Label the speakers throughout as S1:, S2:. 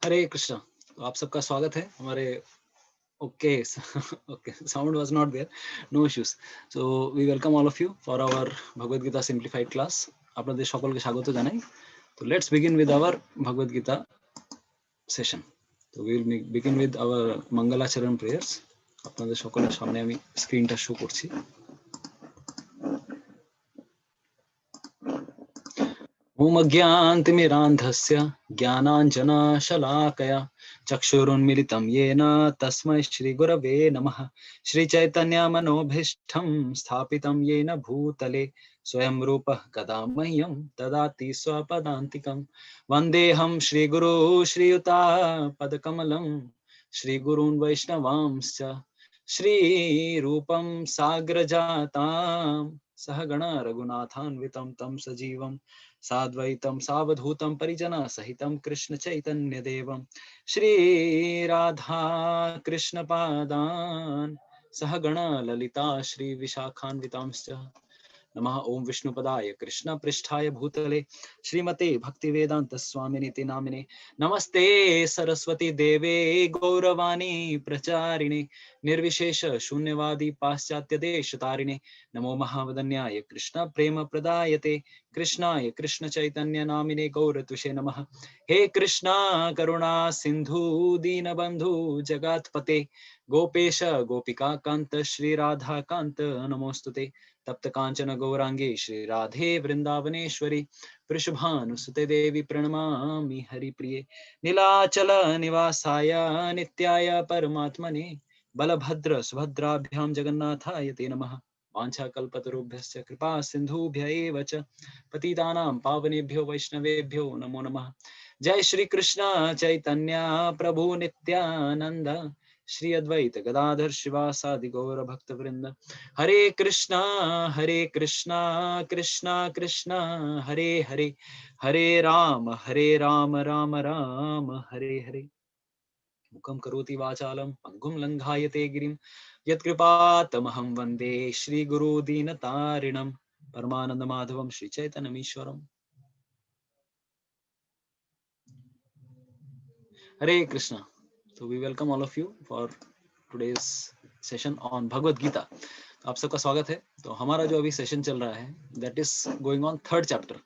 S1: हरे कृष्णा। तो आप सबका स्वागत है हमारे okay okay sound was not there, no issues. So we welcome all of you for our Bhagavad Gita simplified class. আপনাদের সকলকে স্বাগত জানাই। তো let's begin with our Bhagavad Gita session. তো উইল বিগিন উইথ আওয়ার মঙ্গলাচরণ প্রেয়ার্স। আপনাদের সকলের সামনে আমি স্ক্রিনটা শো করছি। ओम अज्ञानतिमिरान्धस्य ज्ञानाञ्जनशलाकया चक्षुरुन्मिलितं येन तस्मै श्रीगुरवे नमः। श्रीचैतन्यमनोभीष्टं स्थापितं येन भूतले स्वयं रूपः कदा मह्यं ददाति स्वपदान्तिकं। वन्देऽहं श्रीगुरो श्रीयुतापदकमलं श्रीगुरून् वैष्णवांश्च श्रीरूपं साग्रजातां सहगण रघुनाथान्वितं तं सजीवं साद्वैतं सावधूतं परिजना सहितं कृष्ण चैतन्य देवं श्री राधा कृष्ण पादान् सहगण ललिता श्री विशाखान्वितांश्च। नमः ओम विष्णुपदाय कृष्ण पृष्ठाय भूतले श्रीमते भक्तिवेदांत स्वामिनिति नामिने नमस्ते सरस्वती देवे गौरवाणी प्रचारिणे निर्विशेष शून्यवादी पाश्चात्य देश तारिणे नमो महावदन्याय कृष्ण प्रेम प्रदायते कृष्णाय कृष्ण चैतन्य नामिने गौरतुषे नमः। हे कृष्णा करुणा सिंधु दीनबंधु जगत्पते गोपेश गोपिका कांत श्री राधा कांत नमोस्तुते। तप्त कांचन गौरांगे श्री राधे वृंदावनेश्वरी वृषभानुसुते देवी प्रणमामि हरिप्रिये। नीलाचल निवासाय नित्याय परमात्मने बलभद्र सुभद्राभ्यां जगन्नाथाय ते नमः। वाञ्छाकल्पतरुभ्यश्च कृपा सिन्धुभ्य एव च पतितानां पावनेभ्यो वैष्णवेभ्यो नमो नमः। जय श्री कृष्ण चैतन्य प्रभु नित्यानंद श्री अद्वैत गदाधर शिवासादि गौर भक्त वृंद। हरे कृष्णा कृष्णा कृष्णा हरे हरे हरे राम राम राम हरे हरे। मुखं करोति वाचालं पंगुं लंघायते गिरिं यत्कृपातमहं वन्दे श्रीगुरो दीनतारिणं परमानंद माधवं श्री चैतन्यमीश्वरम्। हरे Krishna. So we welcome all of you for today's session on Bhagavad Gita. आप सबका स्वागत है। तो हमारा जो अभी सेशन चल रहा है that is going on third chapter.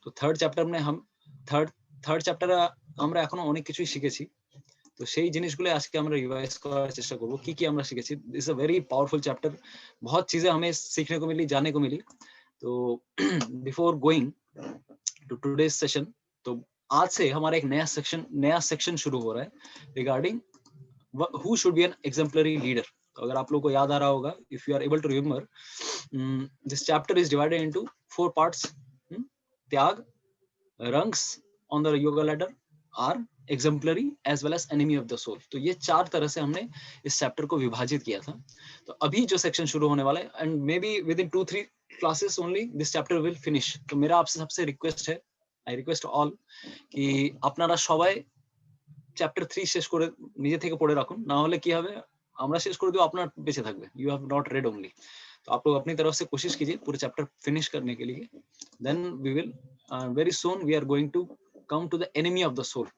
S1: तो थर्ड चैप्टर में हम থার্ড চ্যাপ্টারে আমরা এখনো অনেক কিছুই শিখেছি। তো সেই জিনিসগুলো আজকে আমরা রিভাইজ করার চেষ্টা করব কি কি আমরা শিখেছি। This a very powerful chapter. बहुत चीजें हमें सीखने को मिली, जानने को मिली। तो before going to today's session, तो आज से हमारा एक नया सेक्शन शुरू हो रहा है regarding who should be an exemplary leader। तो अगर आप लोग को याद आ रहा होगा, if you are able to remember, this chapter is divided into 4 parts। त्याग, ranks on the yoga ladder are exemplary as well as enemy of the soul। तो ये 4 तरह से हमने इस चैप्टर को विभाजित किया था। तो अभी जो सेक्शन शुरू होने वाला है and may be with in 2-3 classes only this chapter will finish. तो मेरा आपसे सबसे रिक्वेस्ट है, आई रिक्वेस्ट ऑल कि আপনারা সবাই চ্যাপ্টার 3 শেষ করে নিজে থেকে পড়ে রাখুন, না হলে কি হবে আমরা শেষ করে দিব আপনার বেঁচে থাকবে, you have not red only. तो आप लोग अपनी तरफ से कोशिश कीजिए पूरे चैप्टर फिनिश करने के लिए। Then we will very soon we are going to come to the enemy of the soul.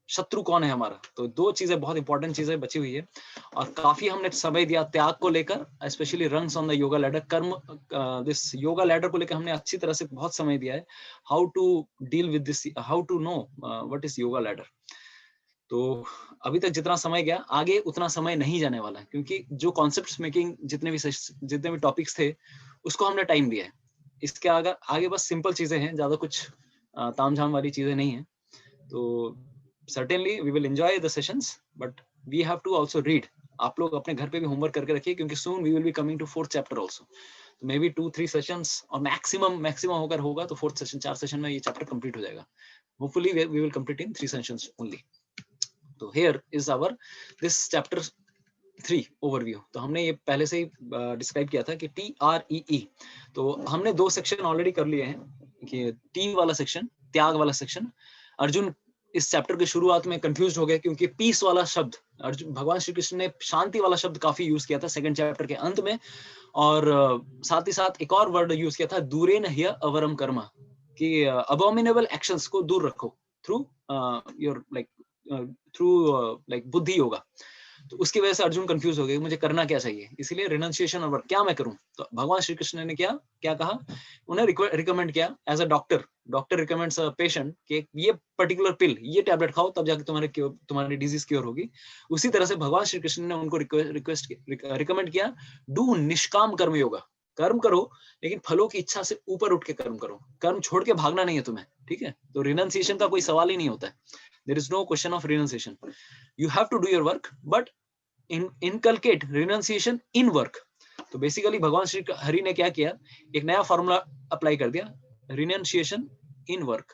S1: शत्रु कौन है हमारा। तो 2 चीजें बहुत इंपॉर्टेंट चीजें बची हुई है और काफी हमने समय दिया त्याग को लेकर, specially rungs on the yoga ladder, कर्म दिस योगा लैडर को लेकर हमने अच्छी तरह से बहुत समय दिया है। How to deal with this, how to know what is yoga ladder. तो अभी तक जितना समय गया आगे उतना समय नहीं जाने वाला है, क्योंकि जो कॉन्सेप्ट्स मेकिंग जितने भी टॉपिक्स थे उसको हमने टाइम दिया है। इसके आगे बस सिंपल चीजें हैं, ज्यादा कुछ तामझाम वाली चीजें नहीं है। तो certainly we will enjoy the sessions, but we have to also read. आप लोग अपने घर पे भी होमवर्क करके रखिए, क्योंकि soon we will be coming to 4th chapter also. तो मे बी 2-3 सेशंस और मैक्सिमम होकर होगा तो 4th सेशन, 4 सेशन में ये चैप्टर कंप्लीट हो जाएगा। Hopefully we will complete in 3 sessions only. तो here is our this chapter 3 overview. तो हमने ये पहले से ही डिस्क्राइब किया था कि TREE। तो हमने 2 सेक्शन ऑलरेडी कर लिए हैं कि टी वाला सेक्शन, त्याग वाला सेक्शन। अर्जुन इस चैप्टर की शुरुआत में कंफ्यूज हो गए, क्योंकि पीस वाला शब्द अर्जुन भगवान श्री कृष्ण ने शांति वाला शब्द काफी यूज किया था सेकंड चैप्टर के अंत में, और साथ ही साथ एक और वर्ड यूज किया था दूरेन ह्य अवरम कर्म, कि अबोमिनेबल एक्शंस को दूर रखो through your like through like बुद्धि योगा। तो उसकी वजह से अर्जुन कंफ्यूज हो गए, मुझे करना क्या चाहिए, इसीलिए रिनंसिएशन और वर्क क्या मैं करूं। तो भगवान श्री कृष्ण ने क्या क्या कहा, उन्हें रिकमेंड किया as a doctor. Doctor recommends a patient कि ये पर्टिकुलर पिल, ये टैबलेट खाओ, तब जाके तुम्हारी डिजीज क्योर होगी। उसी तरह से भगवान श्री कृष्ण ने उनको रिकमेंड किया, डू निष्काम कर्म योगा। कर्म करो लेकिन फलों की इच्छा से ऊपर उठ के कर्म करो, कर्म छोड़ के भागना नहीं है तुम्हें, ठीक है। तो रिनंसिएशन का कोई सवाल ही नहीं होता है, there is no question of renunciation. You have to do your work but inculcate renunciation in work. तो बेसिकली भगवान श्री हरि ने क्या किया, एक नया फॉर्मूला अप्लाई कर दिया, रिनंसिएशन इन वर्क।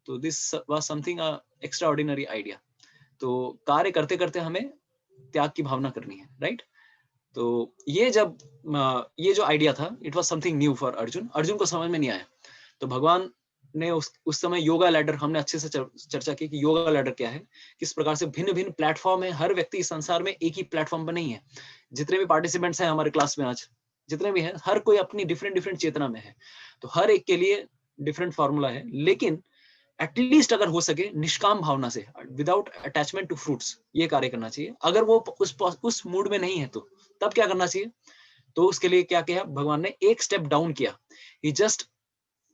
S1: तो this was something extra ordinary idea. तो कार्य करते करते हमें त्याग की भावना करनी है, राइट। तो ये जब ये जो आइडिया था, it was something new for Arjun. Arjun को समझ में नहीं आया, तो भगवान ने उस समय योगा लैडर, हमने अच्छे से चर्चा की कि योगा लैडर क्या है, किस प्रकार से भिन्न भिन्न प्लेटफॉर्म है। हर व्यक्ति इस संसार में एक ही प्लेटफॉर्म पर नहीं है। जितने भी पार्टिसिपेंट्स हैं हमारे क्लास में आज, जितने भी हैं, हर कोई अपनी डिफरेंट डिफरेंट चेतना में है। तो हर एक के लिए डिफरेंट फॉर्मूला है, लेकिन एटलीस्ट अगर हो सके निष्काम भावना से, विदाउट अटैचमेंट टू फ्रूट्स, ये कार्य करना चाहिए। अगर वो उस मूड में नहीं है तो तब क्या करना चाहिए। तो उसके लिए क्या किया भगवान ने, एक स्टेप डाउन किया। ही जस्ट,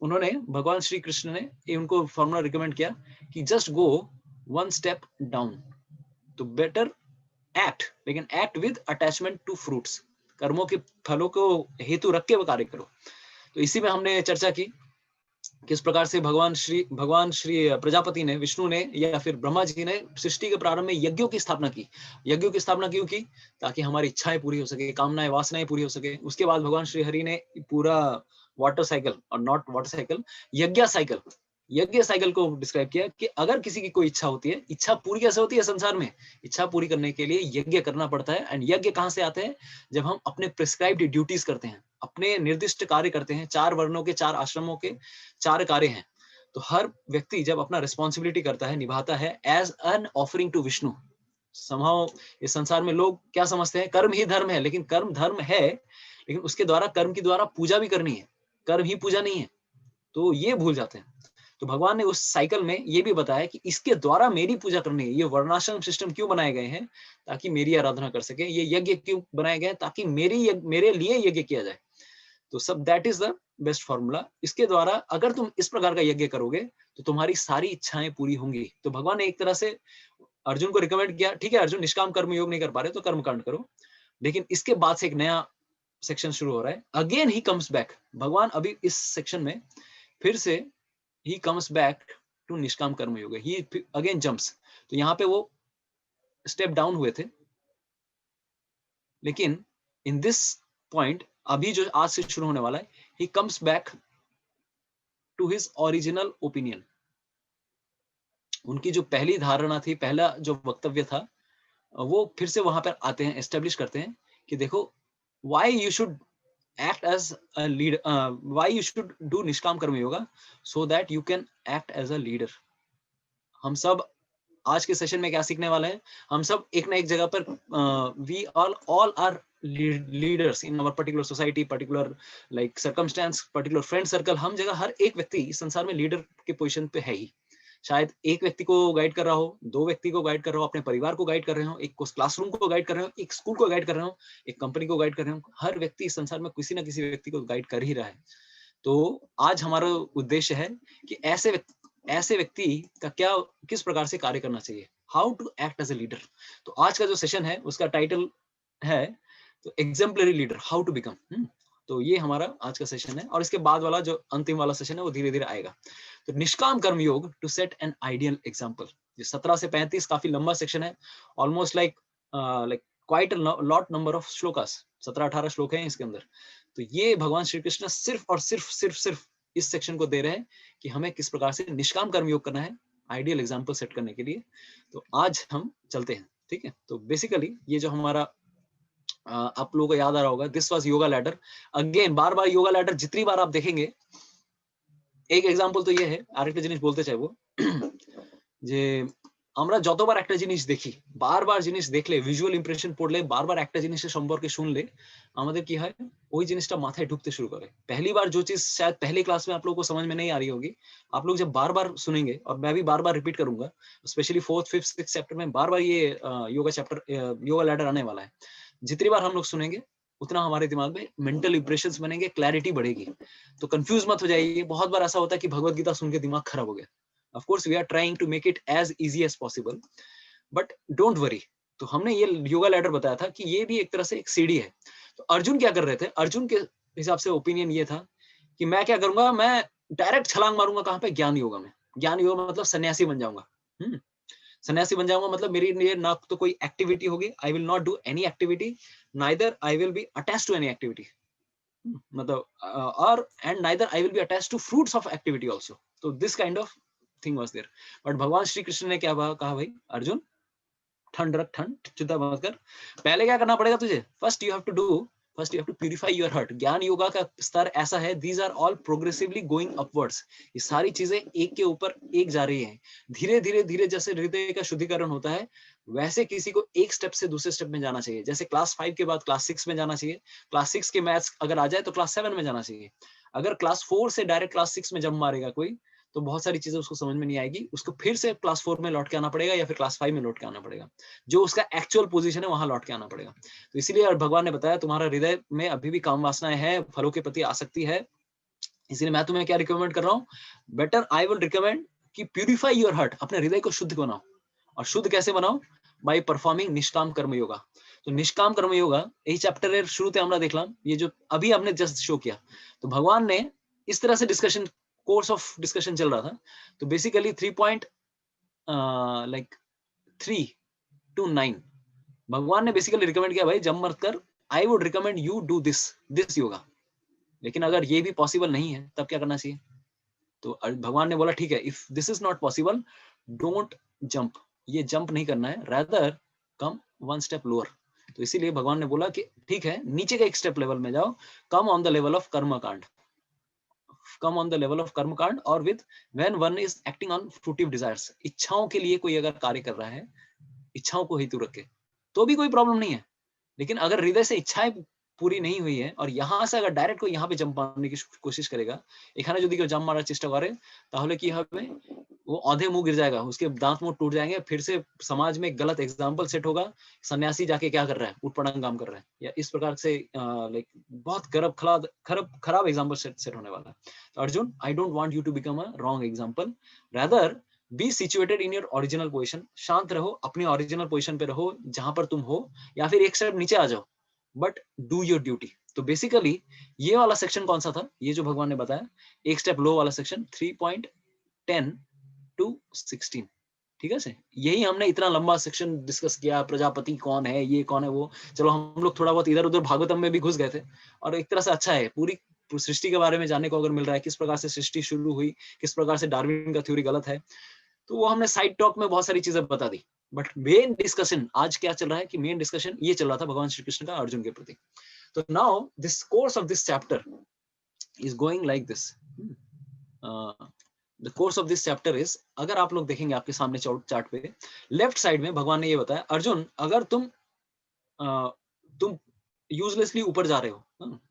S1: उन्होंने, भगवान श्री कृष्ण ने उनको फॉर्मूला रिकमेंड किया कि just go one step down. तो बेटर एक्ट, लेकिन act with attachment to fruits. कर्मों के फलों को हेतु रख के वो कार्य करो। तो इसी में हमने चर्चा की किस प्रकार से भगवान श्री प्रजापति ने, विष्णु ने या फिर ब्रह्मा जी ने सृष्टि के प्रारंभ में यज्ञों की स्थापना की। यज्ञों की स्थापना क्यों की, ताकि हमारी इच्छाएं पूरी हो सके, कामनाएं वासनाएं पूरी हो सके। उसके बाद भगवान श्री हरि ने पूरा वाटर साइकिल, और नॉट वाटर साइकिल, यज्ञ साइकिल को डिस्क्राइब किया कि अगर किसी की कोई इच्छा होती है, इच्छा पूरी कैसे होती है संसार में, इच्छा पूरी करने के लिए यज्ञ करना पड़ता है। एंड यज्ञ कहां से आते हैं, जब हम अपने प्रिस्क्राइब्ड ड्यूटीज करते हैं, अपने निर्दिष्ट कार्य करते हैं। 4 वर्णों के, 4 आश्रमों के 4 कार्य हैं। तो हर व्यक्ति जब अपना रिस्पॉन्सिबिलिटी करता है, निभाता है as an offering to Vishnu. Somehow इस संसार में लोग क्या समझते हैं, कर्म ही धर्म है। लेकिन कर्म धर्म है, लेकिन उसके द्वारा, कर्म के द्वारा पूजा भी करनी है, कर्म ही पूजा नहीं है। तो ये भूल जाते हैं। तो भगवान ने उस साइकिल में ये भी बताया कि इसके द्वारा मेरी पूजा करनी है। ये वर्णाश्रम सिस्टम क्यों बनाए गए हैं, ताकि मेरी आराधना कर सके। ये यज्ञ क्यों बनाए गए हैं, ताकि मेरे लिए यज्ञ किया जाए। तो सब that is the best formula. इसके द्वारा अगर तुम इस प्रकार का यज्ञ करोगे तो तुम्हारी सारी इच्छाएं पूरी होंगी। तो भगवान ने एक तरह से अर्जुन को रिकमेंड किया, ठीक है अर्जुन, निष्काम कर्म योग नहीं कर पा रहे तो कर्म कांड करो। लेकिन इसके बाद से एक नया सेक्शन शुरू हो रहा है। अगेन ही कम्स बैक, भगवान अभी इस सेक्शन में फिर से ही कम्स बैक टू निष्काम कर्म योग। ही अगेन जंप्स। तो यहाँ पे वो स्टेप डाउन हुए थे, लेकिन इन दिस पॉइंट, अभी जो आज से शुरू होने वाला है, he comes back to his original opinion. उनकी जो पहली धारणा थी, पहला जो वक्तव्य था, वो फिर से वहां पर आते हैं, एस्टेब्लिश करते हैं कि देखो, why you should act as a leader, why you should do निष्काम कर्म yoga, so that you can act as a leader। हम सब आज के सेशन में क्या सीखने वाले हैं, हम सब एक ना एक जगह पर, we all are leaders in our particular society, particular like circumstance, particular friend circle। हम जगह हर एक व्यक्ति इस संसार में लीडर के पोजीशन पे है ही। शायद एक व्यक्ति को गाइड कर रहा हो, 2 व्यक्ति को गाइड कर रहा हो, अपने परिवार को गाइड कर रहे हो, एक क्लासरूम को गाइड कर रहे हो, एक स्कूल को गाइड कर रहे हो, एक कंपनी को गाइड कर रहे हो। हर व्यक्ति इस संसार में किसी ना किसी व्यक्ति को गाइड कर ही रहा है। तो आज हमारा उद्देश्य है कि ऐसे व्यक्ति का किस प्रकार से कार्य करना चाहिए, how to act as a leader. तो आज का जो सेशन है उसका टाइटल है तो exemplary leader, how to become. तो ये हमारा आज का सेशन है, और इसके बाद वाला जो अंतिम वाला सेशन है वो धीरे धीरे आएगा। तो निष्काम कर्म योग to set an ideal example. ये 17 से 35 काफी लंबा सेक्शन है, almost like quite lot number of shlokas, 17-18 श्लोक हैं इसके अंदर। तो ये भगवान श्री कृष्ण सिर्फ और सिर्फ इस सेक्शन को दे रहे हैं कि हमें किस प्रकार से निष्काम कर्म योग करना है, आइडियल एग्जाम्पल सेट करने के लिए। तो आज हम चलते हैं, ठीक है। तो बेसिकली ये जो हमारा, आप लोगों को याद आ रहा होगा, this was yoga ladder. Again bar bar yoga ladder जितनी बार आप देखेंगे, एक एग्जांपल तो ये है, आरके जिनिस बोलते चाहे वो जे আমরা যতবার একটা জিনিস দেখি, বারবার জিনিস দেখলে, ভিজুয়াল ইমপ্রেশন পড়লে, বারবার একটা জিনিসের সম্পর্কে শুনলে আমাদের কি হয়, ওই জিনিসটা माथाয় ढुकते शुरू करे। पहली बार जो चीज शायद पहली क्लास में आप लोगों को समझ में नहीं आ रही होगी, आप लोग जब बार-बार सुनेंगे, और मैं भी बार-बार रिपीट करूंगा, specially 4th 5th 6th chapter में बार-बार ये योगा चैप्टर, योगा लैडर आने वाला है। जितनी बार हम लोग सुनेंगे उतना हमारे दिमाग में मेंटल इंप्रेशंस बनेंगे, क्लैरिटी बढ़ेगी। तो कंफ्यूज मत हो जाइए। बहुत बार ऐसा होता है कि भगवत गीता सुन के दिमाग खराब हो गया। Of course we are trying to make it as easy as possible, but don't worry. तो हमने ये योगा लैडर बताया था कि ये भी एक तरह से एक सीढ़ी है। तो अर्जुन क्या कर रहे थे, अर्जुन के हिसाब से ओपिनियन ये था कि मैं क्या करूंगा, मैं डायरेक्ट छलांग मारूंगा कहां पे, ज्ञान योगा में। ज्ञान योगा मतलब सन्यासी बन जाऊंगा। सन्यासी बन जाऊंगा मतलब मेरी लिए ना तो कोई एक्टिविटी होगी, I will not do any activity, neither I will be attached to any activity, मतलब और and neither I will be attached to fruits of activity also. तो this kind of thing was there. But Bhagwan Shri Krishna ने क्या कहा, भाई अर्जुन ठंड रख, ठंड, चिंता मत कर। पहले क्या करना पड़ेगा तुझे, first you have to do, first you have to purify your heart. Jnana yoga का स्तर ऐसा है, these are all progressively going upwards. ये सारी चीजें एक के ऊपर एक जा रही हैं, धीरे धीरे धीरे। जैसे हृदय का शुद्धिकरण होता है, वैसे किसी को एक स्टेप से दूसरे स्टेप में जाना चाहिए। जैसे क्लास 5 के बाद क्लास 6 में जाना चाहिए, क्लास 6 के मैथ्स अगर आ जाए तो क्लास 7 में जाना चाहिए। अगर क्लास 4 से डायरेक्ट क्लास 6 में जंप मारेगा कोई, तो बहुत सारी चीजें उसको समझ में नहीं आएगी, उसको फिर से क्लास 4 में लौट के आना पड़ेगा, या फिर क्लास 5 में लौट के आना पड़ेगा। जो उसका एक्चुअल पोजीशन है वहां लौट के आना पड़ेगा। तो इसीलिए भगवान ने बताया, तुम्हारा हृदय में अभी भी काम वासनाएं हैं, फलों के प्रति आसक्ति है। इसलिए मैं तुम्हें क्या रिकमेंड कर रहा हूँ, बेटर आई विल रिकमेंड कि प्यूरिफाई योर हार्ट, अपने हृदय को शुद्ध बनाओ। और शुद्ध कैसे बनाओ, बाय परफॉर्मिंग निष्काम कर्म योगा। तो निष्काम कर्म योगा यही चैप्टर शुरू আমরা দেখলাম, ये जो अभी आपने जस्ट शो किया। तो भगवान ने इस तरह से डिस्कशन, कोर्स ऑफ डिस्कशन चल रहा था। तो बेसिकली 3.3 to 9 भगवान ने बेसिकली रिकमेंड किया, भाई जम मत कर, I would recommend you do this yoga. लेकिन अगर ये भी पॉसिबल नहीं है तब क्या करना चाहिए। तो भगवान ने बोला ठीक है, if this is not possible, don't jump, ये जंप नहीं करना है, रादर कम वन स्टेप लोअर। तो इसीलिए भगवान ने बोला कि ठीक है, नीचे का एक स्टेप लेवल में जाओ, come on the level of कर्म कांड, come on the level of कर्म कांड। और with when one is acting on fruitive desires, इच्छाओं के लिए कोई अगर कार्य कर रहा है, इच्छाओं को हेतु रखे, तो भी कोई प्रॉब्लम नहीं है। लेकिन अगर हृदय से इच्छाएं पूरी नहीं हुई है, और यहाँ से अगर डायरेक्ट को यहाँ पे जंप मारने की कोशिश करेगा, এখানে যদি কেউ জাম্প মারার চেষ্টা করে, তাহলে কি হবে, वो औधे मुंह गिर जाएगा, उसके दांत मुंह टूट जाएंगे, फिर से समाज में गलत एग्जाम्पल सेट होगा, सन्यासी जाके क्या कर रहा है, उठपटांग काम कर रहा है, या इस प्रकार से लाइक बहुत खराब एग्जाम्पल सेट होने वाला है। तो Arjun, I don't want you to become a wrong example, rather be situated in your original position. शांत रहो, अपनी ओरिजिनल पोजिशन पे रहो जहां पर तुम हो, या फिर एक स्टेप नीचे आ जाओ, बट डू योर ड्यूटी। तो बेसिकली ये वाला सेक्शन कौन सा था, ये जो भगवान ने बताया, एक स्टेप लो वाला सेक्शन 3.10 to 16, ठीक है से। यही हमने इतना लंबा सेक्शन डिस्कस किया, प्रजापति कौन है, ये कौन है वो। चलो हम लोग थोड़ा बहुत इधर उधर भागवतम में भी घुस गए थे, और एक तरह से अच्छा है, पूरी सृष्टि के बारे में जानने को अगर मिल रहा है, किस प्रकार से सृष्टि शुरू हुई, किस प्रकार से डार्विन का थ्योरी गलत है, तो वो हमने साइड टॉक में बहुत सारी चीजें बता दी। बट मेन डिस्कशन आज क्या चल रहा है, कि मेन डिस्कशन ये चल रहा था भगवान श्री कृष्ण का अर्जुन के प्रति। तो now this course of this chapter is going like this. The course of this chapter is, अगर आप लोग देखेंगे आपके सामने चार्ट पे लेफ्ट साइड में भगवान ने ये बताया, अर्जुन अगर तुम यूजलेसली ऊपर जा रहे हो,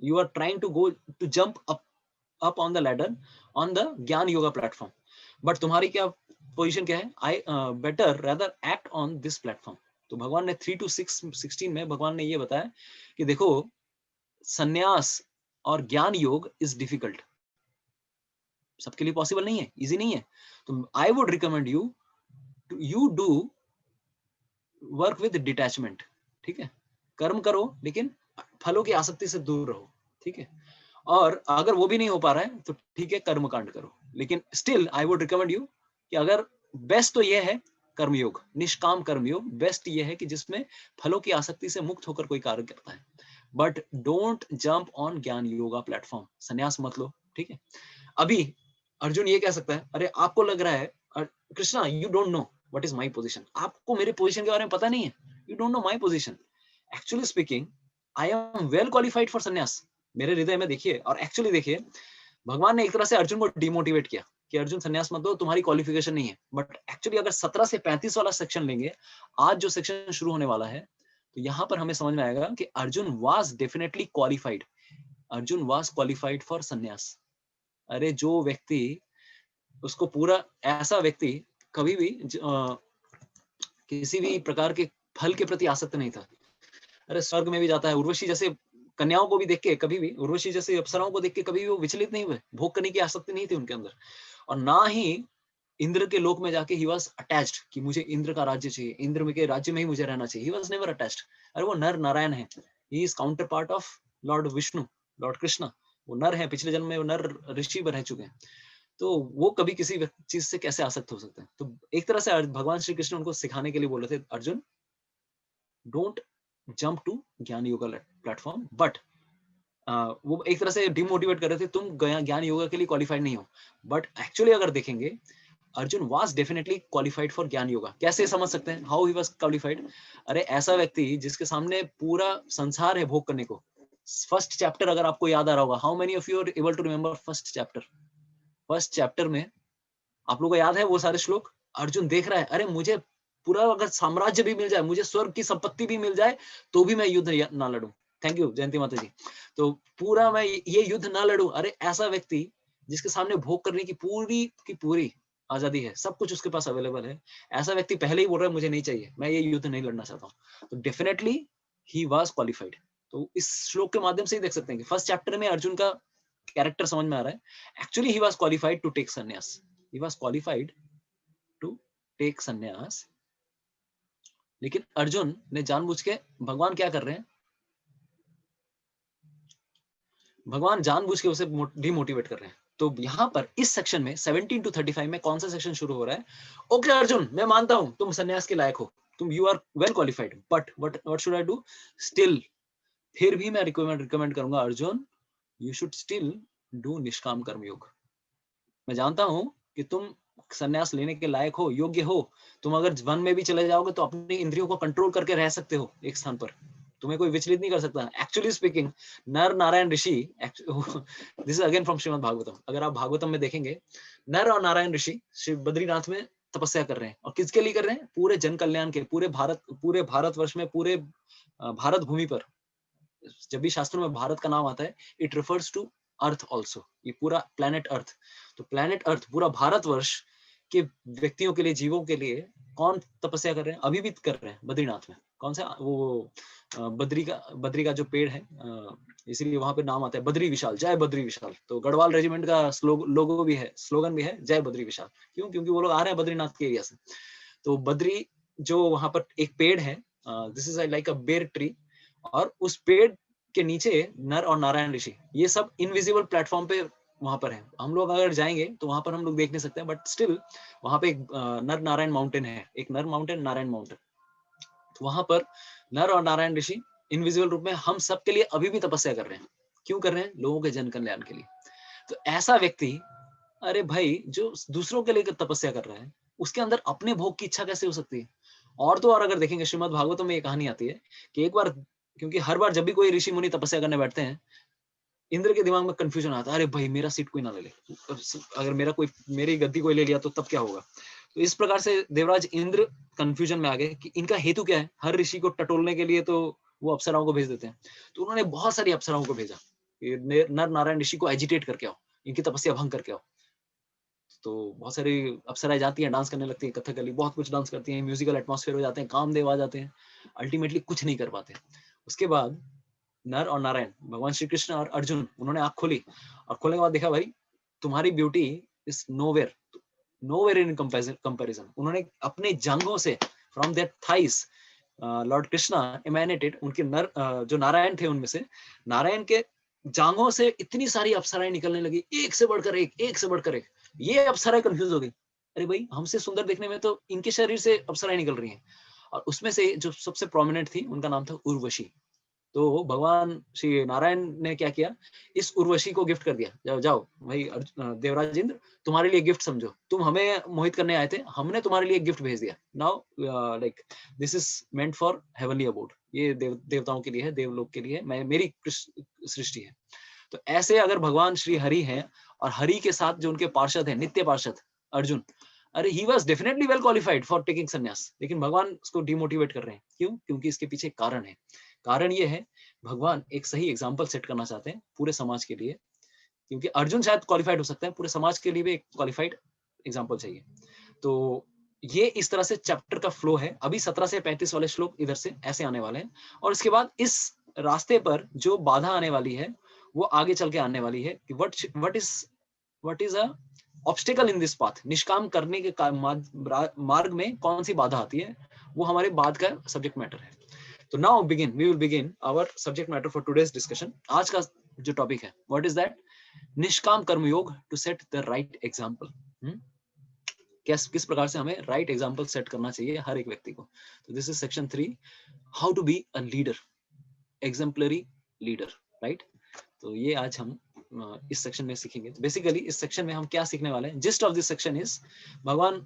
S1: you are trying to go to jump up on the ladder on the jnana yoga platform, but तुम्हारी क्या पोजीशन क्या है, I better rather act on this platform. तो भगवान ने 3 to 16 में भगवान ने ये बताया कि देखो, सन्यास और ज्ञान योग इज डिफिकल्ट, सबके लिए पॉसिबल नहीं है, इजी नहीं है। तो I would recommend you do work with detachment, ठीक है, कर्म करो लेकिन फलों की आसक्ति से दूर रहो, ठीक है। और अगर वो भी नहीं हो पा रहा है तो ठीक है, कर्म कांड करो, लेकिन still I would recommend you कि अगर बेस्ट तो ये है कर्मयोग, निष्काम कर्मयोग बेस्ट ये है कि जिसमें फलों की आसक्ति से मुक्त होकर कोई कार्य करता है, बट डोंट जंप ऑन ज्ञान योगा प्लेटफॉर्म, संन्यास मत लो, ठीक है। अभी अर्जुन ये कह सकता है, अरे आपको लग रहा है Krishna, you don't know what is my position, आपको मेरे पोजीशन के बारे में पता नहीं है, you don't know my position. Actually speaking, I am well qualified for संन्यास। मेरे हृदय में देखिए, और एक्चुअली देखिए, भगवान ने एक तरह से अर्जुन को डिमोटिवेट किया कि अर्जुन संन्यास मत दो, तुम्हारी क्वालिफिकेशन नहीं है। बट एक्चुअली अगर 17 से 35 वाला सेक्शन लेंगे, आज जो सेक्शन शुरू होने वाला है, तो यहाँ पर हमें समझ में आएगा कि Arjun was definitely qualified, Arjun was qualified for संन्यास। अरे जो व्यक्ति, उसको पूरा, ऐसा व्यक्ति कभी भी किसी भी प्रकार के फल के प्रति आसक्त नहीं था। अरे स्वर्ग में भी जाता है, उर्वशी जैसे कन्याओं को भी देख के कभी भी, उर्वशी जैसे अप्सराओं को देख के कभी भी वो विचलित नहीं हुए, भोग करने की आसक्ति नहीं थी उनके अंदर। और ना ही इंद्र के लोक में जाके ही वाज अटैच्ड कि मुझे इंद्र का राज्य चाहिए, इंद्र के राज्य में ही मुझे रहना चाहिए। He was never attached. अरे वो नर नारायण है, he is counter part of Lord Vishnu, Lord Krishna. वो नर है, पिछले जन्म में वो नर ऋषि रह चुके हैं। तो वो कभी किसी चीज से कैसे आसक्त हो सकते हैं? तो एक तरह से भगवान श्री कृष्ण उनको सिखाने के लिए बोले थे, अर्जुन डोंट जंप टू ज्ञान योगा प्लेटफॉर्म, बट वो एक तरह से डिमोटिवेट कर रहे थे, तुम ज्ञान योगा के लिए क्वालिफाइड नहीं हो। बट एक्चुअली अगर देखेंगे, Arjun was definitely qualified for ज्ञान योगा। कैसे समझ सकते हैं हाउ ही वाज क्वालिफाइड? अरे ऐसा व्यक्ति जिसके सामने पूरा संसार है भोग करने को। फर्स्ट चैप्टर अगर आपको याद आ रहा होगा, how many of you are able to remember first chapter? First chapter में आप लोगों को याद है वो सारे श्लोक? अर्जुन देख रहा है, अरे मुझे पूरा अगर साम्राज्य भी मिल जाए, मुझे स्वर्ग की संपत्ति भी मिल जाए, तो भी मैं युद्ध ना लड़ूं। थैंक यू जयंती माता जी। तो पूरा मैं ये युद्ध ना लड़ूं। अरे ऐसा व्यक्ति जिसके सामने भोग करने की पूरी आजादी है, सब कुछ उसके पास अवेलेबल है, ऐसा व्यक्ति पहले ही बोल रहा है मुझे नहीं चाहिए, मैं ये युद्ध नहीं लड़ना चाहता हूँ, तो डेफिनेटली ही वाज क्वालिफाइड। तो इस श्लोक के माध्यम से ही देख सकते हैं कि फर्स्ट चैप्टर में अर्जुन का कैरेक्टर समझ में आ रहा है। Actually he was qualified to take sannyas, he was qualified to take संन्यास। लेकिन अर्जुन ने जानबूझ के, भगवान क्या कर रहे हैं, भगवान जानबूझ के उसे डिमोटिवेट कर रहे हैं। तो यहाँ पर इस सेक्शन में 17 to 35 में कौन सा सेक्शन शुरू हो रहा है? ओके अर्जुन, मैं मानता हूं तुम संन्यास के लायक हो, तुम you are well qualified, but what should I do? Still, फिर भी मैं रिकमेंड करूंगा Arjun, you should still do nishkam कर्म योग। मैं जानता हूं कि तुम संन्यास लेने के लायक हो, योग्य हो। तुम अगर वन में भी चले जाओगे तो अपनी इंद्रियों को कंट्रोल करके रह सकते हो एक स्थान पर, तुम्हें कोई विचलित नहीं कर सकता। Actually speaking, Nar Narayan Rishi, this is again from Shrimad Bhagavatam. अगर आप भागवतम में देखेंगे, नर और नारायण ऋषि श्री बद्रीनाथ में तपस्या कर रहे हैं। और किसके लिए कर रहे हैं? पूरे जन कल्याण के, पूरे भारतवर्ष में, पूरे भारत भूमि पर। जब भी शास्त्रों में भारत का नाम आता है, it refers to earth also, ये पूरा प्लेनेट अर्थ। तो प्लेनेट अर्थ, पूरा भारतवर्ष के व्यक्तियों के लिए, जीवों के लिए कौन तपस्या कर रहे हैं? अभी भी कर रहे हैं बद्रीनाथ में। कौन सा? वो बद्री का जो पेड़ है, इसीलिए वहां पे नाम आता है बद्री विशाल, जय बद्री विशाल। तो गढ़वाल रेजिमेंट का लोगो भी है, स्लोगन भी है, जय बद्री विशाल। क्यों? क्योंकि वो लोग आ रहे हैं बद्रीनाथ के एरिया से। तो बद्री जो वहां पर एक पेड़ है, दिस इज लाइक अ बेर ट्री, और उस पेड़ के नीचे नर और नारायण ऋषि, ये सब इनविजिबल प्लेटफॉर्म पे वहां पर है। हम लोग अगर जाएंगे तो वहां पर हम लोग देख नहीं सकते हैं, बट स्टिल वहां पे एक नर नारायण माउंटेन है, एक नर माउंटेन, नारायण माउंटेन। तो वहां पर नर और नारायण ऋषि इनविजिबल रूप में हम सब के लिए अभी भी तपस्या कर रहे हैं। क्यों कर रहे हैं? लोगों के जन कल्याण के लिए। तो ऐसा व्यक्ति, अरे भाई, जो दूसरों के लिए तपस्या कर रहा है, उसके अंदर अपने भोग की इच्छा कैसे हो सकती है? और तो और अगर देखेंगे, श्रीमद् भागवतम में ये कहानी आती है कि एक बार, क्योंकि हर बार जब भी कोई ऋषि मुनि तपस्या करने बैठते हैं, इंद्र के दिमाग में कंफ्यूजन आता है, अरे भाई मेरा सीट कोई ना ले ले, अगर मेरी गद्दी कोई ले लिया तो तब क्या होगा? तो इस प्रकार से देवराज इंद्र कंफ्यूजन में आ गए कि इनका हेतु क्या है। हर ऋषि को टटोलने के लिए तो वो अप्सराओं को भेज देते हैं। तो उन्होंने बहुत सारी अप्सराओं को भेजा, नर नारायण ऋषि को एजिटेट करके आओ, इनकी तपस्या भंग करके आओ। तो बहुत सारी अप्सराएं जाती हैं, डांस करने लगती हैं, कथकली बहुत कुछ डांस करती हैं, म्यूजिकल एटमॉस्फेयर हो जाते हैं, कामदेव आ जाते हैं, अल्टीमेटली कुछ नहीं कर पाते। उसके बाद नर और नारायण, भगवान श्री कृष्ण और अर्जुन, उन्होंने आंख खोली, और खोलने के बाद देखा, भाई तुम्हारी beauty is nowhere in comparison. उन्होंने अपने जांघों से, from their thighs, lord Krishna emanated, उनके जो नारायण थे उनमें से, नारायण के जांघों से इतनी सारी अप्सराएं निकलने लगी, एक से बढ़कर एक, एक से बढ़कर एक। ये अप्सराएं कंफ्यूज हो गई, अरे भाई हमसे सुंदर देखने में तो इनके शरीर से अप्सराएं निकल रही हैं। और उसमें से जो सबसे प्रोमिनेंट थी, उनका नाम था उर्वशी। तो भगवान श्री नारायण ने क्या किया, इस उर्वशी को गिफ्ट कर दिया, जाओ जाओ भाई देवराज इंद्र, तुम्हारे लिए गिफ्ट समझो, तुम हमें मोहित करने आए थे, हमने तुम्हारे लिए गिफ्ट भेज दिया। Now like this is meant for heavenly abode, ये देवताओं के लिए है, देवलोक के लिए है, मेरी सृष्टि है। तो ऐसे अगर भगवान श्री हरि हैं और हरि के साथ जो उनके पार्षद हैं, नित्य पार्षद अर्जुन, अरे he was definitely well qualified for taking संन्यास, लेकिन भगवान उसको डिमोटिवेट कर रहे हैं। क्यों? क्योंकि इसके पीछे कारण है। कारण ये है, भगवान एक सही एग्जाम्पल सेट करना चाहते हैं पूरे समाज के लिए, क्योंकि अर्जुन शायद क्वालिफाइड हो सकता है, पूरे समाज के लिए भी एक क्वालिफाइड एग्जाम्पल चाहिए। तो ये इस तरह से चैप्टर का फ्लो है। अभी 17 से 35 वाले श्लोक इधर से ऐसे आने वाले हैं, और इसके बाद इस रास्ते पर जो बाधा आने वाली है वो आगे चल के आने वाली है कि what is a obstacle in this path, निष्काम करने के मार्ग में कौन सी बाधा आती है, वो हमारे बाद का सब्जेक्ट मैटर है। तो now we will begin our subject matter for today's discussion. आज का जो टॉपिक है, what is that? Nishkam karmayog to set the right example. किस प्रकार से हमें राइट एग्जाम्पल सेट करना चाहिए हर एक व्यक्ति को। तो this is section 3, how to be a leader, exemplary leader, right. तो ये आज हम इस सेक्शन में सीखेंगे। तो बेसिकली इस सेक्शन में हम क्या सीखने वाले हैं, gist of this section is, भगवान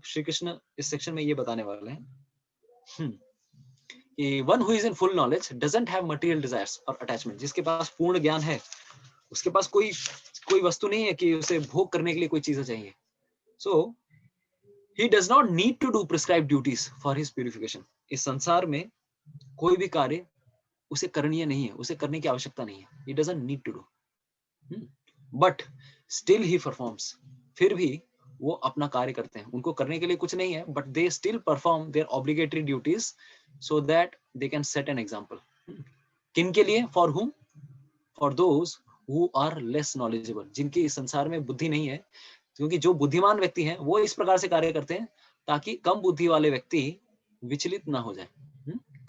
S1: श्री कृष्ण इस सेक्शन में ये बताने वाले हैं कि one who is in full knowledge doesn't have material desires और अटैचमेंट। जिसके पास पूर्ण ज्ञान है, उसके पास कोई वस्तु नहीं है कि उसे भोग करने के लिए कोई चीजें चाहिए। सो he does not need to do prescribed duties for his purification। इस संसार में कोई भी कार्य उसे करणीय नहीं है, उसे करने की आवश्यकता नहीं है। he doesn't need to do, but still he performs। फिर भी वो अपना कार्य करते हैं, उनको करने के लिए कुछ नहीं है, but they still perform their obligatory duties so that they can set an example। किन के लिए? for whom? for those who are less knowledgeable। जिनकी इस संसार में बुद्धि नहीं है, क्योंकि जो बुद्धिमान व्यक्ति हैं वो इस प्रकार से कार्य करते हैं ताकि कम बुद्धि वाले व्यक्ति विचलित ना हो जाए।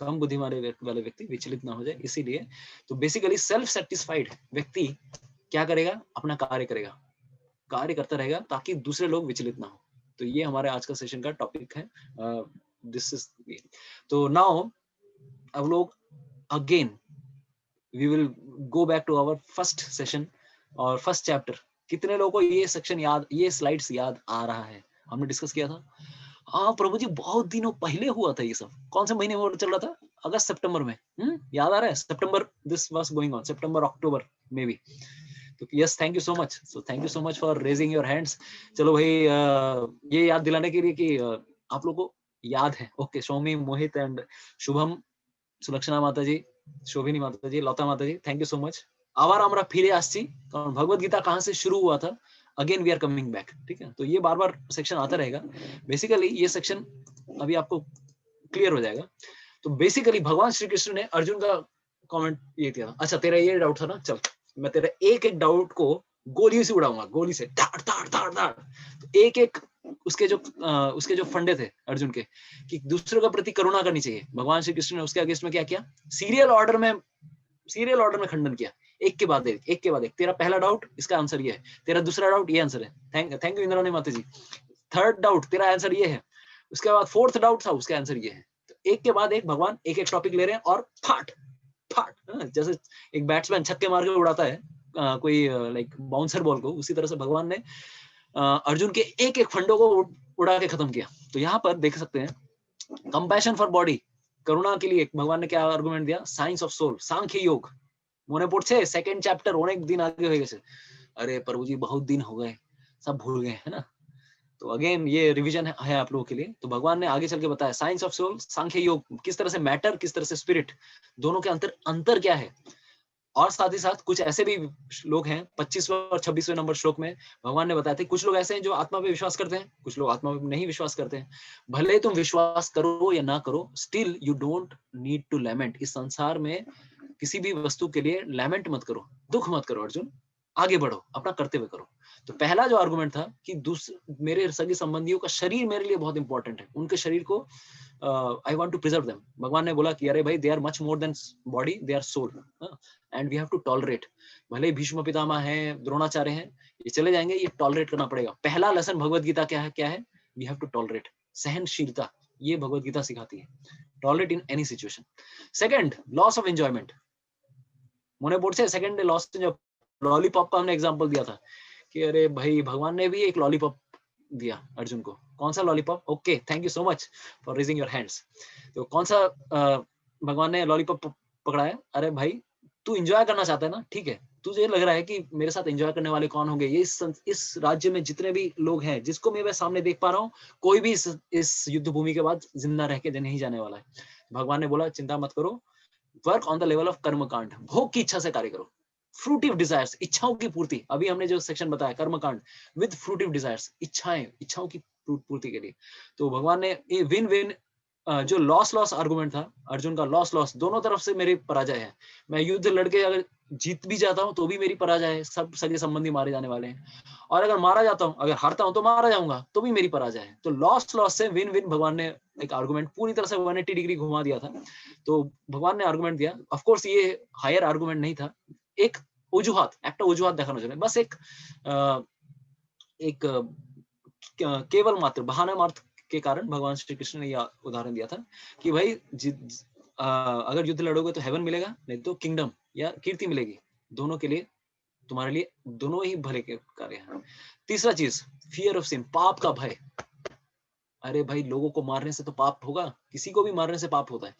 S1: कम बुद्धि वाले व्यक्ति विचलित ना हो जाए, इसीलिए तो बेसिकली सेल्फ सेटिस्फाइड व्यक्ति क्या करेगा? अपना कार्य करेगा, कार्य करता रहेगा ताकि दूसरे लोग विचलित ना हो। तो ये हमारे आज का सेशन का टॉपिक है। दिस इज तो नाउ अब लोग again we will go back to our first session और फर्स्ट चैप्टर। कितने लोगों को ये सेक्शन याद, ये स्लाइड्स याद आ रहा है? हमने डिस्कस किया था। हाँ प्रभु जी, बहुत दिनों पहले हुआ था ये सब। कौन से महीने में चल रहा था? अगस्त सितंबर में। याद आ रहा है? September, this was going on September October maybe. तो yes, thank you so much. So thank you so much for raising your hands. चलो भाई, ये याद दिलाने के लिए कि आप लोगों को याद है। ओके, सौमी, मोहित एंड शुभम, सुलक्षणा माता जी, शोभिनी माता जी, लता माता ji, thank you so much. আবার আমরা ফিরে আসছি, কারণ भगवत गीता कहां से शुरू हुआ था, again we are coming back. ठीक है, तो ये बार बार सेक्शन आता रहेगा। बेसिकली ये सेक्शन अभी आपको क्लियर हो जाएगा। तो बेसिकली भगवान श्री कृष्ण ने अर्जुन का कमेंट ये किया था। अच्छा, तेरा ये डाउट था ना, चल मैं तेरा एक एक डाउट को गोली से उड़ाऊंगा, गोली से धाड़ धाड़ धाड़ धाड़। तो एक एक उसके जो फंडे थे अर्जुन के, कि दूसरों के प्रति करुणा करनी चाहिए, भगवान श्री कृष्ण ने उसके अगेंस्ट में क्या किया? सीरियल ऑर्डर में खंडन किया, एक के बाद एक। तेरा पहला डाउट, इसका आंसर ये है। तेरा दूसरा डाउट, ये आंसर है। थैंक यू इंद्राणी माता जी। थर्ड डाउट, तेरा आंसर ये है। उसके बाद फोर्थ डाउट था, उसका आंसर ये है। तो एक के बाद एक भगवान एक एक टॉपिक ले रहे हैं और फाट फाट, जैसे एक बैट्समैन छक्के मार के उड़ाता है कोई लाइक बाउंसर बॉल को, उसी तरह से भगवान ने अर्जुन के एक एक फंडों को उड़ा के खत्म किया। तो यहाँ पर देख सकते हैं, कंपैशन फॉर बॉडी, करुणा के लिए भगवान ने क्या आर्गुमेंट दिया? साइंस ऑफ सोल, सांख्य योग। মনে পড়ছে সেকেন্ড চ্যাপ্টার অনেক দিন আগে হয়ে গেছে। अरे प्रभु जी बहुत दिन हो गए, सब भूल गए, है ना। तो अगेन ये रिवीजन है आप लोगों के लिए। तो भगवान ने आगे चल के बताया साइंस ऑफ सोल, सांख्य योग, किस तरह से मैटर, किस तरह से स्पिरिट, दोनों के अंतर क्या है। और साथ ही साथ कुछ ऐसे भी लोग हैं, 25वें और 26वें नंबर श्लोक में भगवान ने बताया थे, कुछ लोग ऐसे हैं जो आत्मा पे विश्वास करते हैं, कुछ लोग आत्मा पे नहीं विश्वास करते हैं। भले तुम विश्वास करो या ना करो, still you don't need to lament. इस संसार में किसी भी वस्तु के लिए लैमेंट मत करो, दुख मत करो अर्जुन, आगे बढ़ो, अपना कर्तव्य करो। तो पहला जो आर्गुमेंट था कि मेरे सगे संबंधियों का शरीर मेरे लिए बहुत इंपॉर्टेंट है, उनके शरीर को I want to preserve them. भगवान ने बोला कि अरे भाई, they are much more than body, they are soul, and we have to tolerate. भले भीष्म पितामह हैं, द्रोणाचार्य हैं, ये चले जाएंगे, ये टॉलरेट करना पड़ेगा। पहला लेसन भगवत गीता क्या है? वी हैव टू टॉलरेट, सहनशीलता, ये भगवत गीता सिखाती है। Tolerate in any situation. Second, loss of enjoyment. मने पड़ছে सेकंड लॉस जो लॉलीपॉप का हमने एग्जांपल दिया था कि अरे भाई, भगवान ने भी एक लॉलीपॉप दिया अर्जुन को। कौन सा lollipop? Okay, thank you so much for raising your hands. तो कौन सा भगवान ने लॉलीपॉप पकड़ाया? अरे भाई, तू एंजॉय करना चाहता है ना, ठीक है, तुझे लग रहा है कि मेरे साथ एंजॉय करने वाले कौन होंगे, ये इस राज्य में जितने भी लोग हैं जिसको मैं सामने देख पा रहा हूँ, कोई भी इस युद्ध भूमि के बाद जिंदा रह के नहीं जाने वाला है। भगवान ने बोला चिंता मत करो, work on the level of कर्मकांड, भोग की इच्छा से कार्य करो, फ्रूटिव डिजायर्स, इच्छाओं की पूर्ति, अभी हमने जो सेक्शन बताया कर्मकांड विद फ्रूटिव डिजायर्स, इच्छाओं की पूर्ति के लिए। तो भगवान ने ये विन विन, जो लॉस आर्गुमेंट था अर्जुन का, लॉस दोनों तरफ से मेरी पराजय है। मैं युद्ध लड़के अगर जीत भी जाता हूं तो भी मेरी पराजय है, सब सगे संबंधी मारे जाने वाले हैं, और अगर मारा जाता हूं, अगर हारता हूं तो मारा जाऊंगा तो भी मेरी पराजय है। तो लॉस से विन विन भगवान ने एक आर्गुमेंट पूरी तरह से 180 डिग्री घुमा दिया था। तो भगवान ने आर्गुमेंट दिया, ऑफ कोर्स ये हायर आर्गुमेंट नहीं था, एक অজুহাত, একটা অজুহাত দেখানোর জন্য, बस एक केवल मात्र बहाना मात्र के कारण भगवान श्री कृष्ण ने यह उदाहरण दिया था कि भाई अगर युद्ध लड़ोगे तो हेवन मिलेगा, नहीं तो किंगडम या कीर्ति मिलेगी, दोनों के लिए, तुम्हारे लिए दोनों ही भले के कार्य हैं। तीसरा चीज, फियर ऑफ सिन, पाप का भय। अरे भाई लोगों को मारने से तो पाप होगा, किसी को भी मारने से पाप होता है।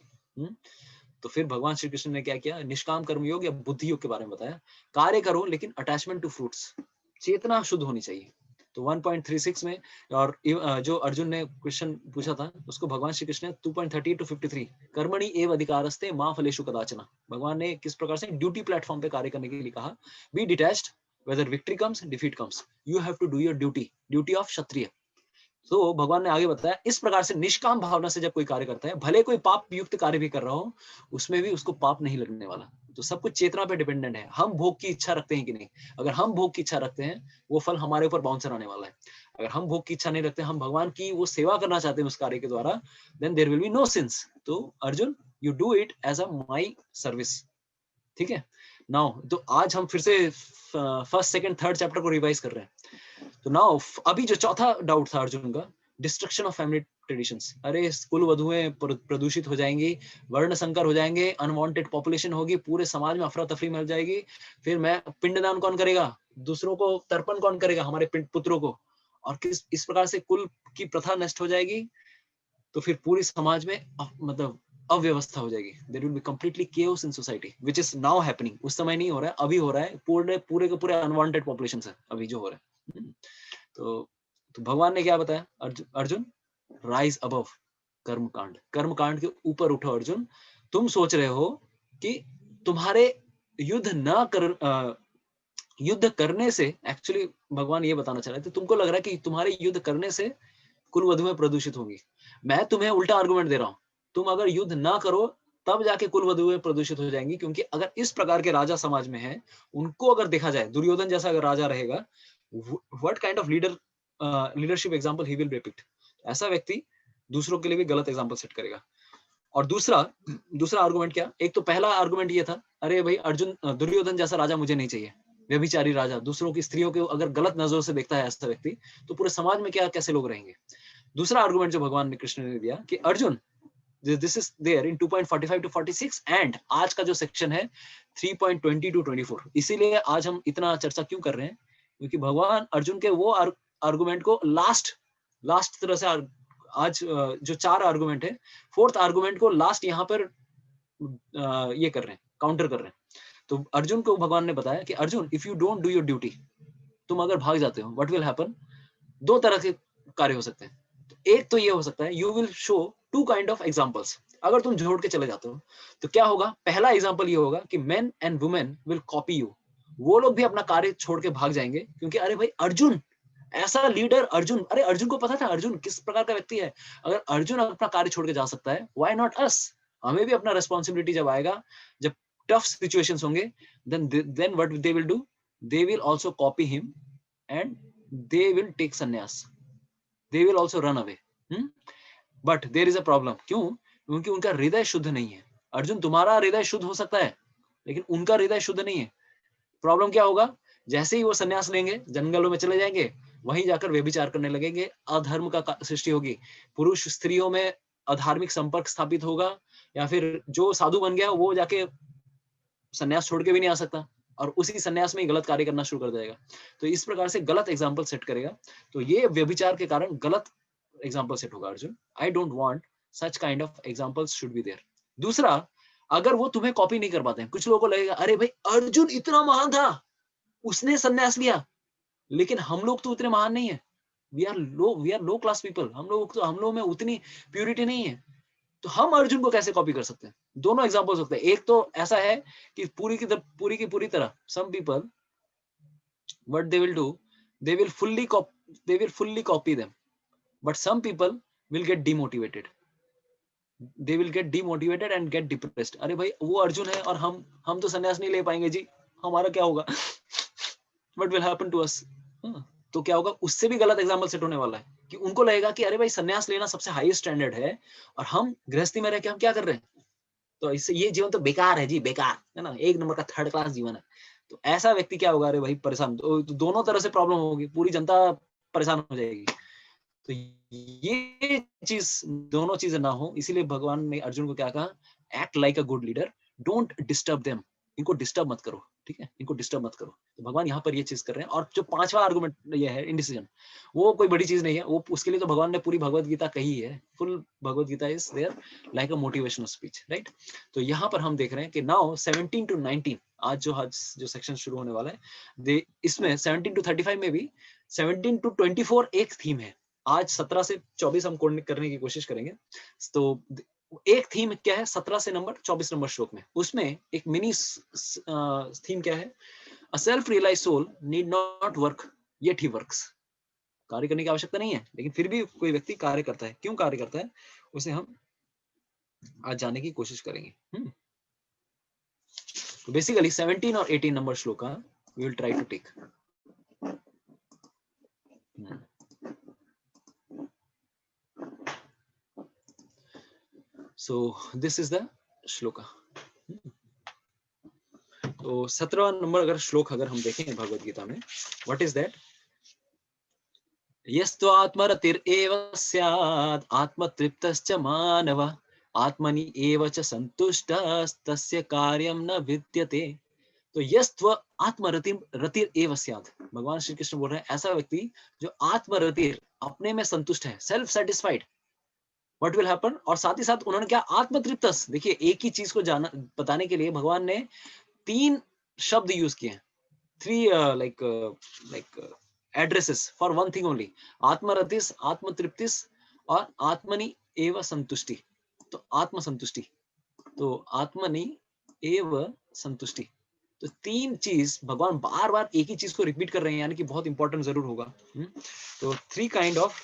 S1: तो फिर भगवान श्री कृष्ण ने क्या किया, निष्काम कर्म योग या बुद्धि योग के बारे में बताया, कार्य करो लेकिन अटैचमेंट टू फ्रूट्स, चेतना शुद्ध होनी चाहिए। तो 1.36 में, और जो अर्जुन ने क्वेश्चन पूछा था उसको भगवान श्री कृष्ण ने 2.38 to 53, कर्मणि एव अधिकारस्ते मां फलेषु कदाचन, भगवान ने किस प्रकार से ड्यूटी प्लेटफॉर्म पे कार्य करने के लिए कहा, be detached, whether victory comes defeat comes, you have to do your duty of kshatriya. तो भगवान ने आगे बताया, इस प्रकार से निष्काम भावना से जब कोई कार्य करता है, भले कोई पाप युक्त कार्य भी कर रहा हो, उसमें भी उसको पाप नहीं लगने वाला। तो सब कुछ चेतना पे डिपेंडेंट है, हम भोग की इच्छा रखते हैं कि नहीं। अगर हम भोग की इच्छा रखते हैं, वो फल हमारे ऊपर बाउंसर आने वाला है। अगर हम भोग की इच्छा नहीं रखते, हम भगवान की वो सेवा करना चाहते हैं उस कार्य के द्वारा, then there will be no sins. तो Arjun, you do it as a my service, ठीक है। नाउ तो आज हम फिर से फर्स्ट सेकंड थर्ड चैप्टर को रिवाइज कर रहे हैं। तो नाउ अभी जो चौथा डाउट था अर्जुन का, डिस्ट्रक्शन ऑफ फैमिली ट्रेडिशंस। अरे कुल वधुएं प्रदूषित हो जाएंगी, वर्ण संकर हो जाएंगे, अनवांटेड पॉपुलेशन होगी, पूरे समाज में अफरा तफरी मिल जाएगी, फिर मैं पिंडदान कौन करेगा, दूसरों को तर्पण कौन करेगा, हमारे पुत्रों को, और किस इस प्रकार से कुल की प्रथा नष्ट हो जाएगी। तो फिर पूरी समाज में मतलब अव्यवस्था हो जाएगी, there will be completely chaos in society, which is now happening. उस समय नहीं हो रहा है, अभी हो रहा है, पूरे के पूरे अनवांटेड पॉपुलेशन है अभी जो हो रहा है। तो भगवान ने क्या बताया, अर्जुन राइज अबव कर्मकांड के ऊपर उठो अर्जुन। तुम सोच रहे हो कि तुम्हारे युद्ध करने से, एक्चुअली भगवान ये बताना चाह रहे थे, तुमको लग रहा है कि तुम्हारे युद्ध करने से कुल वधुएं प्रदूषित होंगी। मैं तुम्हें उल्टा आर्गुमेंट दे रहा हूं, तुम अगर युद्ध ना करो तब जाके कुल वधुएं प्रदूषित हो जाएंगी। क्योंकि अगर इस प्रकार के राजा समाज में है, उनको अगर देखा जाए, दुर्योधन जैसा अगर राजा रहेगा, what kind of leadership example he will depict. ऐसा व्यक्ति दूसरों के लिए भी गलत एग्जांपल सेट करेगा। और दूसरा आर्गुमेंट क्या, एक तो पहला आर्गुमेंट ये था, अरे भाई दुर्योधन जैसा राजा मुझे नहीं चाहिए, व्यभिचारी राजा, दूसरों की स्त्रियों को अगर गलत नजरों से देखता है ऐसा व्यक्ति, तो पूरे समाज में कैसे लोग रहेंगे। दूसरा आर्गुमेंट जो भगवान ने कृष्ण ने दिया कि Arjun, this is there in 2.45 to 46 and आज का जो सेक्शन है 3.20 to 24। इसीलिए आज हम इतना चर्चा क्यों कर रहे हैं, क्योंकि भगवान अर्जुन के वो आर्गुमेंट को लास्ट तरह से, आज जो 4 आर्गुमेंट है, फोर्थ आर्गुमेंट को लास्ट यहाँ पर ये कर रहे हैं, काउंटर कर रहे हैं। तो अर्जुन को भगवान ने बताया कि Arjun, if you don't do your duty, तुम अगर भाग जाते हो, व्हाट विल हैपन, दो तरह के कार्य हो सकते हैं। एक तो ये हो सकता है, you will show 2 kind of examples. अगर तुम छोड़ के चले जाते हो तो क्या होगा, पहला एग्जांपल ये होगा कि main and women will copy you, वो लोग भी अपना कार्य छोड़ के भाग जाएंगे, क्योंकि अरे भाई अर्जुन ऐसा लीडर, अरे अर्जुन को पता था अर्जुन किस प्रकार का व्यक्ति है। अगर अर्जुन अपना कार्य छोड़ के जा सकता है, व्हाई नॉट अस, हमें भी अपना रिस्पॉन्सिबिलिटी जब आएगा, जब टफ सिचुएशंस होंगे, then what they will do, they will also copy him and they will take sannyas, they will also run away. But there is a problem. क्यों? क्योंकि उनका हृदय शुद्ध नहीं है। अर्जुन, तुम्हारा हृदय शुद्ध हो सकता है, लेकिन उनका हृदय शुद्ध नहीं है। प्रॉब्लम क्या होगा, जैसे ही वो संन्यास लेंगे, जंगलों में चले जाएंगे, वहीं जाकर व्यभिचार करने लगेंगे, अधर्म का सृष्टि होगी, पुरुष स्त्रियों में अधार्मिक संपर्क स्थापित होगा, या फिर जो साधु बन गया वो जाके संन्यास छोड़ के भी नहीं आ सकता, और उसी संन्यास में ही गलत कार्य करना शुरू कर देगा। तो इस प्रकार से गलत एग्जाम्पल सेट करेगा। तो ये व्यभिचार के कारण गलत एग्जाम्पल सेट होगा Arjun. I don't want such kind of examples should be there. दूसरा, अगर वो तुम्हें कॉपी नहीं कर पाते हैं, कुछ लोगों को लगेगा अरे भाई अर्जुन इतना महान था, उसने संन्यास लिया, लेकिन हम लोग तो उतने महान नहीं है, we are low class people, हम लोग में उतनी प्यूरिटी नहीं है, तो हम अर्जुन को कैसे कॉपी कर सकते हैं? दोनों एग्जांपल हो सकते हैं। एक तो ऐसा है कि पूरी की पूरी तरह some people what they will do, they will fully copy them, but some people will get demotivated, they will get demotivated and get depressed. अरे भाई वो अर्जुन है और हम तो संन्यास नहीं ले पाएंगे जी, हमारा क्या होगा? what will happen to us? तो क्या होगा, उससे भी गलत एग्जाम्पल सेट होने वाला है कि उनको लगेगा कि अरे भाई संन्यास लेना सबसे हाईएस्ट स्टैंडर्ड है और हम गृहस्थी में रह के हम क्या कर रहे हैं, तो इससे ये जीवन तो बेकार है जी, बेकार है ना, एक नंबर का थर्ड क्लास जीवन है। तो ऐसा व्यक्ति क्या होगा, अरे भाई परेशान, तो दोनों तरह से प्रॉब्लम होगी, पूरी जनता परेशान हो जाएगी। तो ये चीज, दोनों चीजें ना हो, इसीलिए भगवान ने अर्जुन को क्या कहा, act like a good leader, don't disturb them, इनको डिस्टर्ब मत करो, ठीक है, इनको डिस्टर्ब मत करो। तो भगवान यहाँ पर ये चीज कर रहे हैं। और जो पांचवा आर्गुमेंट ये है इंडिसीजन, वो कोई बड़ी चीज नहीं है, वो उसके लिए तो भगवान ने पूरी भगवत गीता कही है, full Bhagavad Gita is there like a motivational speech, right. तो यहाँ पर हम देख रहे हैं कि नाउ 17 to 19, आज जो सेक्शन शुरू होने वाला है, इसमें 17 to 35 में भी 17 to 24 एक थीम है। आज 17 से 24 हम करने की कोशिश करेंगे। तो एक थीम क्या है 17 से नंबर 24 नंबर श्लोक में, उसमें एक मिनी थीम क्या है, a self realize soul need not work yet he works, कार्य करने की आवश्यकता नहीं है, लेकिन फिर भी कोई व्यक्ति कार्य करता है, क्यों कार्य करता है, उसे हम आज जानने की कोशिश करेंगे। तो बेसिकली 17 और 18 नंबर श्लोक का we will try to take. So this is the shloka. तो 17वां नंबर अगर श्लोक अगर हम देखें भगवत गीता में, व्हाट इज दैट, यस्तु आत्मरतिरेव स्यात् आत्मतृप्तश्च मानव आत्मनि एव च संतुष्टस्तस्य कार्यं न विद्यते। तो यस्त्व आत्मरतिर एव स्यात्, भगवान श्री कृष्ण बोल रहे हैं ऐसा व्यक्ति जो आत्मरतिर, अपने में संतुष्ट है, self satisfied, what will happen, और साथ ही साथ उन्होंने क्या, आत्मतृप्तस। देखिए एक ही चीज को जाना बताने के लिए भगवान ने तीन शब्द यूज किए हैं, three like addresses for one thing only, आत्मरतिस, आत्मतृप्तिस और आत्मनि एव संतुष्टि। तो आत्म संतुष्टि, तो आत्मनि एव संतुष्टि, तो तीन चीज भगवान बार बार एक ही चीज को रिपीट कर रहे हैं, यानी कि बहुत इंपॉर्टेंट जरूर होगा। तो three kind of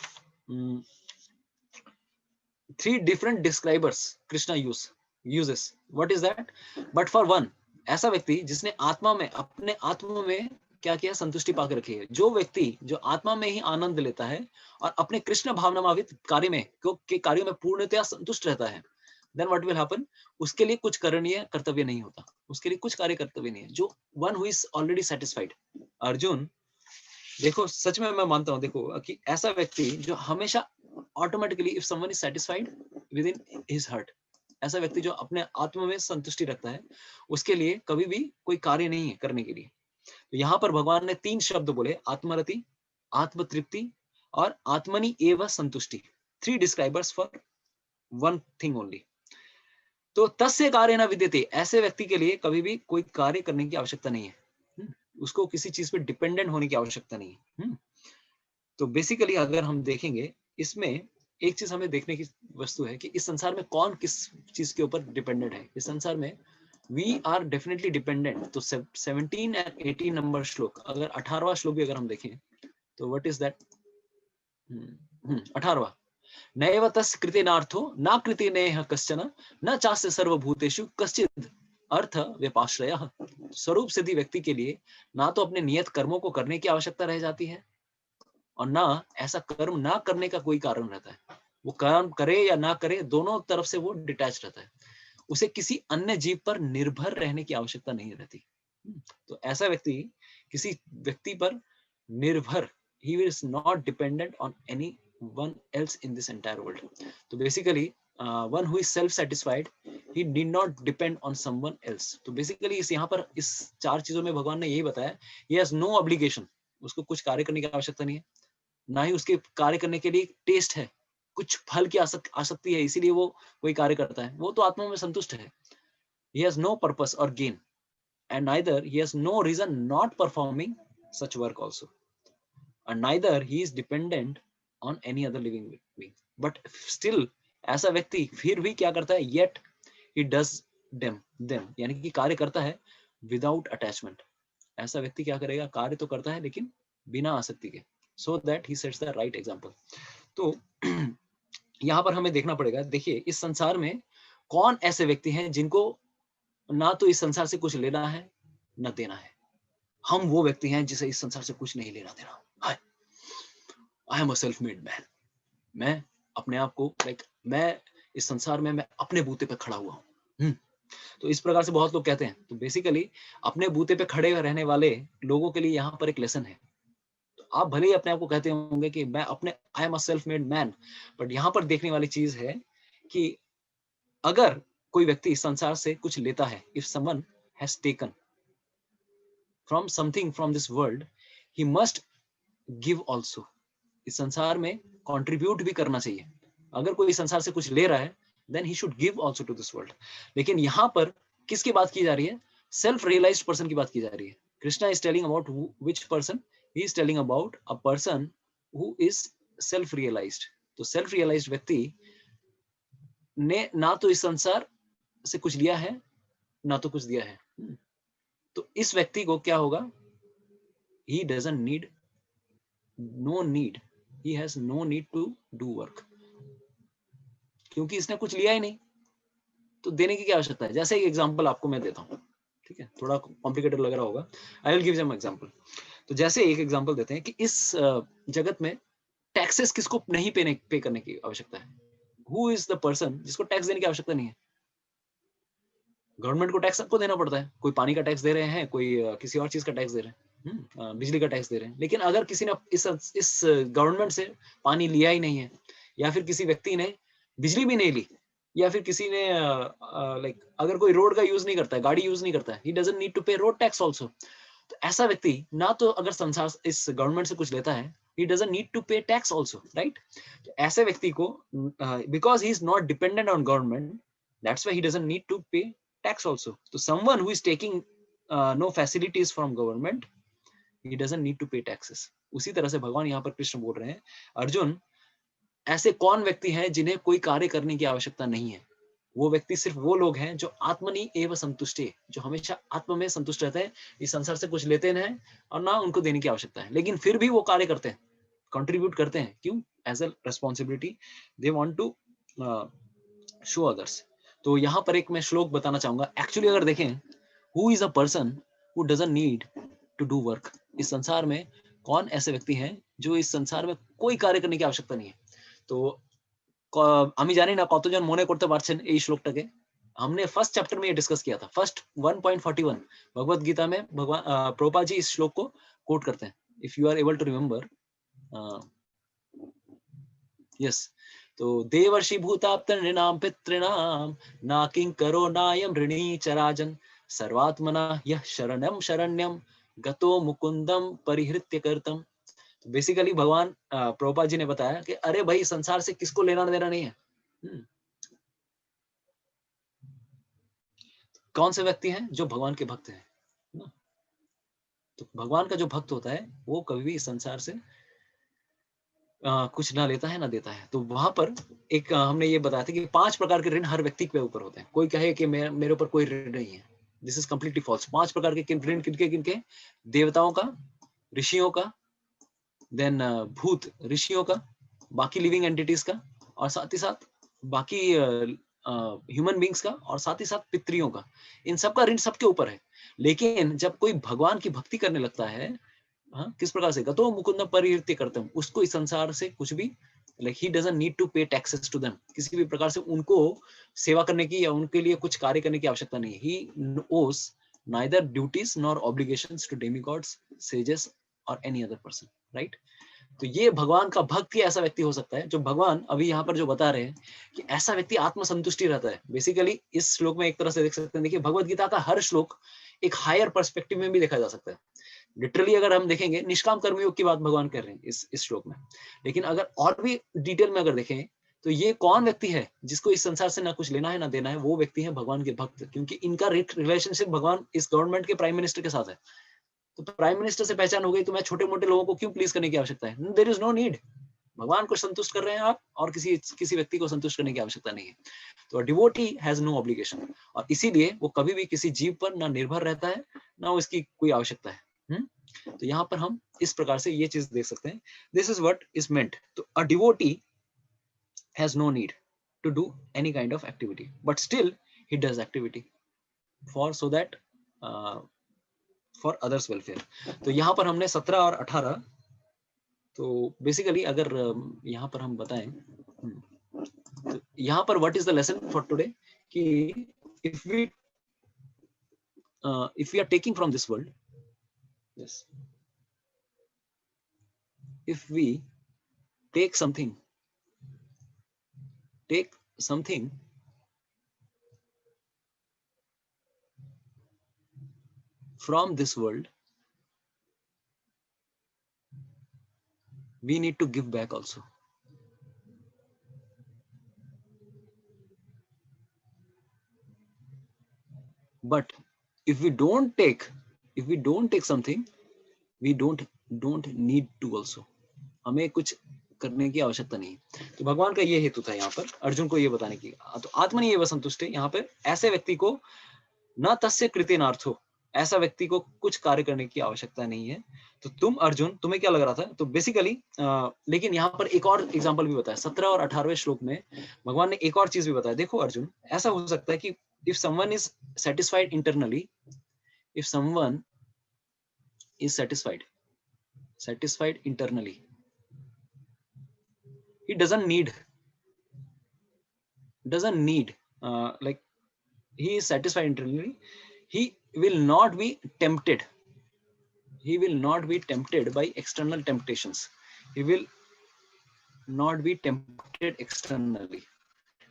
S1: three different describers Krishna uses. What is that? But for one, ऐसा व्यक्ति जिसने आत्मा में, अपने आत्मा में क्या किया, संतुष्टि पाकर रखी है, जो व्यक्ति जो आत्मा में ही आनंद लेता है और अपने कृष्ण भावनाभावित कार्य में के कार्यों में पूर्णतया संतुष्ट रहता है, then what will happen, उसके लिए कुछ करणीय कर्तव्य नहीं होता, उसके लिए कुछ कार्य कर्तव्य नहीं है, जो one who is already satisfied। Arjun देखो, सच में मैं मानता हूं, देखो कि ऐसा व्यक्ति जो हमेशा automatically, if someone is satisfied with in his heart, ऐसा व्यक्ति जो अपने आत्मा में संतुष्टि रखता है, उसके लिए कभी भी कोई कार्य नहीं है करने के लिए। तो यहाँ पर भगवान ने तीन शब्द बोले, आत्मरति, आत्मतृप्ति और आत्मनि एव संतुष्टि, three describers for one thing only. तो तस्य कार्य न विद्यते, ऐसे व्यक्ति के लिए कभी भी कोई कार्य करने की आवश्यकता नहीं है, उसको किसी चीज पे डिपेंडेंट होने की आवश्यकता नहीं है। तो बेसिकली अगर हम देखेंगे, इसमें एक चीज हमें देखने की वस्तु है कि इस संसार में कौन किस चीज के ऊपर डिपेंडेंट है। इस संसार में वी आर डेफिनेटली डिपेंडेंट। तो 17 एंड 18 नंबर श्लोक, अगर 18वां श्लोक भी अगर हम देखें तो व्हाट इज दैट, 18वां, नैव तस्य कृतेनार्थो न कृतेनेह कश्चन न चास्य सर्वभूतेषु कश्चित् अर्थ व्यपाश्रयः। स्वरूप सिद्धि व्यक्ति के लिए ना तो अपने नियत कर्मों को करने की आवश्यकता रह जाती है और ना ऐसा कर्म ना करने का कोई कारण रहता है। वो कर्म करे या ना करे, दोनों तरफ से वो डिटैच रहता है, उसे किसी अन्य जीव पर निर्भर रहने की आवश्यकता नहीं रहती। तो ऐसा व्यक्ति किसी व्यक्ति पर निर्भर, he is not dependent on anyone else in this entire world. तो basically one who is self satisfied, he need not depend on someone else. तो बेसिकली इस यहाँ पर इस चार चीजों में भगवान ने यही बताया, he has no obligation, उसको कुछ कार्य करने की आवश्यकता नहीं है, ना ही उसके कार्य करने के लिए टेस्ट है, कुछ फल की आसक्ति है, इसीलिए वो कोई कार्य करता है, वो तो आत्मा में संतुष्ट है। he has no purpose or gain, and neither he has no reason not performing such work also, and neither he is dependent on any other living being. But still ऐसा व्यक्ति फिर भी क्या करता है, yet he does them यानी कि कार्य करता है without attachment. ऐसा व्यक्ति क्या करेगा, कार्य तो करता है लेकिन बिना आसक्ति के, so that he sets the right example. तो यहाँ पर हमें देखना पड़ेगा, देखिए इस संसार में कौन ऐसे व्यक्ति हैं जिनको ना तो इस संसार से कुछ लेना है न देना है. हम वो व्यक्ति हैं जिसे इस संसार से कुछ नहीं लेना देना. आई am a self made man. मैं अपने आप को मैं इस संसार में मैं अपने बूते पे खड़ा हुआ हूँ. तो इस प्रकार से बहुत लोग कहते हैं. तो बेसिकली अपने बूते पे खड़े रहने वाले लोगों के लिए यहाँ पर एक लेसन है. तो आप भले ही अपने आप को कहते होंगे कि मैं अपने आई am a self made man, but यहाँ पर देखने वाली चीज है कि अगर कोई व्यक्ति इस संसार से कुछ लेता है, if someone has taken from something from this world, he must give also. इस संसार में कंट्रीब्यूट भी करना चाहिए. अगर कोई इस संसार से कुछ ले रहा है, then he should give also to this world. लेकिन यहाँ पर किसकी बात की जा रही है, सेल्फ रियलाइज्ड पर्सन की बात की जा रही है. Krishna is telling about which person, he is telling about a person who is self realized. तो सेल्फ रियलाइज्ड व्यक्ति ने ना तो इस संसार से कुछ लिया है ना तो कुछ दिया है. तो इस व्यक्ति को क्या होगा, he doesn't need, no need, he has no need to do work. क्योंकि इसने कुछ लिया ही नहीं तो देने की क्या आवश्यकता है. जैसे एक एग्जांपल आपको मैं देता हूँ, ठीक है, थोड़ा कॉम्प्लिकेटेड लग रहा होगा. I will give some example. तो जैसे एक एग्जांपल देते हैं कि इस जगत में टैक्सेस किसको नहीं पे करने की आवश्यकता है. हु इज द पर्सन जिसको टैक्स देने की आवश्यकता नहीं है. गवर्नमेंट को टैक्स सबको देना पड़ता है. कोई पानी का टैक्स दे रहे हैं, कोई किसी और चीज का टैक्स दे रहे हैं, बिजली का टैक्स दे रहे हैं. लेकिन अगर किसी ने इस गवर्नमेंट से पानी लिया ही नहीं है, या फिर किसी व्यक्ति ने बिजली भी नहीं ली, या फिर किसी ने अगर कोई रोड का यूज नहीं करता है, गाड़ी यूज नहीं करता है, ही डजंट नीड टू पे रोड टैक्स ऑल्सो. तो ऐसा व्यक्ति ना तो अगर संसार इस गवर्नमेंट से कुछ लेता है, he doesn't need to pay tax also, right? तो ऐसे व्यक्ति को because he is not dependent on government, that's why he doesn't need to pay tax also. So someone who is taking no facilities from government, he doesn't need to pay taxes. उसी तरह से भगवान यहाँ पर कृष्ण बोल रहे हैं, अर्जुन ऐसे कौन व्यक्ति हैं जिन्हें कोई कार्य करने की आवश्यकता नहीं है. वो व्यक्ति सिर्फ वो लोग हैं जो आत्मनि एव संतुष्टे, जो हमेशा आत्म में संतुष्ट रहते हैं, इस संसार से कुछ लेते हैं और ना उनको देने की आवश्यकता है, लेकिन फिर भी वो कार्य करते हैं, कंट्रीब्यूट करते हैं. क्यों? As a responsibility, they want to show others. तो यहाँ पर एक मैं श्लोक बताना चाहूंगा. एक्चुअली अगर देखें, who is a person who doesn't need to do work. इस संसार में कौन ऐसे व्यक्ति हैं जो इस संसार में कोई कार्य करने की आवश्यकता नहीं है. तो আমি জানি না কতজন মনে করতে পারছেন এই শ্লোকটাকে. हमने फर्स्ट चैप्टर में ये डिस्कस किया था, फर्स्ट 1.41 भगवत गीता में भगवान प्रभुपाद जी इस श्लोक को कोट करते हैं. If you are able to remember, yes. तो देवर्षि भूताप्त नृणाम पितॄणाम ना किंकरो नायम ऋणी चराजन सर्वात्मना यह शरणम शरण्यम गतो मुकुंदम परिहृत्य कर्तम. तो बेसिकली भगवान प्रभुपाद जी ने बताया कि अरे भाई संसार से किसको लेना देना नहीं है. कौन से व्यक्ति हैं जो भगवान के भक्त हैं. तो भगवान का जो भक्त होता है वो कभी भी इस संसार से कुछ ना लेता है ना देता है. तो वहां पर एक हमने ये बताया था कि 5 प्रकार के ऋण हर व्यक्ति के ऊपर होते हैं. कोई कहे कि मेरे ऊपर कोई ऋण नहीं है, दिस इज कंप्लीटली फॉल्स. 5 प्रकार के ऋण किनके किनके, देवताओं का, ऋषियों का, देन भूत ऋषियों का, बाकी लिविंग एंटिटीज का, और साथ ही साथ बाकी ह्यूमन बींग्स का, और साथ ही साथ पितरियों का. इन सबका ऋण सबके ऊपर है. लेकिन जब कोई भगवान की भक्ति करने लगता है, किस प्रकार से, गतो मुकुंद परिहृत्य कर्तम, उसको इस संसार से कुछ भी, like he doesn't need to pay taxes to them, किसी भी प्रकार से उनको सेवा करने की या उनके लिए कुछ कार्य करने की आवश्यकता नहीं है. He knows neither duties nor obligations to demigods, sages or any other person, right? तो ये भगवान का भक्त ही ऐसा व्यक्ति हो सकता है जो भगवान अभी यहाँ पर जो बता रहे हैं कि ऐसा व्यक्ति आत्मसंतुष्टि रहता है. बेसिकली इस श्लोक में एक तरह से देख सकते हैं, देखिए भगवत गीता का हर श्लोक एक हायर पर्सपेक्टिव में भी देखा जा सकता है. लिटरली अगर हम देखेंगे, निष्काम कर्मयोग की बात भगवान कर रहे हैं इस श्लोक में, लेकिन अगर और भी डिटेल में अगर देखें तो ये कौन व्यक्ति है जिसको इस संसार से ना कुछ लेना है ना देना है? वो व्यक्ति है भगवान के भक्त, क्योंकि इनका रिलेशनशिप भगवान इस गवर्नमेंट के प्राइम मिनिस्टर के साथ है। तो प्राइम मिनिस्टर से पहचान हो गई, तो मैं छोटे मोटे लोगों को क्यों प्लीज करने की आवश्यकता है? There is no need. भगवान को संतुष्ट कर रहे हैं आप, और किसी व्यक्ति को संतुष्ट करने की आवश्यकता नहीं है। तो डिवोटी हैज नो ऑब्लिगेशन, और इसीलिए वो कभी भी किसी जीव पर ना निर्भर रहता है, ना उसकी कोई आवश्यकता है। तो यहाँ पर हम इस प्रकार से ये चीज देख सकते हैं। This is what is meant. तो a devotee has no need to do any kind of activity, but still he does activity for so that for others welfare. तो यहाँ पर हमने 17 और 18, तो बेसिकली अगर यहाँ पर हम बताएं, तो यहाँ पर what is the lesson for today, कि if we are taking from this world, yes, if we take something from this world, we need to give back also. But if we don't take something, we don't need to also. हमें कुछ करने की आवश्यकता नहीं। तो भगवान का ये हेतु था यहाँ पर अर्जुन को ये बताने की। तो आत्मनि एव संतुष्टे, यहाँ पर ऐसे व्यक्ति को न तस्य कृतेनार्थो, ऐसा व्यक्ति को कुछ कार्य करने की आवश्यकता नहीं है। तो तुम अर्जुन, तुम्हें क्या लग रहा था? तो बेसिकली लेकिन यहाँ पर एक और एग्जांपल भी बताया 17 और 18वें श्लोक में। भगवान ने एक और चीज भी बताया। देखो अर्जुन, ऐसा हो सकता है कि if someone is satisfied internally, if someone is satisfied internally, he doesn't need like, he is satisfied internally, he will not be tempted by external temptations. He will not be tempted externally,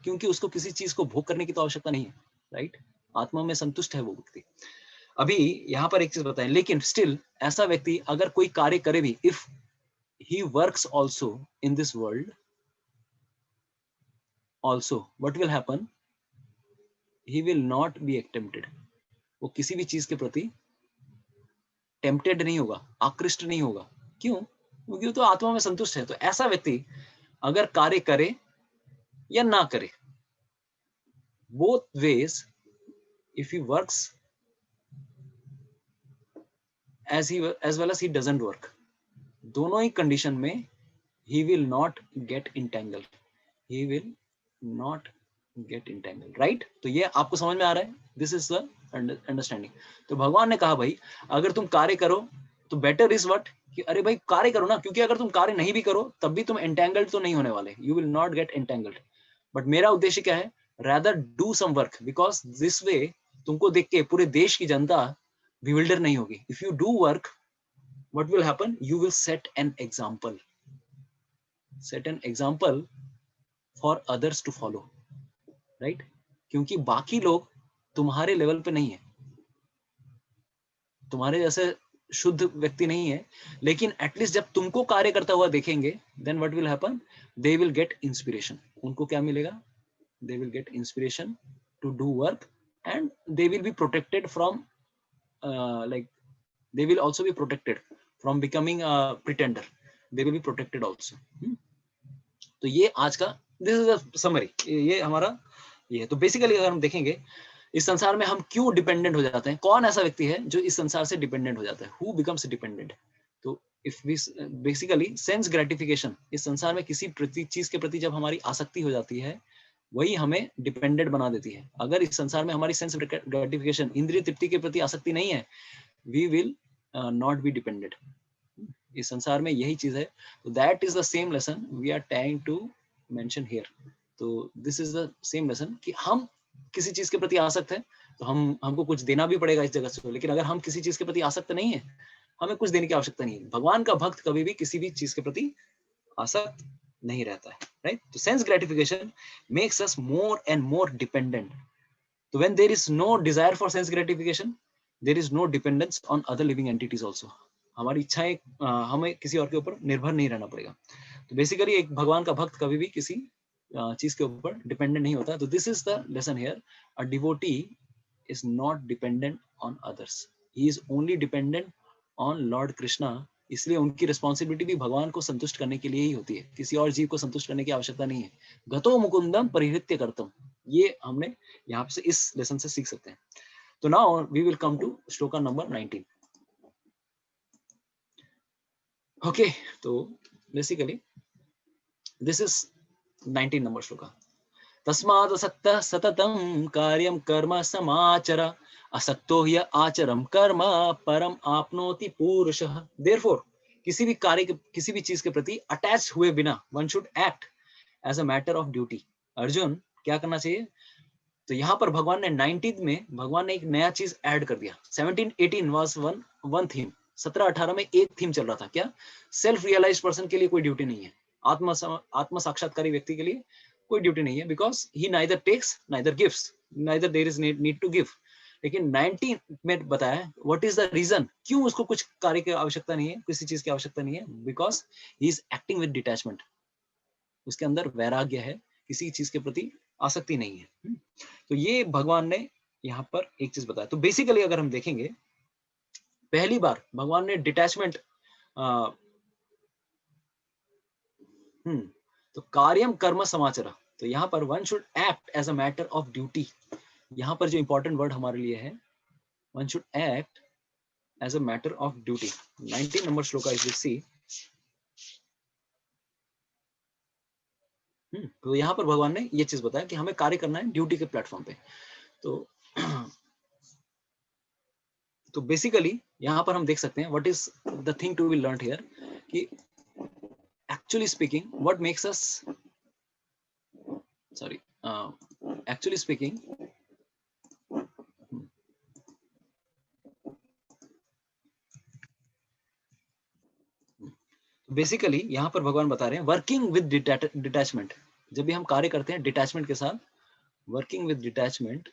S1: क्योंकि उसको किसी चीज को भोग करने की तो आवश्यकता नहीं है, राइट? आत्मा में संतुष्ट है वो व्यक्ति। अभी यहाँ पर एक चीज बताएं, लेकिन स्टिल ऐसा व्यक्ति अगर कोई कार्य करे भी, if he works also in this world also, what will happen? He will not be tempted. वो किसी भी चीज के प्रति टेम्पटेड नहीं होगा, आकृष्ट नहीं होगा। क्यों? क्योंकि वो तो आत्मा में संतुष्ट है। तो ऐसा व्यक्ति अगर कार्य करे या ना करे, both ways, if he works as well as he doesn't work, दोनों ही कंडीशन में he will not get entangled. He will not get entangled, right? तो ये आपको समझ में आ रहा है? This is the understanding. तो भगवान ने कहा भाई अगर तुम कार्य करो तो बेटर इज व्हाट, कि अरे भाई कार्य करो ना, क्योंकि अगर तुम कार्य नहीं भी करो तब भी तुम एंटेंगल्ड तो नहीं होने वाले, you will not get entangled. But मेरा उद्देश्य क्या है? Rather do some work, because this way तुमको देख के पूरे देश की जनता बिविल्डर नहीं होगी। If you do work, what will happen? You will set an example for others to follow, right? क्योंकि बाकी लोग तुम्हारे लेवल पे नहीं है, तुम्हारे जैसे शुद्ध व्यक्ति नहीं है, लेकिन एटलीस्ट जब तुमको कार्य करता हुआ देखेंगे, then what will happen? They will get inspiration. उनको क्या मिलेगा? They will get inspiration to do work, and they will be protected from like, they will also be protected from becoming a pretender. They will be protected also. तो ये आज का this is a summary, ये हमारा ये है। तो basically अगर हम देखेंगे इस संसार में हम क्यों डिपेंडेंट हो जाते हैं, कौन ऐसा व्यक्ति है जो इस संसार से डिपेंडेंट हो जाता है, हु बिकम्स डिपेंडेंट? तो if we basically sense gratification, इस संसार में किसी चीज के प्रति जब हमारी आसक्ति हो जाती है, वही हमें डिपेंडेंट बना देती है। अगर इस संसार में हमारी सेंस ग्रेटिफिकेशन, इंद्रिय तृप्ति के प्रति आसक्ति नहीं है, we will not be dependent. इस संसार में यही चीज है। तो that is the same lesson we are trying to mention here. तो this is the same lesson कि हम किसी चीज के प्रति आसक्त है तो हमको कुछ देना भी पड़ेगा इस जगह से, लेकिन अगर हम किसी चीज के प्रति आसक्त नहीं है, हमें कुछ देने की आवश्यकता नहीं है। भगवान का भक्त कभी भी किसी भी चीज के प्रति आसक्त नहीं रहता है, राइट? तो sense gratification makes us more and more dependent. तो when there is no desire for sense gratification, there is no dependence on other living entities also. हमारी इच्छाएं हमें किसी और के ऊपर निर्भर नहीं रहना पड़ेगा। तो बेसिकली एक भगवान का भक्त कभी भी किसी चीज के ऊपर डिपेंडेंट नहीं होता। तो this is the lesson here, a devotee is not dependent on others, he is only dependent on Lord Krishna. इसलिए उनकी रिस्पॉन्सिबिलिटी भी भगवान को संतुष्ट करने के लिए ही होती है, किसी और जीव को संतुष्ट करने की आवश्यकता नहीं है। गतो मुकुंदम परिहृत्य कर्तम, ये हमने यहाँ से इस लेसन से सीख सकते हैं। तो now we will come to shloka number 19। Okay, तो basically this is 19 number shloka. तस्मादसक्तः सततं कार्यं कर्म समाचर, असक्तो ह्य आचरम कर्म परम आपनोति पुरुषः। देयरफॉर किसी भी कार्य के, किसी भी चीज के प्रति अटैच हुए बिना one should act as a matter of duty. Arjun क्या करना चाहिए? तो यहाँ पर भगवान ने 19 में भगवान ने एक नया चीज ऐड कर दिया। 17-18 वाज वन थीम, 17-18 में एक थीम चल रहा था, क्या? सेल्फ रियलाइज्ड पर्सन के लिए कोई ड्यूटी नहीं है, आत्म साक्षात्कारी व्यक्ति के लिए कोई ड्यूटी नहीं है, because he neither takes neither gives, neither there is need to give. लेकिन 19 में बताया व्हाट इज द रीजन, क्यों उसको कुछ कार्य की आवश्यकता नहीं है, किसी चीज की आवश्यकता नहीं है, because he is acting with detachment. उसके अंदर वैराग्य है, किसी चीज के प्रति आसक्ति नहीं है। तो ये भगवान ने यहाँ पर एक चीज बताया। तो बेसिकली अगर हम देखेंगे, पहली बार भगवान ने डिटैचमेंट, तो कार्यम कर्म समाचार, तो यहाँ पर one should act as a matter of duty. यहाँ पर जो इंपॉर्टेंट वर्ड हमारे लिए है, one should act as a matter of duty. 19 number shloka is see. तो यहाँ पर भगवान ने ये चीज बताया कि हमें कार्य करना है ड्यूटी के प्लेटफॉर्म पे। तो बेसिकली यहाँ पर हम देख सकते हैं what is the thing to be learn here, कि actually speaking what makes us, sorry, actually speaking, basically यहाँ पर भगवान बता रहे हैं वर्किंग विद डिटैचमेंट। जब भी हम कार्य करते हैं डिटैचमेंट के साथ, वर्किंग विद डिटैचमेंट,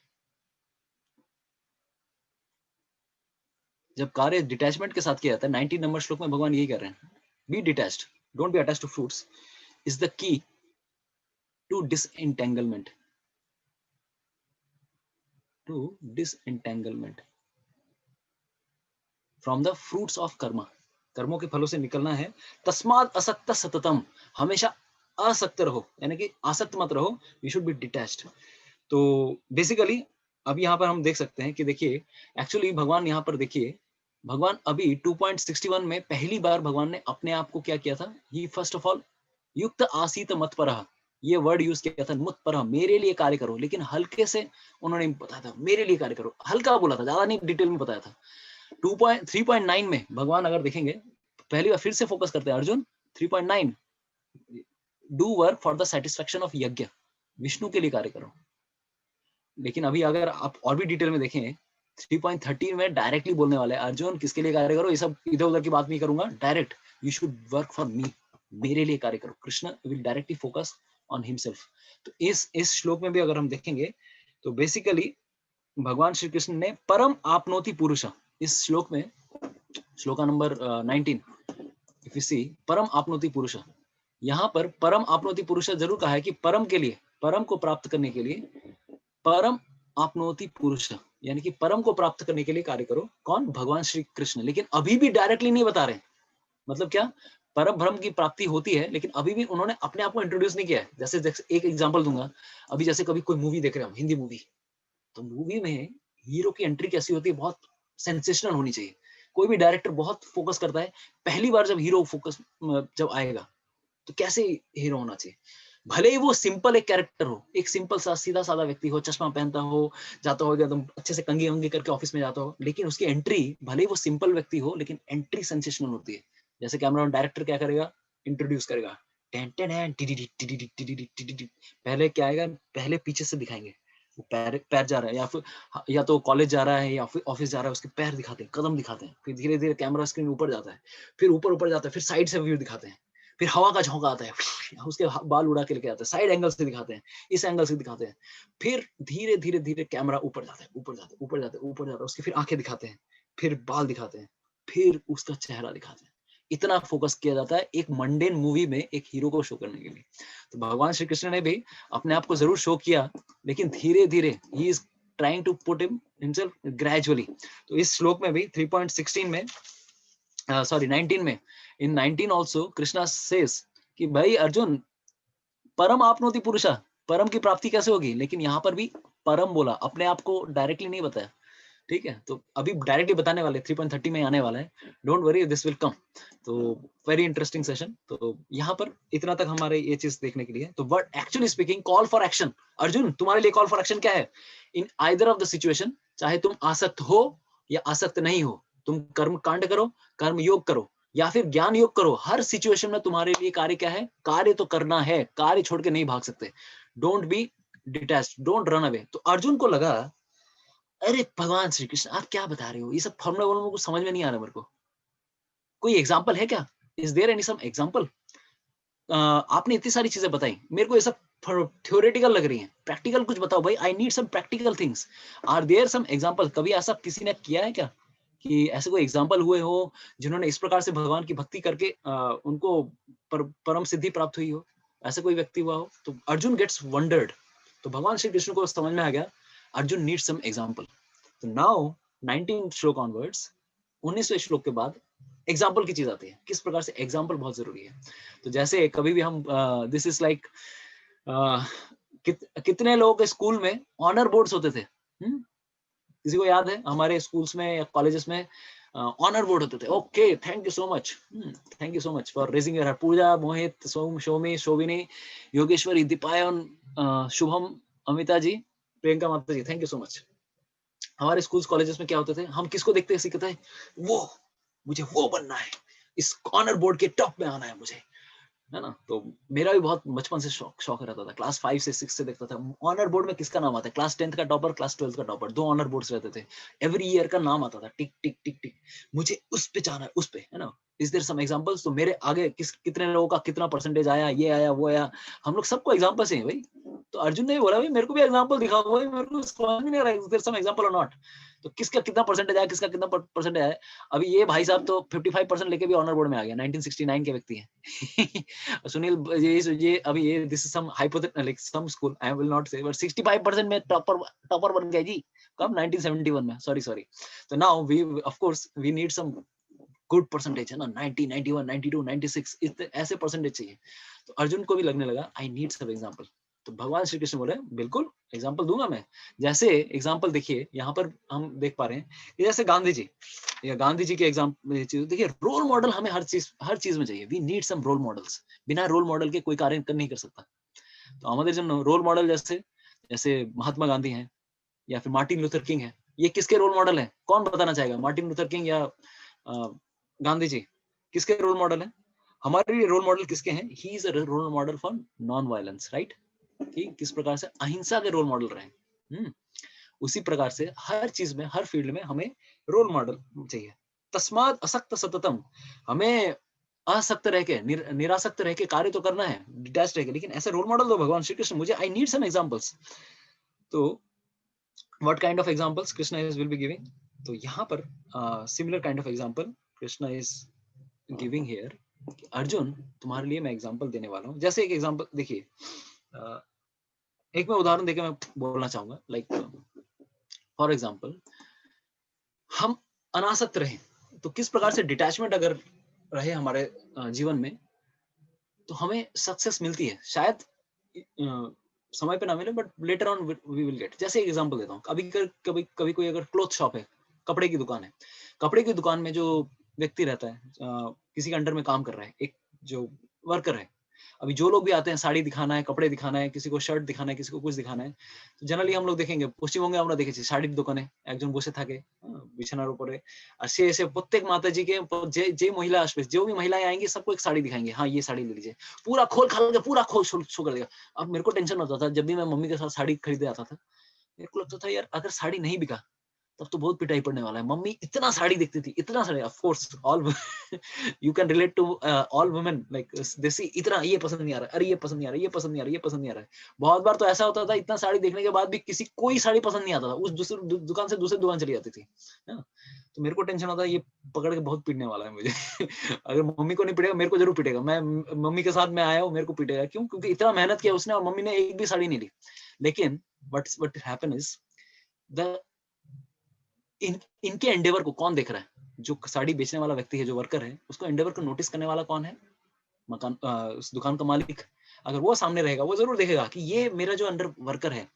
S1: जब कार्य डिटैचमेंट के साथ किया जाता है, 19 नंबर श्लोक में भगवान यही कर रहे हैं, be detached, don't be attached to fruits is the key to disentanglement, to disentanglement from the fruits of karma. कर्मों के फलों से निकलना है। तस्माद असक्त सततम, हमेशा असक्त रहो, यानी कि आसक्त मत रहो, यू शुड बी डिटैच्ड। तो बेसिकली अब यहाँ पर हम देख सकते हैं कि देखिए एक्चुअली भगवान यहाँ पर देखिए, भगवान अभी 2.61 में पहली बार भगवान ने अपने आप को क्या किया था, ही फर्स्ट ऑफ ऑल युक्त आसीत मत्परः, ये वर्ड यूज किया था, मत्परः, मेरे लिए कार्य करो, लेकिन हल्के से उन्होंने बताया था मेरे लिए कार्य करो, हल्का बोला था, ज्यादा नहीं डिटेल में बताया था। 3.9 में भगवान अगर देखेंगे, पहली बार फिर से फोकस करते हैं Arjun, 3.9 do work for the satisfaction of यज्ञ, विष्णु के लिए कार्य करो। लेकिन अभी अगर आप और भी डिटेल में देखें, 3.13 में डायरेक्टली बोलने वाले अर्जुन किसके लिए कार्य करो, ये सब इधर उधर की बात नहीं करूंगा, direct you should work for me, मेरे लिए कार्य करो। Krishna will directly focus on himself. तो इस श्लोक में भी अगर हम देखेंगे तो बेसिकली भगवान श्री कृष्ण ने परम आपनोति पुरुष, इस श्लोक में, shloka number 19 if you see, परम आपनोति पुरुष, यहाँ पर परम आपनोति पुरुष जरूर कहा है कि परम के लिए, परम को प्राप्त करने के लिए, परम आपनोति पुरुष, यानी कि परम को प्राप्त करने के लिए कार्य करो। कौन? भगवान श्री कृष्ण। लेकिन अभी भी डायरेक्टली नहीं बता रहे, मतलब क्या, परम ब्रह्म की प्राप्ति होती है, लेकिन अभी भी उन्होंने अपने आप को इंट्रोड्यूस नहीं किया है। जैसे एक एग्जांपल दूंगा, अभी जैसे कभी कोई मूवी देख रहे हो, हिंदी मूवी, तो मूवी में हीरो की एंट्री कैसी होती है, बहुत सेंसेशनल होनी चाहिए। कोई भी डायरेक्टर बहुत फोकस करता है, पहली बार जब हीरो फोकस जब आएगा तो कैसे हीरो होना चाहिए, भले ही वो सिंपल एक कैरेक्टर हो, एक सिंपल सा सीधा साधा व्यक्ति हो, चश्मा पहनता हो, जाता हो एकदम अच्छे से कंघी वंगी करके ऑफिस में जाता हो, लेकिन उसकी एंट्री, भले ही वो सिंपल व्यक्ति हो, लेकिन एंट्री सेंसेशनल होती है। जैसे कैमरा डायरेक्टर क्या करेगा, इंट्रोड्यूस करेगा, पहले क्या आएगा, पहले पीछे से दिखाएंगे वो पैर पैर जा रहा है, या तो कॉलेज जा रहा है या फिर ऑफिस जा रहा है, उसके पैर दिखाते हैं, कदम दिखाते हैं, फिर धीरे धीरे कैमरा स्क्रीन ऊपर जाता है, फिर ऊपर ऊपर जाता है, फिर साइड से व्यू दिखाते हैं, फिर हवा का झोंका आता है, उसके बाल उड़ा के लेके आते हैं, साइड एंगल से दिखाते हैं, इस एंगल से दिखाते हैं, फिर धीरे धीरे धीरे कैमरा ऊपर जाता है, ऊपर जाता है, ऊपर जाता है, ऊपर जाता है, उसके फिर आंखें दिखाते हैं, फिर बाल दिखाते हैं, फिर उसका चेहरा दिखाते हैं, इतना फोकस किया जाता है एक मंडेन मूवी में एक हीरो को शो करने के लिए। तो भगवान श्री कृष्ण ने भी अपने आप को जरूर शो किया, लेकिन धीरे धीरे he is trying to put himself gradually. तो इस श्लोक में भी 3.16 में, सॉरी 19 में, इन 19 ऑल्सो कृष्णा सेज कि भाई अर्जुन, परम आपनोति पुरुषा, परम की प्राप्ति कैसे होगी, लेकिन यहाँ पर भी परम बोला, अपने आप को डायरेक्टली नहीं बताया। ठीक है, तो अभी डायरेक्टली बताने वाले 3.30 में आने वाला है, don't worry, this will come. तो वेरी इंटरेस्टिंग सेशन। तो यहाँ पर इतना तक हमारे ये चीज देखने के लिए। तो word actually speaking, call for action. Arjun, तुम्हारे लिए कॉल फॉर एक्शन क्या है? In either of the situation, चाहे तुम आसक्त हो या आसक्त नहीं हो, तुम कर्म कांड करो, कर्म योग करो या फिर ज्ञान योग करो, हर सिचुएशन में तुम्हारे लिए कार्य क्या है? कार्य तो करना है, कार्य छोड़ के नहीं भाग सकते। Don't be detached, don't run away. तो अर्जुन को लगा, अरे भगवान श्री कृष्ण आप क्या बता रहे हो, ये सब फॉर्मूला वॉर्मूला को समझ में नहीं आ रहा मेरे को, कोई एग्जांपल है क्या? Is there any some example? आपने इतनी सारी चीजें बताई, मेरे को ये सब थ्योरेटिकल लग रही हैं, प्रैक्टिकल कुछ बताओ भाई, I need some practical things. Are there some example? कभी ऐसा किसी ने किया है क्या कि ऐसे कोई एग्जांपल हुए हो जिन्होंने इस प्रकार से भगवान की भक्ति करके उनको परम सिद्धि प्राप्त हुई हो? ऐसा कोई व्यक्ति हुआ हो? तो अर्जुन गेट्स वंडर्ड। तो भगवान श्री कृष्ण को समझ में आ गया, अर्जुन नीड सम एग्जांपल। तो नाउ 19 श्लोक ऑनवर्ड्स, 19वें श्लोक के बाद एग्जाम्पल की चीज आती है, किस प्रकार से एग्जाम्पल बहुत जरूरी है। तो जैसे कभी भी हम दिस इज लाइक, कितने लोगों के स्कूल में ऑनर बोर्ड्स होते थे? किसी को याद है हमारे स्कूल्स में या कॉलेजेस में ऑनर बोर्ड होते थे? Okay, thank you so much, thank you so much for raising your hand. Pooja, Mohit, Som, Shomi, Shobhini, Yogeshwari, Dipayan, Shubham, Amita ji, Priyanka माता ji, thank you so much. हमारे स्कूल्स कॉलेजेस में क्या होते थे, हम किसको देखते सीखते हैं? वो, मुझे वो बनना है, इस ऑनर बोर्ड के टॉप में आना है मुझे, है ना? तो मेरा भी बहुत बचपन से शौक रहता था, क्लास 5 से 6 से देखता था ऑनर बोर्ड में किसका नाम आता है, क्लास 10th का टॉपर, क्लास 12th का टॉपर, 2 ऑनर बोर्ड्स रहते थे, एवरी ईयर का नाम आता था, टिक टिक टिक टिक, मुझे उस पे जाना है, उस पे, है ना? Is there some examples? तो मेरे आगे कितने लोगों का कितना परसेंटेज आया, ये आया वो आया, हम लोग सबको एग्जांपल से भाई। तो अर्जुन ने भी बोला भाई मेरे को भी एग्जांपल दिखाओ भाई, मेरे को समझ नहीं आ रहा है, इज देयर सम एग्जांपल और नॉट? तो किसका कितना परसेंटेज आया, किसका कितना परसेंटेज आया? अभी ये भाई साहब तो 55% लेके भी ऑनर बोर्ड में आ गया, 1969 के व्यक्ति हैं। सुनील, ये अभी ये this is some hypothetical, like some school, I will not say, but 65% में टॉपर बन गया जी। कब? 1971 में, सॉरी। तो now we of course we need some good percentage, है ना? 90, 91, 92, 96, इतने ऐसे परसेंटेज चाहिए। तो अर्जुन को भी लगने लगा आई नीड सम एग्जांपल। तो भगवान श्री कृष्ण बोले बिल्कुल एग्जांपल दूंगा मैं। जैसे एग्जांपल देखिए, यहाँ पर हम देख पा रहे हैं कि जैसे गांधी जी, या गांधी जी के एग्जांपल देखिए, रोल मॉडल हमें हर चीज में चाहिए। We need some role models, बिना रोल मॉडल के कोई कार्य नहीं कर सकता। तो हमारे जो रोल मॉडल जैसे जैसे महात्मा गांधी हैं या फिर मार्टिन लूथर किंग है, ये किसके रोल मॉडल है? कौन बताना चाहेगा? मार्टिन लूथर किंग या गांधी जी किसके रोल मॉडल है? हमारे लिए रोल मॉडल किसके हैं? He is a role model for non violence, right? कि किस प्रकार से अहिंसा के रोल मॉडल रहे। उसी प्रकार से हर चीज में, हर फील्ड में हमें रोल मॉडल चाहिए। तस्माद असक्त सततम, हमें असक्त रह के, निरासक्त रह के कार्य तो करना है, डिटैच रह के, लेकिन ऐसे रोल मॉडल दो भगवान श्री कृष्ण मुझे, आई नीड सम एग्जांपल्स। तो what kind of examples Krishna is will be giving? तो यहाँ पर similar kind of example Krishna is giving here। Arjun, तुम्हारे लिए मैं एग्जांपल देने वाला हूँ। जैसे एक एग्जांपल देखिए, एक मैं उदाहरण देके मैं बोलना चाहूंगा, लाइक फॉर एग्जांपल, हम अनासक्त रहे तो किस प्रकार से डिटैचमेंट अगर रहे हमारे जीवन में, तो हमें सक्सेस मिलती है। शायद समय पे ना मिले, but later on we will get. जैसे एग्जांपल देता हूँ, कभी कोई अगर क्लोथ शॉप है, कपड़े की दुकान है, कपड़े की दुकान में जो व्यक्ति रहता है, किसी के अंडर में काम कर रहा है, एक जो वर्कर है, अभी जो लोग भी आते हैं, साड़ी दिखाना है, कपड़े दिखाना है, किसी को शर्ट दिखाना है, किसी को कुछ दिखाना है, तो जनरली हम लोग देखेंगे, পশ্চিমবঙ্গে আমরা দেখেছি শাড়ির দোকানে একজন বসে থাকে বিছানার উপরে, আর সে এসে প্রত্যেক মাতাজি के যে महिला আসবে, जो भी महिलाएं आएंगी सबको एक साड़ी दिखाएंगे, हाँ ये साड़ी ले लीजिए, पूरा खोल खाल के पूरा खोल शो कर देगा। अब मेरे को टेंशन होता था जब भी मैं मम्मी के साथ साड़ी खरीदे आता था, मेरे को लगता था यार अगर साड़ी नहीं बिका तब तो बहुत पिटाई पड़ने वाला है। मम्मी इतना साड़ी देखती थी, इतना sari, of course all you can relate to all women, like they see इतना, ये पसंद नहीं आ रहा, अरे ये पसंद नहीं आ रहा, ये पसंद नहीं आ रहा, ये पसंद नहीं आ रहा है। बहुत बार तो ऐसा होता था, इतना साड़ी देखने के बाद भी किसी कोई साड़ी पसंद नहीं आता था, उस दूसरी दुकान से दूसरी दुकान चली जाती थी, है ना? तो मेरे को टेंशन होता है, ये पकड़ के बहुत पीटने वाला है मुझे। अगर मम्मी को नहीं पीटेगा, मेरे को जरूर पीटेगा। मैं मम्मी के साथ मैं आया हूँ, मेरे को पीटेगा। क्यों? क्योंकि इतना मेहनत किया उसने और मम्मी ने एक भी साड़ी नहीं ली। लेकिन व्हाट हैपन इज द इनके एंडेवर को कौन देख रहा है? जो साड़ी बेचने वाला व्यक्ति है, जो वर्कर है, उसको एंडेवर को नोटिस करने वाला कौन है? मकान उस दुकान का मालिक। अगर वो सामने रहेगा, वो जरूर देखेगा कि ये मेरा जो अंडर वर्कर है,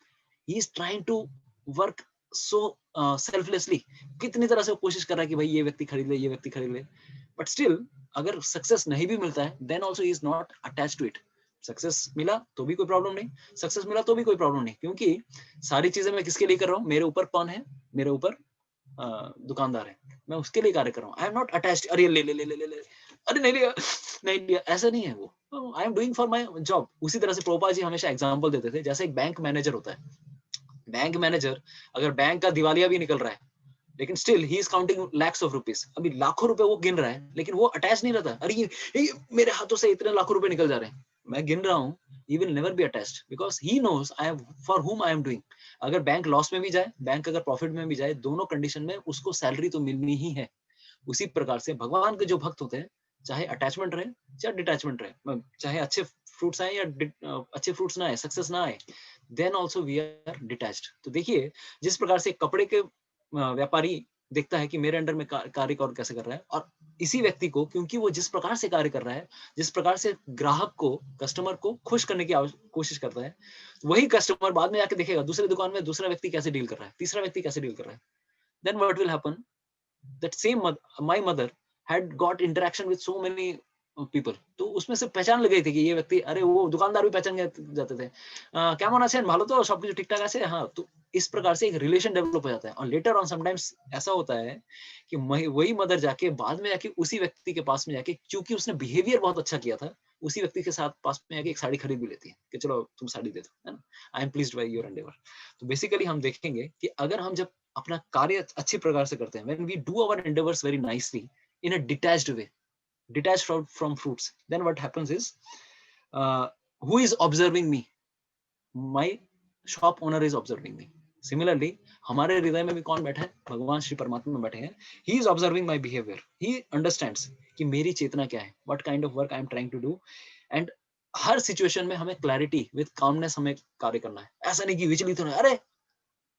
S1: he is trying to work so selflessly. कितनी तरह से वो कोशिश कर रहा है कि भाई ये व्यक्ति खरीद ले, ये व्यक्ति खरीद ले। बट स्टिल अगर सक्सेस नहीं भी मिलता है, then also he is not attach to it. Success मिला तो भी कोई प्रॉब्लम नहीं, सक्सेस मिला तो भी कोई प्रॉब्लम नहीं, क्योंकि सारी चीजें मैं किसके लिए कर रहा हूँ? मेरे ऊपर कौन है? मेरे ऊपर दुकानदार है, मैं उसके लिए कार्य कर रहा हूँ। आई एम नॉट अटैच्ड, अरे ले ले ले ले ले ले, अरे नहीं लिया, नहीं लिया, ऐसा नहीं है वो। I am doing for my job. उसी तरह से प्रोपा जी हमेशा एग्जांपल देते थे, जैसे एक बैंक मैनेजर होता है। बैंक मैनेजर, अगर बैंक का दिवालिया भी निकल रहा है, लेकिन still he is counting lakhs of rupees, अभी लाखों रुपए वो गिन रहा है, लेकिन वो अटैच नहीं रहता। अरे ये मेरे हाथों से इतने लाखों रुपए निकल जा रहे हैं, मैं गिन रहा हूँ। he will never be attached because he knows I am for whom I am doing। अगर बैंक लॉस में भी जाए, बैंक अगर प्रॉफिट में भी जाए, दोनों कंडीशन में उसको सैलरी तो मिलनी ही है। उसी प्रकार से भगवान के जो भक्त होते हैं, चाहे अटैचमेंट रहे चाहे डिटैचमेंट रहे, चाहे अच्छे फ्रूट्स आए या अच्छे फ्रूट्स ना आए, सक्सेस ना आए, then also we are detached. तो देखिए, जिस प्रकार से कपड़े के व्यापारी देखता है कि मेरे अंडर में कार्य कौन कैसे कर रहा है, और इसी व्यक्ति को, क्योंकि वो जिस प्रकार से कार्य कर रहा है, जिस प्रकार से ग्राहक को, कस्टमर को खुश करने की कोशिश करता है, वही कस्टमर बाद में जाके देखेगा दूसरे दुकान में दूसरा व्यक्ति कैसे डील कर रहा है, तीसरा व्यक्ति कैसे डील कर रहा है। Then what will happen, that same my mother had got interaction with so many people। तो उसमें से पहचान लग गई थी कि ये व्यक्ति, अरे वो दुकानदार भी पहचान जाते थे, কেমন আছেন, ভালো তো, सबकुछ ठीक ठाक আছে, हाँ। तो इस प्रकार से एक रिलेशन डेवलप हो जाता है। और लेटर ऑन समटाइम्स ऐसा होता है कि वही मदर जाके बाद में जाके उसी व्यक्ति के पास में जाके, क्योंकि उसने बिहेवियर बहुत अच्छा किया था, उसी व्यक्ति के साथ पास में जाके एक साड़ी खरीद भी लेती है कि चलो तुम साड़ी दे दो, है ना, I am pleased by your Endeavour. तो बेसिकली हम देखेंगे कि अगर हम जब अपना कार्य अच्छी प्रकार से करते हैं, when we do our endeavors very nicely in a detached way, detached from fruits, then what happens is who is observing me? My shop owner is observing me। Similarly, हमारे हृदय में भी कौन बैठा है? भगवान श्री परमात्मा बैठे हैं। He is observing my behavior, he understands कि मेरी चेतना क्या है, what kind of work I am trying to do, and her situation में हमें क्लैरिटी विद कामनेस हमें कार्य करना है। ऐसा नहीं कि विचलित होना, अरे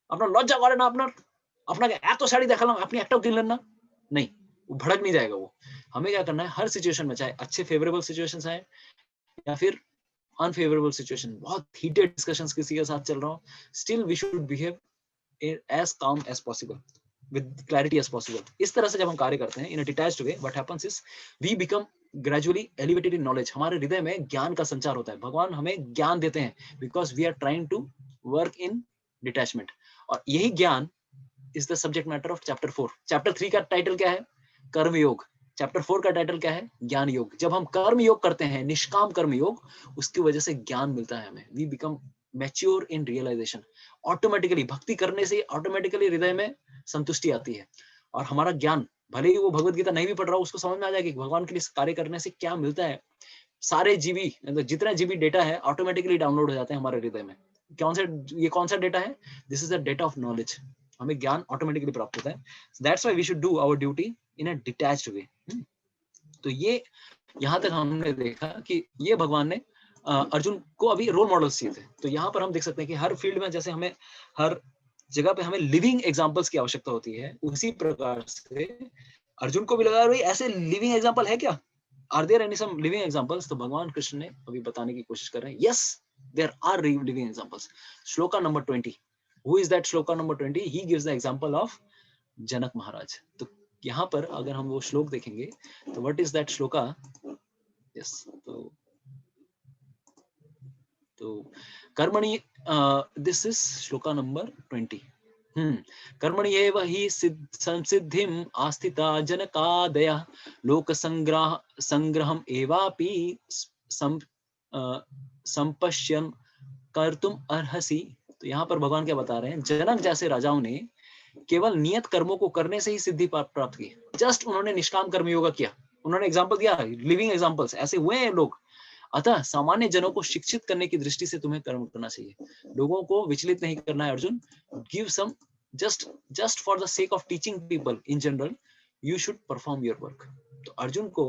S1: আপনার লজ্জা করে না, আপনাকে এত শাড়ি দেখালাম, আপনি একটাও কিনলেন না, नहीं, वो भड़क नहीं जाएगा। वो हमें क्या करना है, हर सिचुएशन में, चाहे अच्छे फेवरेबल सिचुएशंस आए या फिर अनफेवरेबल सिचुएशन, बहुत हीटेड डिस्कशंस किसी के साथ चल रहा हो, still we should behave as calm as possible, with clarity as possible। इस तरह से जब हम कार्य करते हैं in a detached way, what happens is we become gradually elevated in knowledge। हमारे हृदय में ज्ञान का संचार होता है। भगवान हमें ज्ञान देते हैं because we are trying to work in detachment। और यही ज्ञान is the subject matter of chapter 4। chapter 3 का टाइटल क्या है? कर्म योग। चैप्टर 4 का टाइटल क्या है? ज्ञान योग। जब हम कर्म योग करते हैं, निष्काम कर्म योग, उसकी वजह से ज्ञान मिलता है हमें। We become mature in realization. Automatically भक्ति करने से ऑटोमेटिकली हृदय में संतुष्टि आती है, और हमारा ज्ञान, भले ही वो भगवत गीता नहीं भी पढ़ रहा हो, उसको समझ में आ जाएगा कि भगवान के लिए कार्य करने से क्या मिलता है। सारे जीबी, जितना जीबी डेटा है, ऑटोमेटिकली डाउनलोड हो जाते हैं हमारे हृदय में। कौन सा डेटा है? This is the data of knowledge. हमें ज्ञान ऑटोमेटिकली प्राप्त होता है। That's why we should do our duty in a detached way. तो ये यहाँ तक हमने देखा कि ये भगवान ने अर्जुन को अभी रोल मॉडल्स दिए थे। तो यहाँ पर हम देख सकते हैं कि हर फील्ड में जैसे हमें हर जगह पे हमें लिविंग एग्जांपल्स की आवश्यकता होती है, उसी प्रकार से अर्जुन को भी लगा भाई ऐसे लिविंग एग्जांपल है क्या? Are there any some living examples? तो भगवान कृष्ण ने अभी बताने की कोशिश कर रहे हैं, yes there are living examples. Shloka number 20, who is that? Shloka number 20, he gives the example of Janak Maharaj. तो यहाँ पर अगर हम वो श्लोक देखेंगे तो what is that shloka? Yes, तो कर्मणि, दिस इज श्लोका नंबर 20। कर्मणि एव हि संसिद्धिम आस्थिता जनकादयः लोक संग्रहम एवापि संपश्यन कर्तुम अर्हसि। तो यहाँ पर भगवान क्या बता रहे हैं? जनक जैसे राजाओं ने केवल नियत कर्मों को करने से ही सिद्धि प्राप्त की। जस्ट उन्होंने निष्काम कर्म योगा किया, उन्होंने एग्जाम्पल दिया, लिविंग एग्जाम्पल्स ऐसे हुए हैं लोग। अतः सामान्य जनों को शिक्षित करने की दृष्टि से तुम्हें कर्म करना चाहिए, लोगों को विचलित नहीं करना है Arjun. Give some just for the sake of teaching people in general you should perform your work। तो अर्जुन को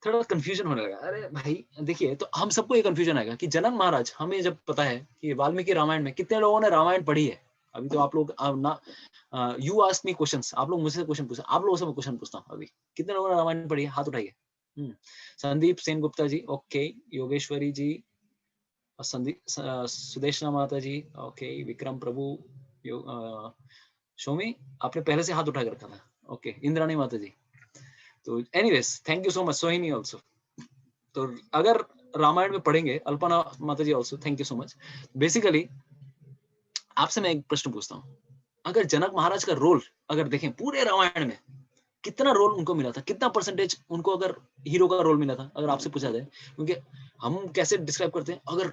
S1: थोड़ा कंफ्यूजन होने लगा, अरे भाई देखिए, तो हम सबको ये कंफ्यूजन आएगा कि जनक महाराज, हमें जब पता है कि वाल्मीकि रामायण में कितने लोगों ने रामायण पढ़ी है। अभी तो आप लोग ना यू आस्क मी क्वेश्चंस, आप लोग मुझसे क्वेश्चन पूछे, आप लोगों से मैं क्वेश्चन पूछता हूँ, अभी कितने लोगों ने रामायण पढ़ी है, हाथ उठाइए। संदीप सेन गुप्ता जी, ओके। योगेश्वरी जी, सुदेशना माता जी, ओके। विक्रम प्रभु, शोमी आपने पहले से हाथ उठा के रखा था, ओके। इंद्राणी माता जी, तो anyways thank you so much. Sohini also, तो अगर रामायण में पढ़ेंगे, अल्पना माता ji also, thank you so much. Basically आपसे मैं एक प्रश्न पूछता हूँ, अगर जनक महाराज का रोल अगर देखें पूरे रामायण में, कितना रोल उनको मिला था, कितना परसेंटेज उनको अगर हीरो का रोल मिला था, अगर आपसे पूछा जाए। क्योंकि हम कैसे डिस्क्राइब करते हैं, अगर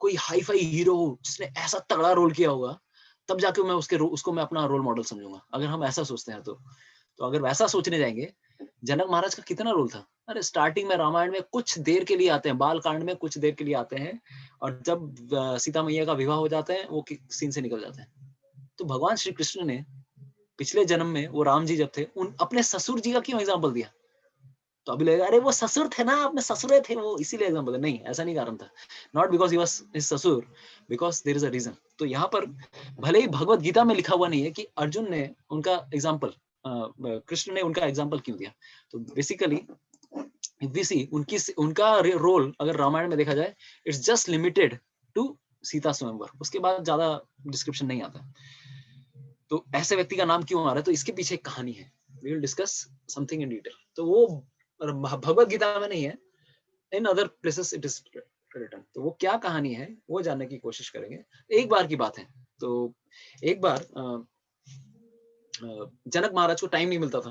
S1: कोई हाई फाई हीरो हो जिसने ऐसा तगड़ा रोल किया होगा, तब जाके मैं उसको मैं अपना रोल मॉडल समझूंगा, अगर हम ऐसा सोचते हैं तो अगर वैसा सोचने जाएंगे, जनक महाराज का कितना रोल था। अरे स्टार्टिंग में रामायण में कुछ देर के लिए आते हैं, बाल कांड में कुछ देर के लिए आते हैं, और जब सीता मैया का विवाह हो जाता है वो सीन से निकल जाते हैं। तो भगवान श्री कृष्ण ने पिछले जन्म में वो राम जी जब थे, उन अपने ससुर जी का क्यों एग्जाम्पल दिया। तो अभी लगेगा अरे वो ससुर थे ना, अपने ससुरे थे वो, इसीलिए एग्जाम्पल है। नहीं, ऐसा नहीं कारण था। Not because he was his sasur, because there is a reason. तो यहाँ पर भले ही भगवत गीता में लिखा हुआ नहीं है कि अर्जुन ने उनका एग्जाम्पल, कृष्ण ने उनका एग्जाम्पल क्यों दिया। तो बेसिकली उनका रोल अगर रामायण में देखा जाए, it's just limited to Sita swayamvar, उसके बाद ज्यादा डिस्क्रिप्शन नहीं आता। तो ऐसे व्यक्ति का नाम क्यों आ रहा है, तो इसके पीछे एक कहानी है, we will discuss something in detail. तो वो भगवत गीता में नहीं है, in other places it is written. तो वो क्या कहानी है वो जानने की कोशिश करेंगे। एक बार की बात है, तो एक बार जनक महाराज को टाइम नहीं मिलता था।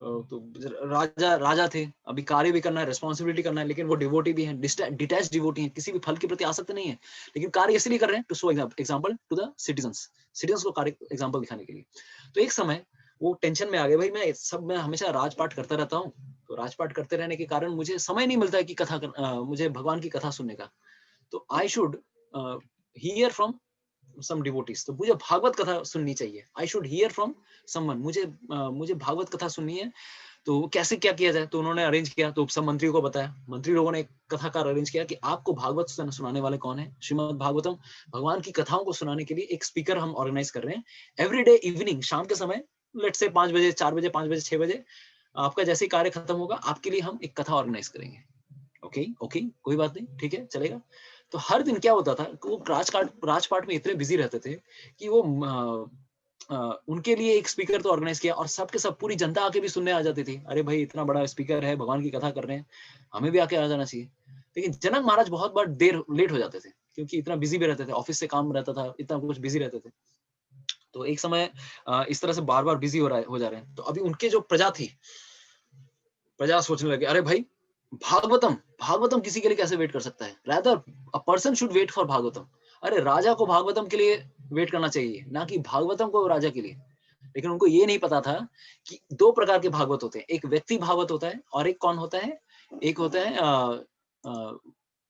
S1: तो राजा राजा थे, अभी कार्य भी करना है, रिस्पॉन्सिबिलिटी करना है, लेकिन वो डिवोटी भी हैं, डिटैच डिवोटी हैं, किसी भी फल के प्रति आसक्त नहीं है, लेकिन कार्य इसलिए कर रहे हैं to show example to the citizens को कार्य एग्जांपल दिखाने के लिए। तो एक समय वो टेंशन में आ गए, भाई मैं हमेशा राजपाट करता रहता हूँ, तो राजपाट करते रहने के कारण मुझे समय नहीं मिलता है कि मुझे भगवान की कथा सुनने का। तो I should hear from some devotees, तो मुझे भागवत कथा सुननी चाहिए। I should hear from someone, मुझे भागवत कथा सुननी है। तो कैसे क्या किया जाए, तो उन्होंने अरेंज किया, तो सब मंत्रियों को बताया, मंत्री लोगों ने एक कथाकार अरेंज किया कि आपको भागवत सुनाने वाले कौन है। श्रीमद् भागवतम, भगवान की कथाओं को सुनाने के लिए एक स्पीकर हम ऑर्गेनाइज कर रहे हैं। एवरी डे इवनिंग, शाम के समय, लेट से 5 बजे, 4 बजे, 5 बजे, 6 बजे, आपका जैसे ही कार्य खत्म होगा, आपके लिए हम एक कथा ऑर्गेनाइज करेंगे। ओके ओके, कोई बात नहीं, ठीक है, चलेगा। तो हर दिन क्या होता था, वो राजपाट में इतने बिजी रहते थे कि वो उनके लिए एक स्पीकर तो ऑर्गेनाइज किया, और सबके सब पूरी जनता आके भी सुनने आ जाती थी। अरे भाई इतना बड़ा स्पीकर है, भगवान की कथा कर रहे हैं, हमें भी आके आ जाना चाहिए। लेकिन जनक महाराज बहुत बार लेट हो जाते थे, क्योंकि इतना बिजी भी रहते थे, ऑफिस से काम रहता था, इतना कुछ बिजी रहते थे। तो एक समय इस तरह से बार बार बिजी हो जा रहे हैं। तो अभी उनके जो प्रजा थी, प्रजा सोचने लगे, अरे भाई भागवतम भागवतम किसी के लिए कैसे वेट कर सकता है, rather a person should wait for Bhagavatam. अरे राजा को भागवतम के लिए वेट करना चाहिए, ना कि भागवतम को राजा के लिए। लेकिन उनको ये नहीं पता था कि 2 प्रकार के भागवत होते हैं, एक व्यक्ति भागवत होता है, और एक कौन होता है, एक होता है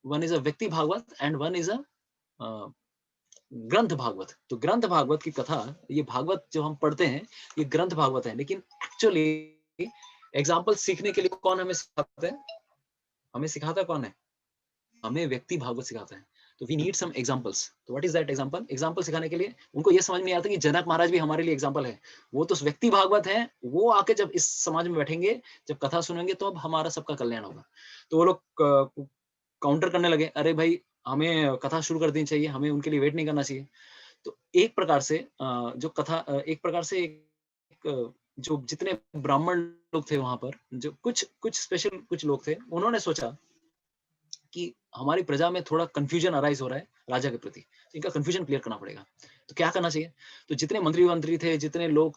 S1: वन इज अ व्यक्ति Bhagavat and one is a ग्रंथ भागवत। तो ग्रंथ भागवत की कथा, ये भागवत जो हम पढ़ते हैं, ये ग्रंथ भागवत है, लेकिन एक्चुअली एग्जाम्पल सीखने के लिए कौन हमें सिखाता है, हमें सिखाता कौन है, हमें व्यक्ति भागवत सिखाता है। तो वी नीड सम एग्जांपल्स। तो what is that example, example सिखाने के लिए उनको ये समझ में आता कि जनक महाराज भी हमारे लिए एग्जांपल है। वो तो व्यक्ति भागवत है, वो आके जब इस समाज में बैठेंगे, जब कथा सुनेंगे, तो अब हमारा सबका कल्याण होगा। तो वो लोग काउंटर करने लगे, अरे भाई हमें कथा शुरू कर देनी चाहिए, हमें उनके लिए वेट नहीं करना चाहिए। तो एक प्रकार से जो कथा एक प्रकार से जो जितने ब्राह्मण लोग थे वहां पर, जो कुछ कुछ स्पेशल कुछ लोग थे, उन्होंने सोचा कि हमारी प्रजा में थोड़ा कंफ्यूजन अराइज हो रहा है राजा के प्रति, तो इनका कंफ्यूजन क्लियर करना पड़ेगा। तो क्या करना चाहिए, तो जितने मंत्री थे, जितने लोग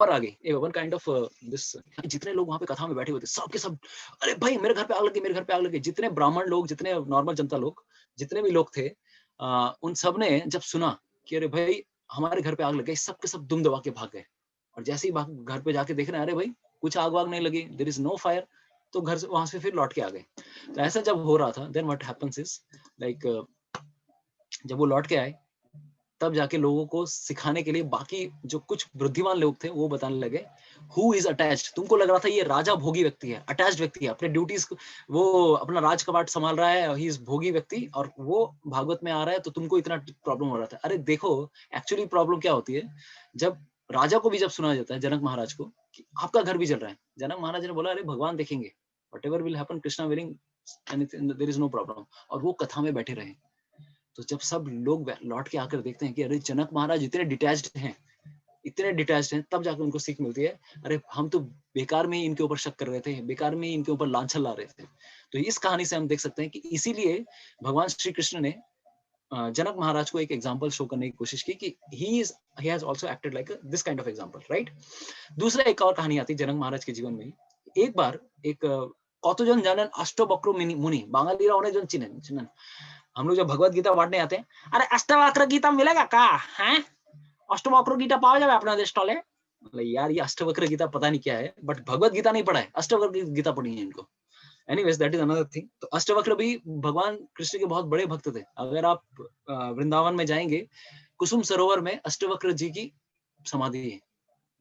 S1: पावर आ गई, वन काइंड ऑफ दिस, जितने लोग वहां पे कथा में बैठे हुए थे सब के सब, अरे भाई मेरे घर पे आग लगी, मेरे घर पे आग लगी। जितने ब्राह्मण लोग, जितने नॉर्मल जनता लोग, जितने भी लोग थे, उन सब ने जब सुना कि अरे भाई हमारे घर पे आग लग गई, सब के सब दुम दबा के भाग गए। और जैसे ही घर पे जाके देख रहे हैं, अरे भाई कुछ आग वाग नहीं लगी, देयर इज नो फायर, तो घर से वहां से फिर लौट के आ गए। तो ऐसा जब हो रहा था, then what happens is like, जब वो लौट के आए तब जाके लोगों को सिखाने के लिए बाकी जो कुछ बुद्धिमान लोग थे वो बताने लगे, हु इज अटैच्ड। तुमको लग रहा था ये राजा भोगी व्यक्ति है, अटैच्ड व्यक्ति है, अपने ड्यूटीज, वो अपना राज कबाट संभाल रहा है, ही इज भोगी व्यक्ति, और वो भागवत में आ रहा है तो तुमको इतना प्रॉब्लम हो रहा था। अरे देखो एक्चुअली प्रॉब्लम क्या होती है, जब राजा को भी जब सुना जाता है, जनक महाराज को, कि आपका घर भी जल रहा है, जनक महाराज ने बोला अरे भगवान देखेंगे, whatever will happen, Krishna willing, anything, there is no problem. और वो कथा में बैठे रहे। तो जब सब लोग लौट के आकर देखते हैं कि अरे जनक महाराज इतने डिटैच्ड हैं, इतने डिटैच्ड हैं, तब जाकर उनको सीख मिलती है, अरे हम तो बेकार में ही इनके ऊपर शक कर रहे थे, बेकार में ही इनके ऊपर लांछन ला रहे थे। तो इस कहानी से हम देख सकते हैं कि इसीलिए भगवान श्री कृष्ण ने जनक महाराज को एक एग्जाम्पल शो करने की कोशिश की कि he has also acted like this kind of example, right. दूसरा एक और कहानी आती है जनक महाराज के जीवन में। एक बार एक कतजन জানেন अष्टवक्र मुनि, बांगालीरा उन्हें जो चिन्हन, हम लोग जब भगवत गीता बांटने आते हैं, अरे अष्टवक्र गीता मिलेगा का है, अष्टवक्र गीता पाओ जाए अपना स्टॉल है। यार ये अष्टवक्र गीता पता नहीं क्या है, बट भगवत गीता नहीं पढ़ा है, अष्टवक्र गीता पढ़ी है इनको। Anyways that is another thing. तो अष्टवक्र भी भगवान कृष्ण के बहुत बड़े भक्त थे। अगर आप वृंदावन में जाएंगे, कुसुम सरोवर में अष्टवक्र जी की समाधि है।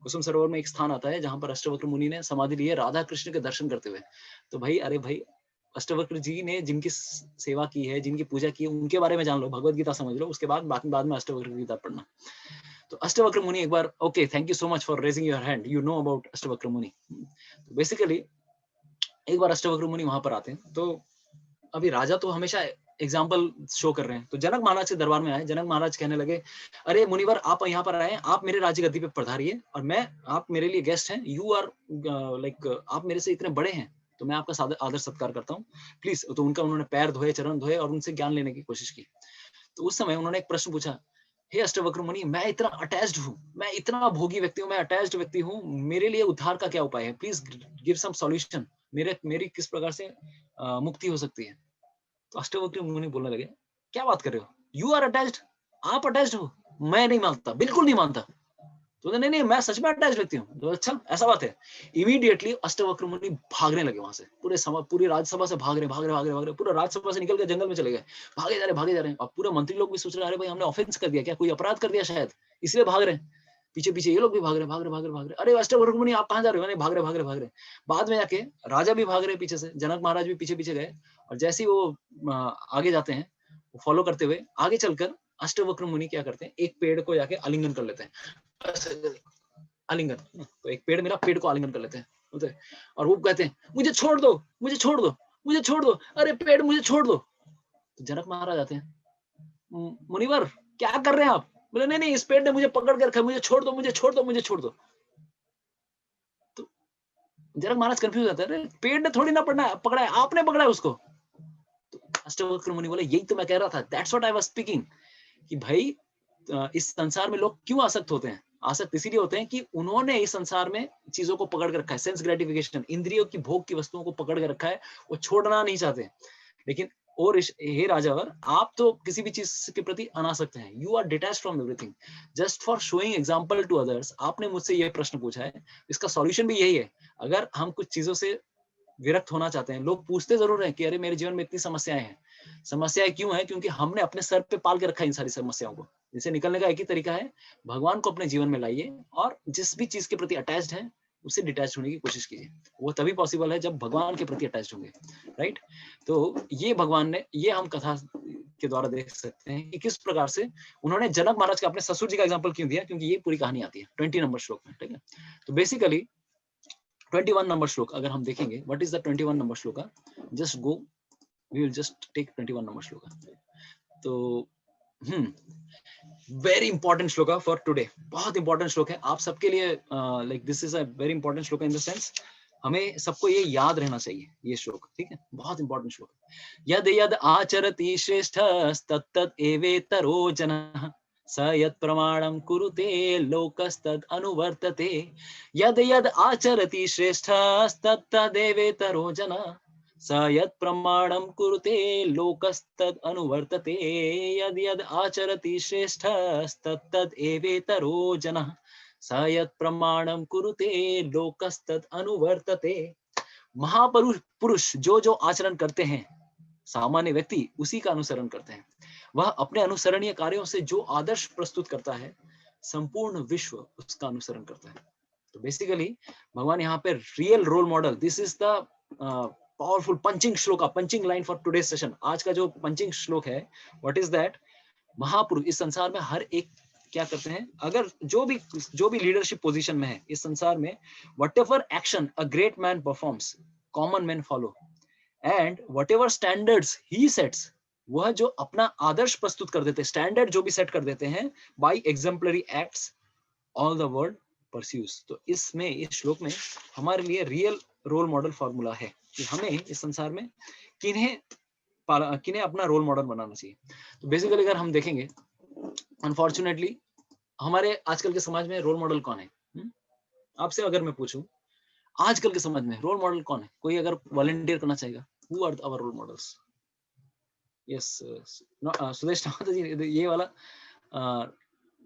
S1: कुसुम सरोवर में एक स्थान आता है जहां पर अष्टवक्र मुनि ने समाधि ली है राधा कृष्ण के दर्शन करते हुए। तो भाई अरे भाई अष्टवक्र जी ने जिनकी सेवा की है, जिनकी पूजा की है, उनके बारे में जान लो, भगवत गीता समझ लो, उसके बाद बाद में अष्टवक्र गीता पढ़ना। तो अष्टवक्र मुनि एक बार, okay thank you so much for raising your hand, you know about Ashtavakra Muni. तो बेसिकली एक बार अष्टवक्र मुनि वहां पर आते हैं। तो अभी राजा तो हमेशा एग्जाम्पल शो कर रहे हैं। तो जनक महाराज के दरबार में आए, जनक महाराज कहने लगे अरे मुनिवर आप यहाँ पर आए, आप मेरे राज्य गद्दी पे पधारिए, और मैं, आप मेरे लिए गेस्ट हैं, यू आर लाइक, आप मेरे से इतने बड़े हैं तो मैं आपका आदर सत्कार करता हूँ, प्लीज। तो उन्होंने पैर धोए, चरण धोए और उनसे ज्ञान लेने की कोशिश की। तो उस समय उन्होंने एक प्रश्न पूछा, हे अष्टवक्र मुनि, मैं इतना अटैच्ड हूँ, मैं इतना भोगी व्यक्ति हूँ, मैं अटैच्ड व्यक्ति हूँ, मेरे लिए उद्धार का क्या उपाय है, प्लीज गिव सम सॉल्यूशन, मेरी किस प्रकार से मुक्ति हो सकती है। तो अष्टवक्र मुनि बोलने लगे, क्या बात कर रहे हो, यू आर अटैच्ड, आप अटैच्ड हो, मैं नहीं मानता, बिल्कुल नहीं मानता। तो नहीं मैं सच में अटैच व्यक्ति हूँ। तो अच्छा ऐसा बात है। इमीडिएटली अष्टवक्र मुनि भागने लगे वहां से, पूरी राज्यसभा से भाग रहे, पूरा राज्यसभा से निकल के जंगल में चले गए, भागे जा रहे हैं। और पूरे मंत्री लोग भी सोच रहे हैं अरे भाई हमने ऑफेंस कर दिया क्या, कोई अपराध कर दिया शायद, इसलिए भाग रहे हैं। पीछे पीछे ये लोग भी भाग रहे। अरे अष्टवक्र मुनि आप कहाँ जा रहे हो, भाग रहे। बाद में जाके राजा भी भाग रहे पीछे से, जनक महाराज भी पीछे पीछे गए। और जैसे ही वो आगे जाते हैं, फॉलो करते हुए आगे चलकर अष्टवक्र मुनि क्या करते हैं, एक पेड़ को जाके आलिंगन कर लेते हैं, आलिंगन। तो एक पेड़ मिला, पेड़ को आलिंगन कर लेते हैं, और वो कहते हैं मुझे छोड़ दो, अरे पेड़ मुझे छोड़ दो। तो जनक महाराज आते हैं, मुनिवर क्या कर रहे हैं आप। बोले नहीं इस पेड़ ने मुझे पकड़ के रखा है, मुझे छोड़ दो। तो जनक महाराज कंफ्यूज होते हैं, पेड़ ने थोड़ी ना पकड़ा है, आपने पकड़ा है उसको। तो अष्टवक्र मुनि बोले यही तो मैं कह रहा था, that's what I was speaking, कि भाई इस संसार में लोग क्यों आसक्त होते हैं, आसक्त इसीलिए होते हैं कि उन्होंने इस संसार में चीजों को पकड़ के रखा है, सेंस ग्रेटिफिकेशन, इंद्रियों की भोग की वस्तुओं को पकड़ के रखा है, वो छोड़ना नहीं चाहते। लेकिन और हे राजावर, आप तो किसी भी चीज के प्रति अनासक्त हैं, you are detached from everything, just for showing example to others. आपने मुझसे यह प्रश्न पूछा है, इसका सॉल्यूशन भी यही है। अगर हम कुछ चीजों से विरक्त होना चाहते हैं, लोग पूछते जरूर हैं कि अरे मेरे जीवन में इतनी समस्याएं हैं, समस्याएं क्यों है, क्योंकि हमने अपने सर पे पाल के रखा है इन सारी समस्याओं को। इसे निकलने का एक ही तरीका है, भगवान को अपने जीवन में लाइए और जिस भी चीज के प्रति अटैच्ड है उससे डिटैच होने की कोशिश कीजिए। वो तभी पॉसिबल है जब भगवान के प्रति अटैच्ड होंगे, राइट। तो ये भगवान ने, ये हम कथा के द्वारा देख सकते हैं कि किस प्रकार से उन्होंने जनक महाराज का अपने ससुर जी का एग्जाम्पल क्यों दिया, क्योंकि ये पूरी कहानी आती है 20 नंबर श्लोक में, ठीक है। तो बेसिकली 21 नंबर श्लोक अगर हम देखेंगे, what is the 21 number shloka, just go, we will just take 21 number shloka. तो very important shloka for today, बहुत इंपॉर्टेंट श्लोक है आप सबके लिए, like this is a very important shloka in the sense हमें सबको ये याद रहना चाहिए ये श्लोक, ठीक है, बहुत इंपॉर्टेंट श्लोक। यद यद आचरति श्रेष्ठ तत्तद एवेतरो जनः स यत् प्रमाणं कुरुते लोकस्तद् अनुवर्तते यद् यद् आचरति श्रेष्ठस्तत्तदेवेतरो जनः स यत् प्रमाणं कुरुते लोकस्तद् अनुवर्तते यद् यद् आचरति श्रेष्ठस्तत्तद् एवेतरो जनः स यत् प्रमाणं कुरुते लोकस्तद् अनुवर्तते। महापुरुष पुरुष जो जो आचरण करते हैं, सामान्य व्यक्ति उसी का अनुसरण करते हैं। वह अपने अनुसरणीय कार्यों से जो आदर्श प्रस्तुत करता है, संपूर्ण विश्व उसका अनुसरण करता है। तो बेसिकली भगवान यहाँ पे real role model, this is the powerful punching shlok, punching line for today session. आज का जो पंचिंग श्लोक है, व्हाट इज दैट? महापुरुष इस संसार में हर एक क्या करते हैं, अगर जो भी लीडरशिप पोजीशन में है इस संसार में, whatever action a great man performs, common men follow, and whatever standards he sets, वह जो अपना आदर्श प्रस्तुत कर देते हैं, स्टैंडर्ड जो भी सेट कर देते हैं, by exemplary acts all the world pursues। तो इसमें, इस श्लोक में हमारे लिए रियल रोल मॉडल फॉर्मूला है कि हमें इस संसार में किन्हें अपना रोल मॉडल बनाना चाहिए। तो बेसिकली अगर हम देखेंगे, अनफॉर्चुनेटली हमारे आजकल के समाज में रोल मॉडल कौन है? आपसे अगर मैं पूछूं आजकल के समाज में रोल मॉडल कौन है, कोई अगर वॉलंटियर करना चाहेगा, who are our role models? Yes, Sudesh नामता जी, ये वाला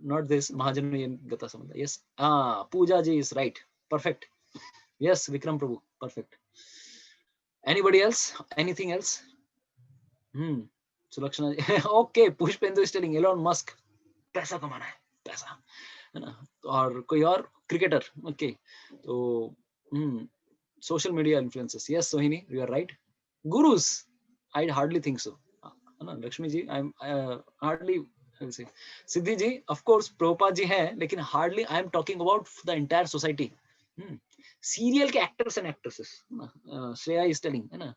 S1: नॉट दिस महाजन गता संबंध। Yes, Pooja ji is right, perfect. Yes, Vikram Prabhu, perfect. Anybody else, anything else? Sulakshana ji okay, Pushpendu is telling Elon Musk, पैसा कमाना है, पैसा, है ना। और कोई और क्रिकेटर, ओके। तो social media influencers, yes Sohini, you are right. Gurus, I hardly think so, है ना। Lakshmi ji, I am hardly, Siddhi ji, of course Prabhupada ji हैं, लेकिन hardly I am talking about the entire society. Serial के actors and actresses, Shreya is telling, है ना।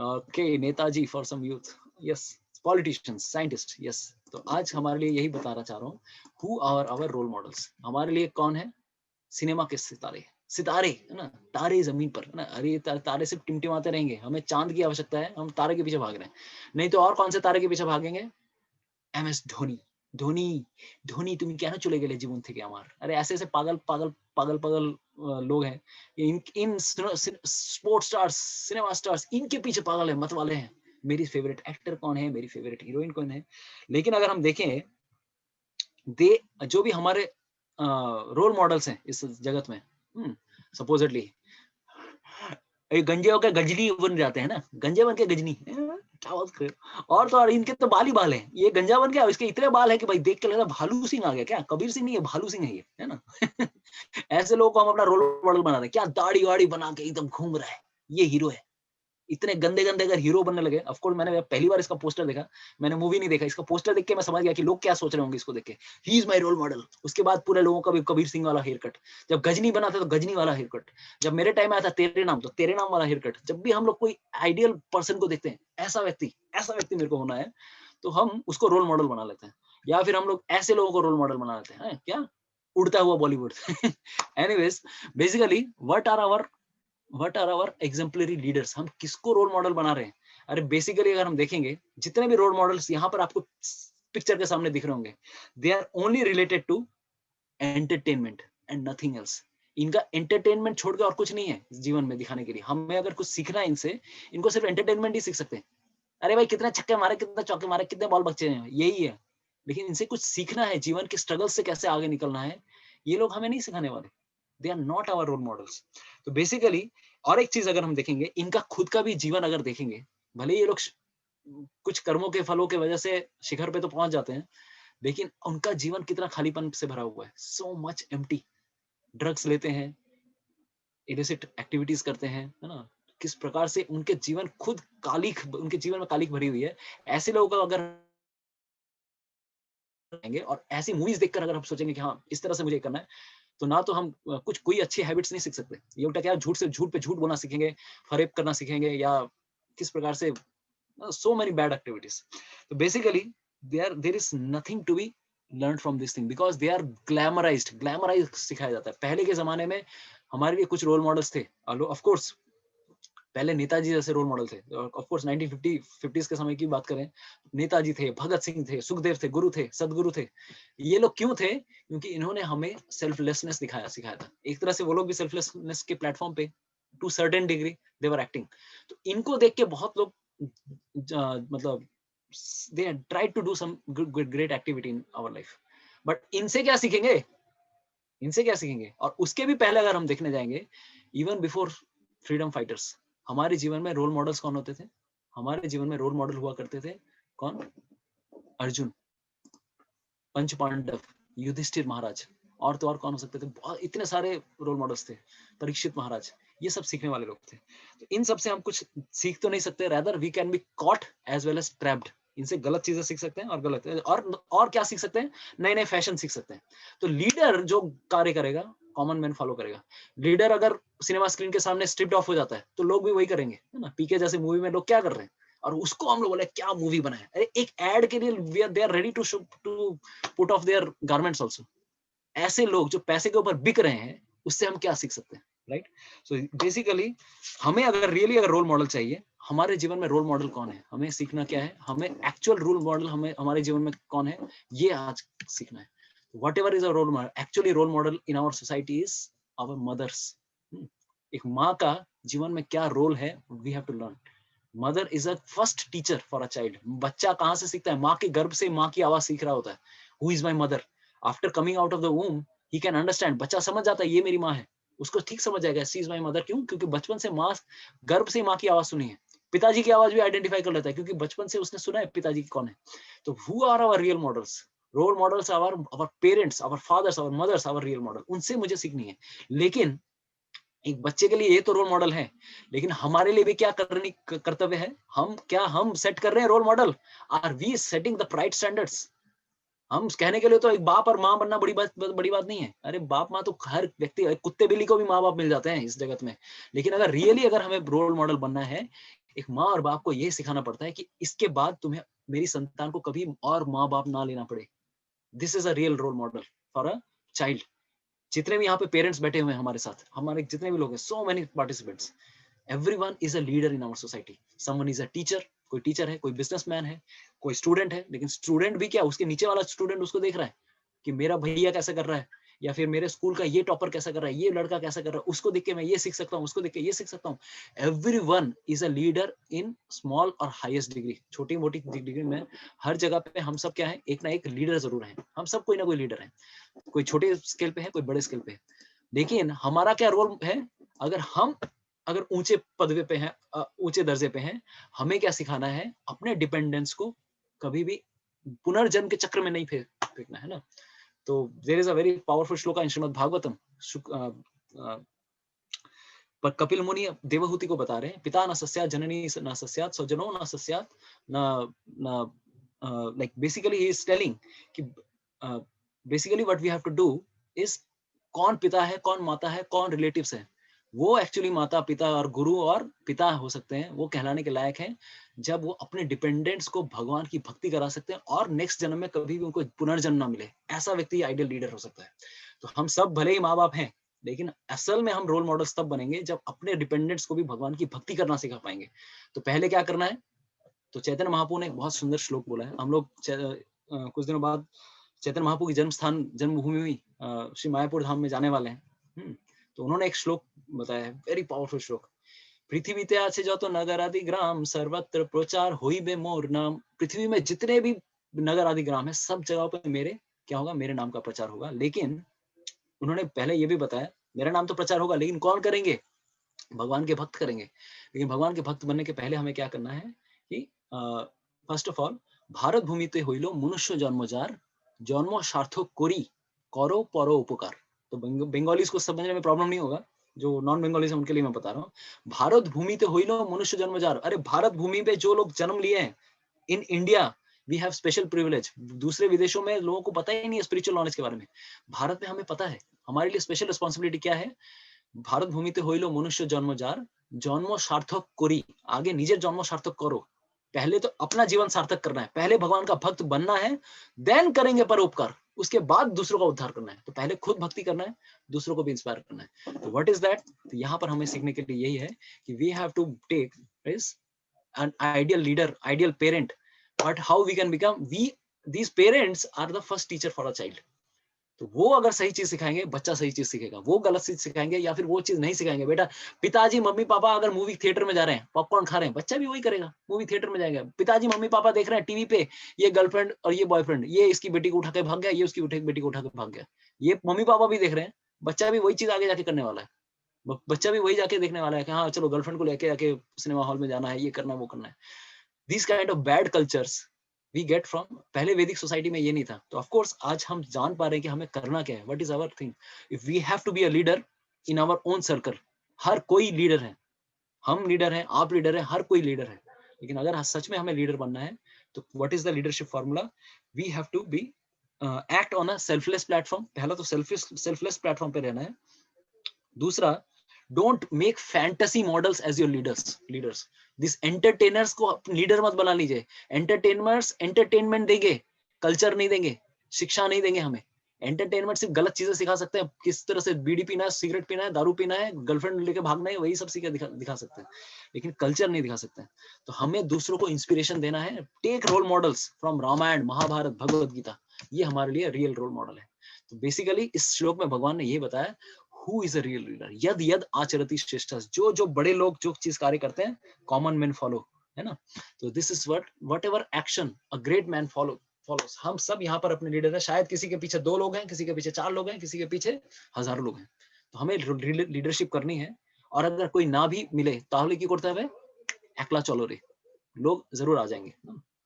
S1: Okay, Netaji for some youth, yes, politicians, scientist, yes. तो आज हमारे लिए यही बताना चाह रहा हूँ, who are our role models. हमारे लिए कौन है? सिनेमा के सितारे, सितारे, है ना, तारे जमीन पर, है ना। अरे तारे सिर्फ टिमटिमाते रहेंगे, हमें चांद की आवश्यकता है, हम तारे के पीछे भाग रहे हैं। नहीं तो और कौन से तारे के पीछे भागेंगे? MS धोनी, धोनी, धोनी তুমি কেন চলে গেলে জীবন থেকে আমার? अरे ऐसे ऐसे पागल पागल पागल पागल लोग हैं, in sports stars, cinema stars, इनके पीछे पागल है, मत वाले हैं। मेरी फेवरेट एक्टर कौन है, मेरी फेवरेट हीरोइन कौन है? लेकिन अगर हम देखें, जो भी हमारे रोल मॉडल्स हैं इस जगत में, सपोजिटली गंजे होकर गजनी बन जाते हैं ना, गंजे बन के गजनी, क्या बात कर। और तो और इनके तो बाल ही बाल हैं, ये गंजा बन गया, इसके इतने बाल है कि भाई देख के लगा भालू सिंह आ गया क्या, कबीर सिंह नहीं है, भालू सिंह है ये, है ना। ऐसे लोगों को हम अपना रोल मॉडल बना रहे हैं, क्या दाढ़ी वाड़ी बना के एकदम घूम रहा है, ये हीरो है। इतने गंदे गंदे अगर हीरो बनने लगे, ऑफ कोर्स मैंने पहली बार इसका पोस्टर देखा, मैंने मूवी नहीं देखा, इसका पोस्टर देख के मैं समझ गया कि लोग क्या सोच रहे होंगे इसको देख के, he is my role model. उसके बाद पूरे लोगों का भी कबीर सिंह वाला हेयर कट, जब गजनी बना था तो गजनी वाला हेयर कट, जब मेरे टाइम में आया था तेरे नाम, तो तेरे नाम वाला हेयर कट। जब भी हम लोग कोई आइडियल पर्सन को देखते हैं, ऐसा व्यक्ति मेरे को होना है, तो हम उसको रोल मॉडल बना लेते हैं, या फिर हम लोग ऐसे लोगों को रोल मॉडल बना लेते हैं, क्या उड़ता हुआ Bollywood. Anyways, basically what are our exemplary leaders, हम किसको रोल मॉडल बना रहे हैं? अरे बेसिकली अगर हम देखेंगे, जितने भी रोल मॉडल्स यहाँ पर आपको पिक्चर के सामने दिख रहे होंगे, they are only related to entertainment and nothing else. इनका एंटरटेनमेंट छोड़ के और कुछ नहीं है जीवन में दिखाने के लिए। हमें अगर कुछ सीखना है इनसे, इनको सिर्फ एंटरटेनमेंट ही सीख सकते हैं। अरे भाई कितने छक्के मारे, कितने चौके मारे, कितने बॉल बच्चे हैं, यही है। लेकिन इनसे कुछ सीखना है, जीवन के स्ट्रगल से कैसे आगे निकलना है, ये लोग हमें नहीं सिखाने वाले। They are not our role models. तो बेसिकली और एक चीज अगर हम देखेंगे, इनका खुद का भी जीवन अगर देखेंगे, भले ये लोग कुछ कर्मों के फलों के वजह से शिखर पे तो पहुंच जाते हैं, लेकिन उनका जीवन कितना खालीपन से भरा हुआ है, सो मच एम्प्टी। ड्रग्स लेते हैं, इलिसिट एक्टिविटीज करते हैं, है ना। किस प्रकार से उनके जीवन खुद उनके जीवन में कालिख भरी हुई है। ऐसे लोगों का अगर और ऐसी मूवीज देखकर अगर हम सोचेंगे कि हाँ इस तरह से मुझे करना है, तो ना तो हम कुछ कोई अच्छी हैबिट्स नहीं सीख सकते। ये उल्टा क्या, झूठ पे झूठ बोलना सीखेंगे, फरेब करना सीखेंगे, या किस प्रकार से so many bad activities. So basically there is nothing to be learned from this thing because they are glamorized सिखाया जाता है। पहले के जमाने में हमारे लिए कुछ रोल मॉडल्स थे, ऑफ कोर्स पहले नेताजी जैसे रोल मॉडल थे, ऑफ कोर्स 1950s के समय की बात करें, नेताजी थे, भगत सिंह थे, सुखदेव थे, गुरु थे, सदगुरु थे। ये लोग क्यों थे? क्योंकि इन्होंने हमें सेल्फलेसनेस सिखाया था। एक तरह से वो लोग भी सेल्फलेसनेस के प्लेटफॉर्म पे to certain degree they were acting. तो इनको देख के बहुत लोग मतलब they try to do some great activity in our life, but इनसे क्या सीखेंगे? इनसे क्या सीखेंगे? और उसके भी पहले अगर हम देखने जाएंगे, इवन बिफोर फ्रीडम फाइटर्स, हमारे जीवन में रोल मॉडल्स कौन होते थे? हमारे जीवन में रोल मॉडल हुआ करते थे कौन? अर्जुन, पंच पांडव, युधिष्ठिर महाराज, और तो और कौन हो सकते थे? बहुत इतने सारे रोल मॉडल्स थे, परीक्षित महाराज। ये सब सीखने वाले लोग थे। तो इन सब से हम कुछ सीख तो नहीं सकते, rather we can be caught as well as trapped. इनसे गलत चीजें सीख सकते हैं, और गलत और क्या सीख सकते हैं? नए नए फैशन सीख सकते हैं। तो लीडर जो कार्य करेगा, कॉमन मैन फॉलो करेगा। लीडर अगर सिनेमा स्क्रीन के सामने स्ट्रिप्ड ऑफ हो जाता है, तो लोग भी वही करेंगे, है ना? पीके जैसे मूवी में लोग क्या कर रहे हैं, और उसको हम लोग बोले क्या मूवी बनाए। अरे एक एड के लिए they are ready to put off their garments also. ऐसे लोग जो पैसे के ऊपर बिक रहे हैं, उससे हम क्या सीख सकते हैं, राइट? सो बेसिकली हमें अगर रियली अगर रोल मॉडल चाहिए, हमारे जीवन में रोल मॉडल कौन है, हमें सीखना क्या है, हमें एक्चुअल रोल मॉडल हमें हमारे जीवन में कौन है, ये आज सीखना है। Whatever is a role model, actually role model in our society is our mothers. एक माँ का जीवन में क्या रोल है, we have to learn. Mother is a first teacher for a child. बच्चा कहाँ से सीखता है? माँ के गर्भ से माँ की आवाज सीख रहा होता है, who is my mother. After coming out of the वूम he can understand. बच्चा समझ जाता है ये मेरी माँ है, उसको ठीक समझ जाएगा सी इज माई मदर। क्यों? क्योंकि बचपन से माँ, गर्भ से माँ की आवाज सुनी है। पिताजी की आवाज भी आइडेंटिफाई कर लेता है, क्योंकि बचपन से उसने सुना है पिताजी कौन है। तो who are our real models? Role models our parents, our fathers, our mothers, our real model. उनसे मुझे सीखनी है। लेकिन एक बच्चे के लिए ये तो रोल मॉडल है, लेकिन हमारे लिए भी क्या करनी कर्तव्य है? हम सेट कर रहे हैं role model? Are we setting the right standards? हम कहने के लिए तो एक बाप और माँ बनना बड़ी बात नहीं है। अरे बाप माँ तो हर व्यक्ति, कुत्ते बिल्ली को भी माँ बाप मिल जाते हैं इस जगत में। लेकिन अगर रियली अगर हमें रोल मॉडल बनना है, एक माँ और बाप को ये सिखाना पड़ता है कि इसके बाद तुम्हें, मेरी संतान को कभी और माँ बाप ना लेना पड़े। This is a real role model for a child. जितने भी यहाँ पे पेरेंट्स बैठे हुए हैं हमारे साथ, हमारे जितने भी लोग हैं, so many participants, everyone is a leader in our society. Someone is a teacher, कोई टीचर है, कोई बिजनेसमैन है, कोई स्टूडेंट है। लेकिन स्टूडेंट भी क्या, उसके नीचे वाला स्टूडेंट उसको देख रहा है कि मेरा भैया कैसा कर रहा है, या फिर मेरे स्कूल का ये टॉपर कैसा कर रहा है, ये लड़का कैसा कर रहा है, उसको देख के मैं ये सीख सकता हूँ, उसको देख के ये सीख सकता हूँ। Everyone is a leader in small और हाईएस्ट डिग्री, छोटी मोटी डिग्री में, हर जगह पे हम सब क्या है, एक ना एक लीडर जरूर है। हम सब कोई ना कोई लीडर है, कोई छोटे स्केल पे है, कोई बड़े स्केल पे है। लेकिन हमारा क्या रोल है? अगर ऊंचे पदवे पे हैं, ऊंचे दर्जे पे हैं, हमें क्या सिखाना है? अपने डिपेंडेंस को कभी भी पुनर्जन्म के चक्र में नहीं फेंकना है ना। तो there is a very powerful shloka in Shrimad Bhagavatam. पर कपिल मुनि देवहूति को बता रहे हैं, पिता न सस्यात्, जननी न सस्यात्, स्वजनो न सस्यात्, न like basically he is telling कि basically what we have to do is, कौन पिता है, कौन माता है, कौन रिलेटिव्स है, वो एक्चुअली माता पिता और गुरु और पिता हो सकते हैं, वो कहलाने के लायक हैं जब वो अपने डिपेंडेंट्स को भगवान की भक्ति करा सकते हैं और नेक्स्ट जन्म में कभी भी उनको पुनर्जन्म ना मिले। ऐसा व्यक्ति आइडियल लीडर हो सकता है। तो हम सब भले ही माँ बाप हैं, लेकिन असल में हम रोल मॉडल्स तब बनेंगे जब अपने डिपेंडेंट्स को भी भगवान की भक्ति करना सिखा पाएंगे। तो पहले क्या करना है? तो चैतन्य महाप्रभु ने एक बहुत सुंदर श्लोक बोला है। हम लोग कुछ दिनों बाद चैतन्य महाप्रभु की जन्म स्थान, जन्मभूमि श्री मायापुर धाम में जाने वाले हैं। तो उन्होंने एक श्लोक बताया है, वेरी पावरफुल श्लोक। पृथ्वीते আছে যত नगर आदि ग्राम, सर्वत्र प्रचार होइबे मोर नाम। पृथ्वी में जितने भी नगर आदि ग्राम है, सब जगहों पे मेरे क्या होगा? मेरे नाम का प्रचार होगा। लेकिन उन्होंने पहले ये भी बताया, मेरा नाम तो प्रचार होगा, लेकिन कौन करेंगे? भगवान के भक्त करेंगे। लेकिन भगवान के भक्त बनने के पहले हमें क्या करना है कि फर्स्ट ऑफ ऑल, भारत भूमिते হইল मनुष्य जन्मजार, जन्म सार्थक करी करो परो उपकार। तो बंगालीज को समझने में प्रॉब्लम नहीं होगा, जो नॉन बंगालीज है उनके लिए मैं बता रहा हूँ। भारत भूमिते হইল मनुष्य जन्मजार, अरे भारत भूमि पे जो लोग जन्म लिए हैं, in India we have special privilege. दूसरे विदेशों में लोगों को पता ही नहीं है स्पिरिचुअल नॉलेज के बारे में, भारत में हमें पता है। हमारे लिए स्पेशल रिस्पॉन्सिबिलिटी क्या है? भारत भूमिते হইল मनुष्य जन्मजार, जन्म सार्थक करी। आगे निजे जन्म सार्थक करो। पहले तो अपना जीवन सार्थक करना है, पहले भगवान का भक्त बनना है, देन करेंगे परोपकार। उसके बाद दूसरों का उद्धार करना है। तो पहले खुद भक्ति करना है, दूसरों को भी इंस्पायर करना है। तो व्हाट इज दैट? तो यहाँ पर हमें सीखने के लिए यही है कि we have to take is an ideal leader, ideal parent, but how we can become, these parents are the first teacher for a child. तो वो अगर सही चीज सिखाएंगे, बच्चा सही चीज सीखेगा। वो गलत चीज सिखाएंगे या फिर वो चीज नहीं सिखाएंगे, बेटा पिताजी मम्मी पापा अगर मूवी थिएटर में जा रहे हैं, पॉपकॉर्न खा रहे हैं, बच्चा भी वही करेगा, मूवी थिएटर में जाएगा। पिताजी मम्मी पापा देख रहे हैं टीवी पे, ये गर्लफ्रेंड और ये बॉयफ्रेंड, ये इसकी बेटी को उठा के भाग गया, ये उसकी बेटी को उठा के भाग गया, ये मम्मी पापा भी देख रहे हैं, बच्चा भी वही चीज आगे जाके करने वाला है। बच्चा भी वही जाके देखने वाला है कि हाँ चलो गर्लफ्रेंड को लेके आके सिनेमा हॉल में जाना है, ये करना है, वो करना है। These kind of bad cultures we get from, पहले वैदिक सोसाइटी में ये नहीं था। तो ऑफ कोर्स आज हम जान पा रहे हैं कि हमें करना क्या है, what is our thing. If we have to be a leader in our own circle, हर कोई लीडर है, हम लीडर हैं, आप लीडर हैं, हर कोई लीडर है। लेकिन अगर सच में हमें लीडर बनना है तो what is the leadership formula? We have to be act on a selfless platform. पहला तो सेल्फलेस प्लेटफॉर्म पे रहना है। दूसरा, don't make fantasy models as your leaders. This entertainers को लीडर मत बना लीजिए। एंटरटेनर्स एंटरटेनमेंट देंगे, कल्चर नहीं देंगे, शिक्षा नहीं देंगे हमें। एंटरटेनमेंट सिर्फ गलत चीजें सिखा सकते हैं, किस तरह से बीड़ी पीना है, सिगरेट पीना है, दारू पीना है, गर्लफ्रेंड लेके भागना है, वही सब दिखा सकते हैं, लेकिन कल्चर नहीं दिखा सकते हैं। तो हमें दूसरों को इंस्पिरेशन देना है। Take role models from Ramayan, Mahabharat, Bhagavad Gita, ये हमारे लिए रियल रोल मॉडल है। तो बेसिकली इस श्लोक में भगवान ने ये बताया, who is a real leader, यद यद आचरति श्रेष्ठः, जो जो बड़े लोग जो चीज कार्य करते हैं, कॉमन मैन फॉलो, है ना। तो this is what ever action a great man follows. हम सब यहाँ पर अपने लीडर है। शायद किसी के पीछे 2 लोग हैं, किसी के पीछे 4 लोग हैं, किसी के पीछे हजारों लोग हैं। तो हमें लीडरशिप करनी है। और अगर कोई ना भी मिले ताहले की करते हैं, একলা চলো রে, लोग जरूर आ जाएंगे।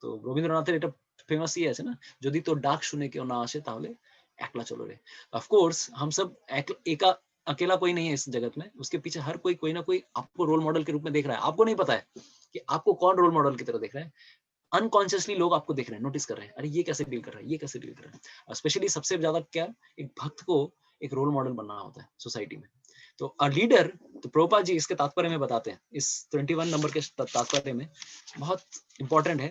S1: तो রবীন্দ্রনাথের এটা फेमस ही है ना, যদি তোর ডাক শুনে কেউ না আসে তাহলে একলা চলো रे। ऑफ कोर्स हम सब अकेला कोई नहीं है इस जगत में, उसके पीछे हर कोई ना कोई आपको रोल मॉडल के रूप में देख रहा है। आपको नहीं पता है कि आपको कौन रोल मॉडल की तरह देख रहा है। अनकॉन्शियसली लोग आपको देख रहे हैं, नोटिस कर रहे हैं, अरे ये कैसे डील कर रहा है, ये कैसे डील कर रहा है। स्पेशली सबसे ज्यादा क्या, एक भक्त को एक रोल मॉडल बनना होता है सोसाइटी में। तो अ लीडर, तो प्रभुपाद जी इसके तात्पर्य में बताते हैं, इस 21 नंबर के तात्पर्य में बहुत इंपॉर्टेंट है।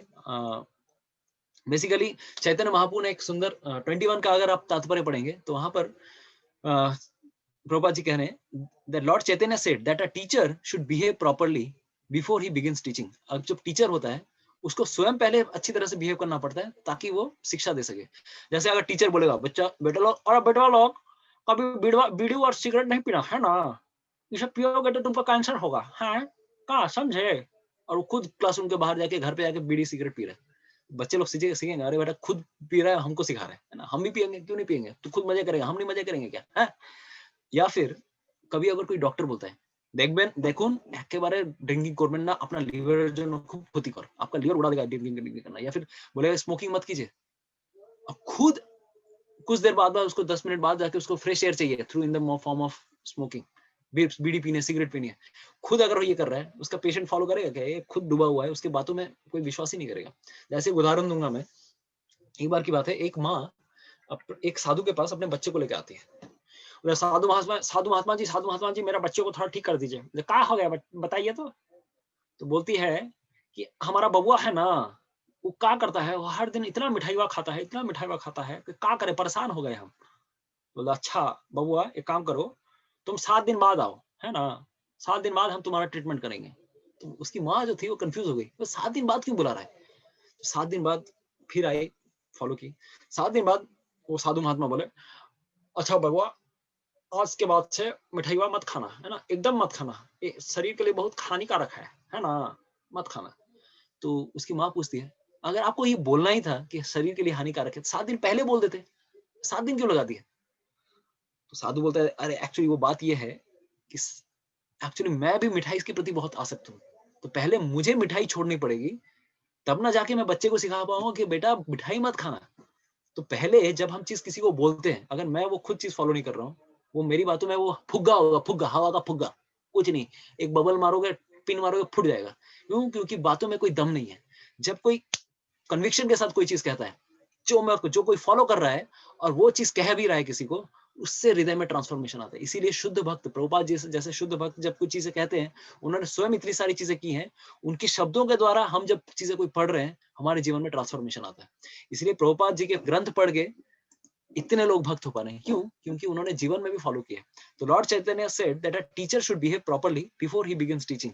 S1: बेसिकली चैतन्य महाप्रभु ने एक सुंदर 21 का अगर आप तात्पर्य पढ़ेंगे तो वहां पर प्रभुपाद जी कह रहे हैं, that Lord Chaitanya said that a teacher should behave properly before he begins teaching. अब जब टीचर होता है उसको स्वयं पहले अच्छी तरह से बिहेव करना पड़ता है ताकि वो शिक्षा दे सके। जैसे अगर टीचर बोलेगा, बच्चा बेटा लोग, और बेटा लोग कभी बीड़ी और सिगरेट नहीं पीना है ना, इसे पियोगे तो तुमको कैंसर होगा, है कहा समझे। और वो खुद क्लासरूम के बाहर जाके घर पे जाके बीड़ी सिगरेट पी रहे हैं। बच्चे लोग सीखेंगे, अरे बेटा खुद पी रहा है, हमको सिखा रहा है ना, हम भी पियेंगे, क्यों नहीं पियेंगे, तू खुद मजे करेगा, हम नहीं मजे करेंगे क्या, है। या फिर कभी अगर कोई डॉक्टर बोलता है, দেখুন একেবারে ड्रिंकिंग করবেন না, अपना लिवर जो खूब क्षति कर, आपका लिवर उड़ा देगा ड्रिंकिंग करना। या फिर बोलेगा स्मोकिंग मत कीजिए, अब खुद कुछ देर बाद उसको 10 मिनट बाद जाके उसको फ्रेश एयर चाहिए through in the form of smoking, बीड़ी पीने, सिगरेट पीनी है। खुद अगर ये कर रहा है, उसका पेशेंट फॉलो करेगा क्या? ये खुद डूबा हुआ है, उसकी बातों में कोई विश्वास ही नहीं करेगा। जैसे उदाहरण दूंगा मैं, एक बार की बात है, एक माँ एक साधु के पास अपने बच्चे को लेकर आती है। साधु महात्मा जी मेरा बच्चे को थोड़ा ठीक कर दीजिए। क्या हो गया बताइए। तो बोलती है कि हमारा बबुआ है ना, वो क्या करता है, वो हर दिन इतना मिठाई हुआ खाता है, इतना मिठाई हुआ खाता है कि क्या करे, परेशान हो गए हम। बोला अच्छा बबुआ एक काम करो, तुम 7 दिन बाद आओ, है ना, 7 दिन बाद हम तुम्हारा ट्रीटमेंट करेंगे। तो उसकी माँ जो थी वो कंफ्यूज हो गई, वो 7 दिन बाद क्यों बुला रहा है। 7 दिन बाद फिर आए, फॉलो की। 7 दिन बाद वो साधु महात्मा बोले, अच्छा बबुआ आज के बाद से मिठाई मत खाना, है ना, एकदम मत खाना, ये शरीर के लिए बहुत हानिकारक है ना, मत खाना। तो उसकी माँ पूछती है, अगर आपको ये बोलना ही था कि शरीर के लिए हानिकारक है, 7 दिन पहले बोल देते, 7 दिन क्यों लगा दिए। तो साधु बोलता है, अरे एक्चुअली वो बात ये है कि एक्चुअली मैं भी मिठाई के प्रति बहुत आसक्त हूँ, तो पहले मुझे मिठाई छोड़नी पड़ेगी, तब ना जाके मैं बच्चे को सिखा पाऊंगा कि बेटा मिठाई मत खाना। तो पहले जब हम चीज किसी को बोलते हैं, अगर मैं वो खुद चीज फॉलो नहीं कर रहा हूँ, वो मेरी बातों में वो फुग्गा होगा, फुग्गा, हवा का फुग्गा, कुछ नहीं, एक बबल मारोगे, पिन मारोगे, फूट जाएगा। क्यों? क्योंकि बातों में कोई दम नहीं है। जब कोई कन्विक्शन के साथ कोई चीज कहता है, जो कोई फॉलो कर रहा है और वो चीज कह भी रहा है किसी को, उससे हृदय में ट्रांसफॉर्मेशन आता है। इसीलिए शुद्ध भक्त, प्रभुपाद जी जैसे शुद्ध भक्त जब कुछ चीजें कहते हैं, उन्होंने स्वयं इतनी सारी चीजें की हैं, उनके शब्दों के द्वारा हम जब चीजें कोई पढ़ रहे हैं, हमारे जीवन में ट्रांसफॉर्मेशन आता है। इसलिए प्रभुपाद जी के ग्रंथ पढ़ के इतने लोग भक्त हो पा रहे हैं। क्यों? क्योंकि उन्होंने जीवन में भी फॉलो किया। तो Lord Chaitanya said that a teacher should behave properly before he begins teaching.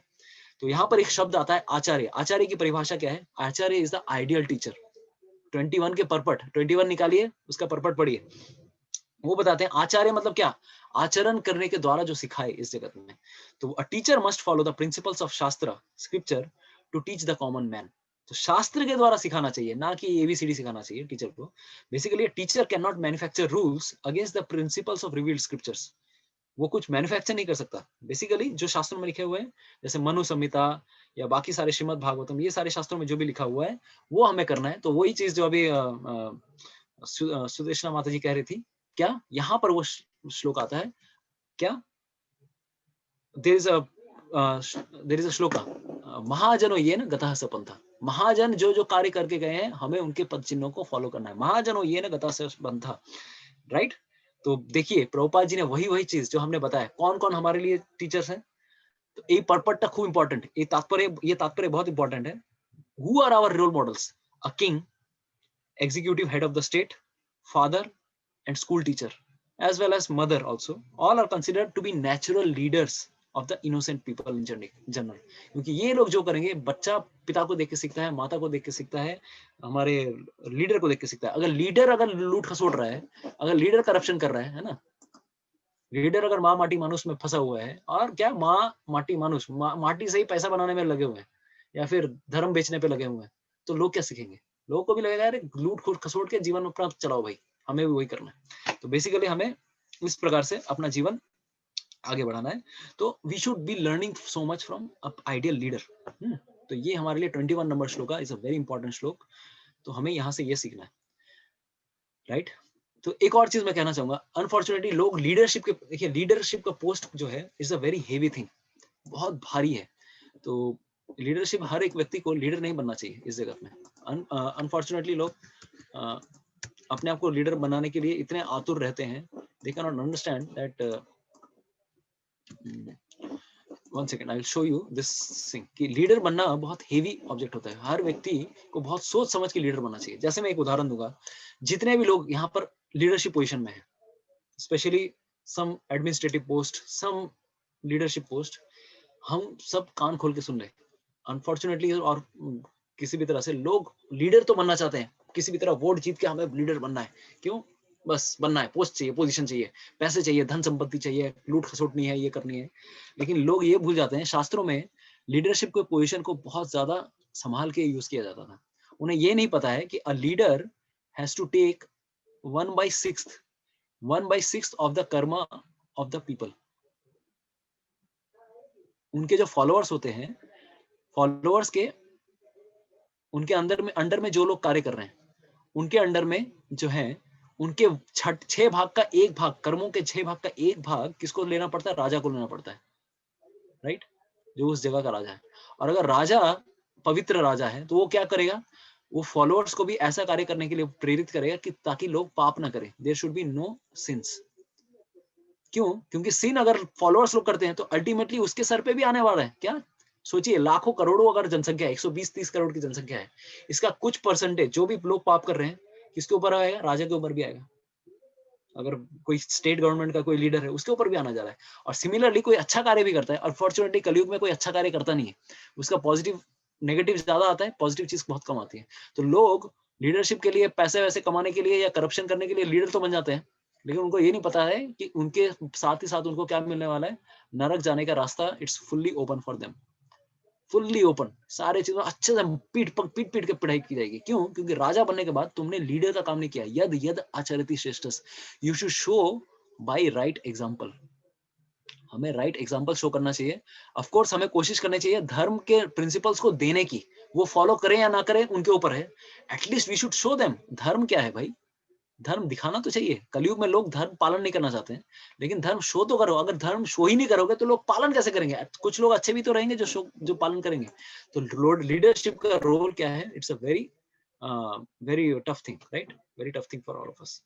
S1: तो यहाँ पर एक शब्द आता है आचार्य। आचार्य की परिभाषा क्या है? आचार्य इज द आइडियल टीचर। 21 के परपट, 21 निकालिए, उसका परपट पढ़िए। वो बताते हैं आचार्य मतलब क्या? आचरण करने के द्वारा जो सिखाए इस जगत में। तो a teacher must follow the principles of shastra scripture to teach the common man. तो शास्त्र के द्वारा सिखाना चाहिए, ना कि एबीसीडी सिखाना चाहिए टीचर को। Basically teacher can not manufacture rules against the principles of revealed scriptures. वो कुछ मैन्युफैक्चर नहीं कर सकता। बेसिकली जो शास्त्रों में लिखे हुए हैं, जैसे मनु संहिता या बाकी सारे श्रीमद् भागवतम, ये सारे शास्त्रों में जो भी लिखा हुआ है वो हमें करना है। तो वही चीज जो अभी सुदेशना माता जी कह रही थी, क्या यहाँ पर वो श्लोक आता है क्या? देयर इज अ श्लोका, महाजनो ये न गतः स पंथा। महाजन जो जो कार्य करके गए हैं, हमें उनके पद चिन्हों को फॉलो करना है। महाजनो ये न गतः स पंथा, राइट? तो देखिए प्रभुपाद जी ने वही वही चीज जो हमने बताया, कौन कौन हमारे लिए टीचर्स हैं। तो ये पर्पट खूब इंपॉर्टेंट, ये तात्पर्य बहुत इंपॉर्टेंट है। Who are our role models? A king, executive head of the state, father, and school teacher, as well as mother also. All are considered to be natural leaders of the innocent people in general. क्योंकि ये लोग जो करेंगे, बच्चा पिता को देख के सीखता है, माता को देख के सीखता है, हमारे लीडर को देख के सीखता है। अगर लीडर अगर लूट खसोट रहा है, अगर लीडर करप्शन कर रहा है ना, लीडर अगर माँ माटी मानुष में फंसा हुआ है, और क्या माँ माटी मानुष माटी से ही पैसा बनाने में लगे हुए हैं, या फिर धर्म बेचने पे लगे हुए हैं, तो लोग क्या सीखेंगे? लोगों को भी लगेगा अरे लूट खसोट के जीवन अपना चलाओ भाई, हमें भी वही करना है। तो बेसिकली हमें इस प्रकार से अपना जीवन आगे बढ़ाना है। तो we should be learning so much from ideal leader. तो ये हमारे लिए 21 नंबर श्लोक इज अ वेरी इंपॉर्टेंट श्लोक। तो हमें यहाँ से ये सीखना है, राइट? तो एक और चीज मैं कहना चाहूंगा, अनफॉर्चुनेटली लोग लीडरशिप के, देखिए लीडरशिप का पोस्ट जो है is a very heavy thing, बहुत भारी है। तो लीडरशिप, हर एक व्यक्ति को लीडर नहीं बनना चाहिए इस जगत में। अनफॉर्चुनेटली लोग अपने आप को लीडर बनाने के लिए इतने आतुर रहते हैं, they can not understand that. One second, I will show you this thing कि लीडर बनना बहुत हेवी ऑब्जेक्ट होता है। हर व्यक्ति को बहुत सोच समझ के लीडर बनना चाहिए। जैसे मैं एक उदाहरण दूंगा, जितने भी लोग यहाँ पर लीडरशिप पोजीशन में है, स्पेशली सम एडमिनिस्ट्रेटिव पोस्ट, सम लीडरशिप पोस्ट, हम सब कान खोल के सुन रहे हैं। अनफॉर्चुनेटली, और किसी भी तरह से लोग लीडर तो बनना चाहते हैं, किसी भी तरह वोट जीत के हमें लीडर बनना है। क्यों? बस बनना है, पोस्ट चाहिए, पोजीशन चाहिए, पैसे चाहिए, धन संपत्ति चाहिए, लूट खसोटनी है, ये करनी है। लेकिन लोग ये भूल जाते हैं, शास्त्रों में लीडरशिप के पोजीशन को बहुत ज्यादा संभाल के यूज किया जाता था। उन्हें ये नहीं पता है कि a leader has to take 1/6 of the karma of the people. उनके जो फॉलोअर्स होते हैं, फॉलोअर्स के, उनके अंडर में जो लोग कार्य कर रहे हैं, उनके अंडर में जो है, उनके 6 भाग का 1 भाग, कर्मों के 6 भाग का 1 भाग किसको लेना पड़ता है? राजा को लेना पड़ता है, राइट? जो उस जगह का राजा है। और अगर राजा पवित्र राजा है, तो वो क्या करेगा? वो फॉलोअर्स को भी ऐसा कार्य करने के लिए प्रेरित करेगा कि ताकि लोग पाप ना करें। There should be no sins. क्यों? क्योंकि सिन अगर फॉलोअर्स लोग करते हैं तो अल्टीमेटली उसके सर पे भी आने वाला है। क्या सोचिए, लाखों करोड़ों अगर जनसंख्या है, 120-30 करोड़ की जनसंख्या है, इसका कुछ परसेंटेज जो भी लोग पाप कर रहे हैं, किसके ऊपर आएगा? राजा के ऊपर भी आएगा। अगर कोई स्टेट गवर्नमेंट का कोई लीडर है, उसके ऊपर भी आना जा रहा है। और सिमिलरली कोई अच्छा कार्य भी करता है, अनफॉर्चुनेटली कलयुग में कोई अच्छा कार्य करता नहीं है, उसका पॉजिटिव, नेगेटिव ज्यादा आता है, पॉजिटिव चीज बहुत कम आती है। तो लोग लीडरशिप के लिए, पैसे वैसे कमाने के लिए या करप्शन करने के लिए लीडर तो बन जाते हैं, लेकिन उनको ये नहीं पता है कि उनके साथ ही साथ उनको क्या मिलने वाला है। नरक जाने का रास्ता it's fully open for them, fully open. सारे चीजों अच्छे से पीट पीट के पढ़ाई की जाएगी। क्यों? क्योंकि राजा बनने के बाद तुमने लीडर का काम नहीं किया। यद यद आचरति श्रेष्ठस, you should show by right example. हमें राइट एग्जांपल शो करना चाहिए। ऑफ कोर्स हमें कोशिश करनी चाहिए धर्म के प्रिंसिपल्स को देने की, वो फॉलो करें या ना करें उनके ऊपर है। At least we should show them dharma क्या है भाई। धर्म दिखाना तो चाहिए। कलयुग में लोग धर्म पालन नहीं करना चाहते हैं, लेकिन धर्म शो तो करो। अगर धर्म शो ही नहीं करोगे तो लोग पालन कैसे करेंगे? कुछ लोग अच्छे भी तो रहेंगे जो पालन करेंगे। तो लीडरशिप का रोल क्या है? It's a very very tough thing, right? Very tough thing for all of us.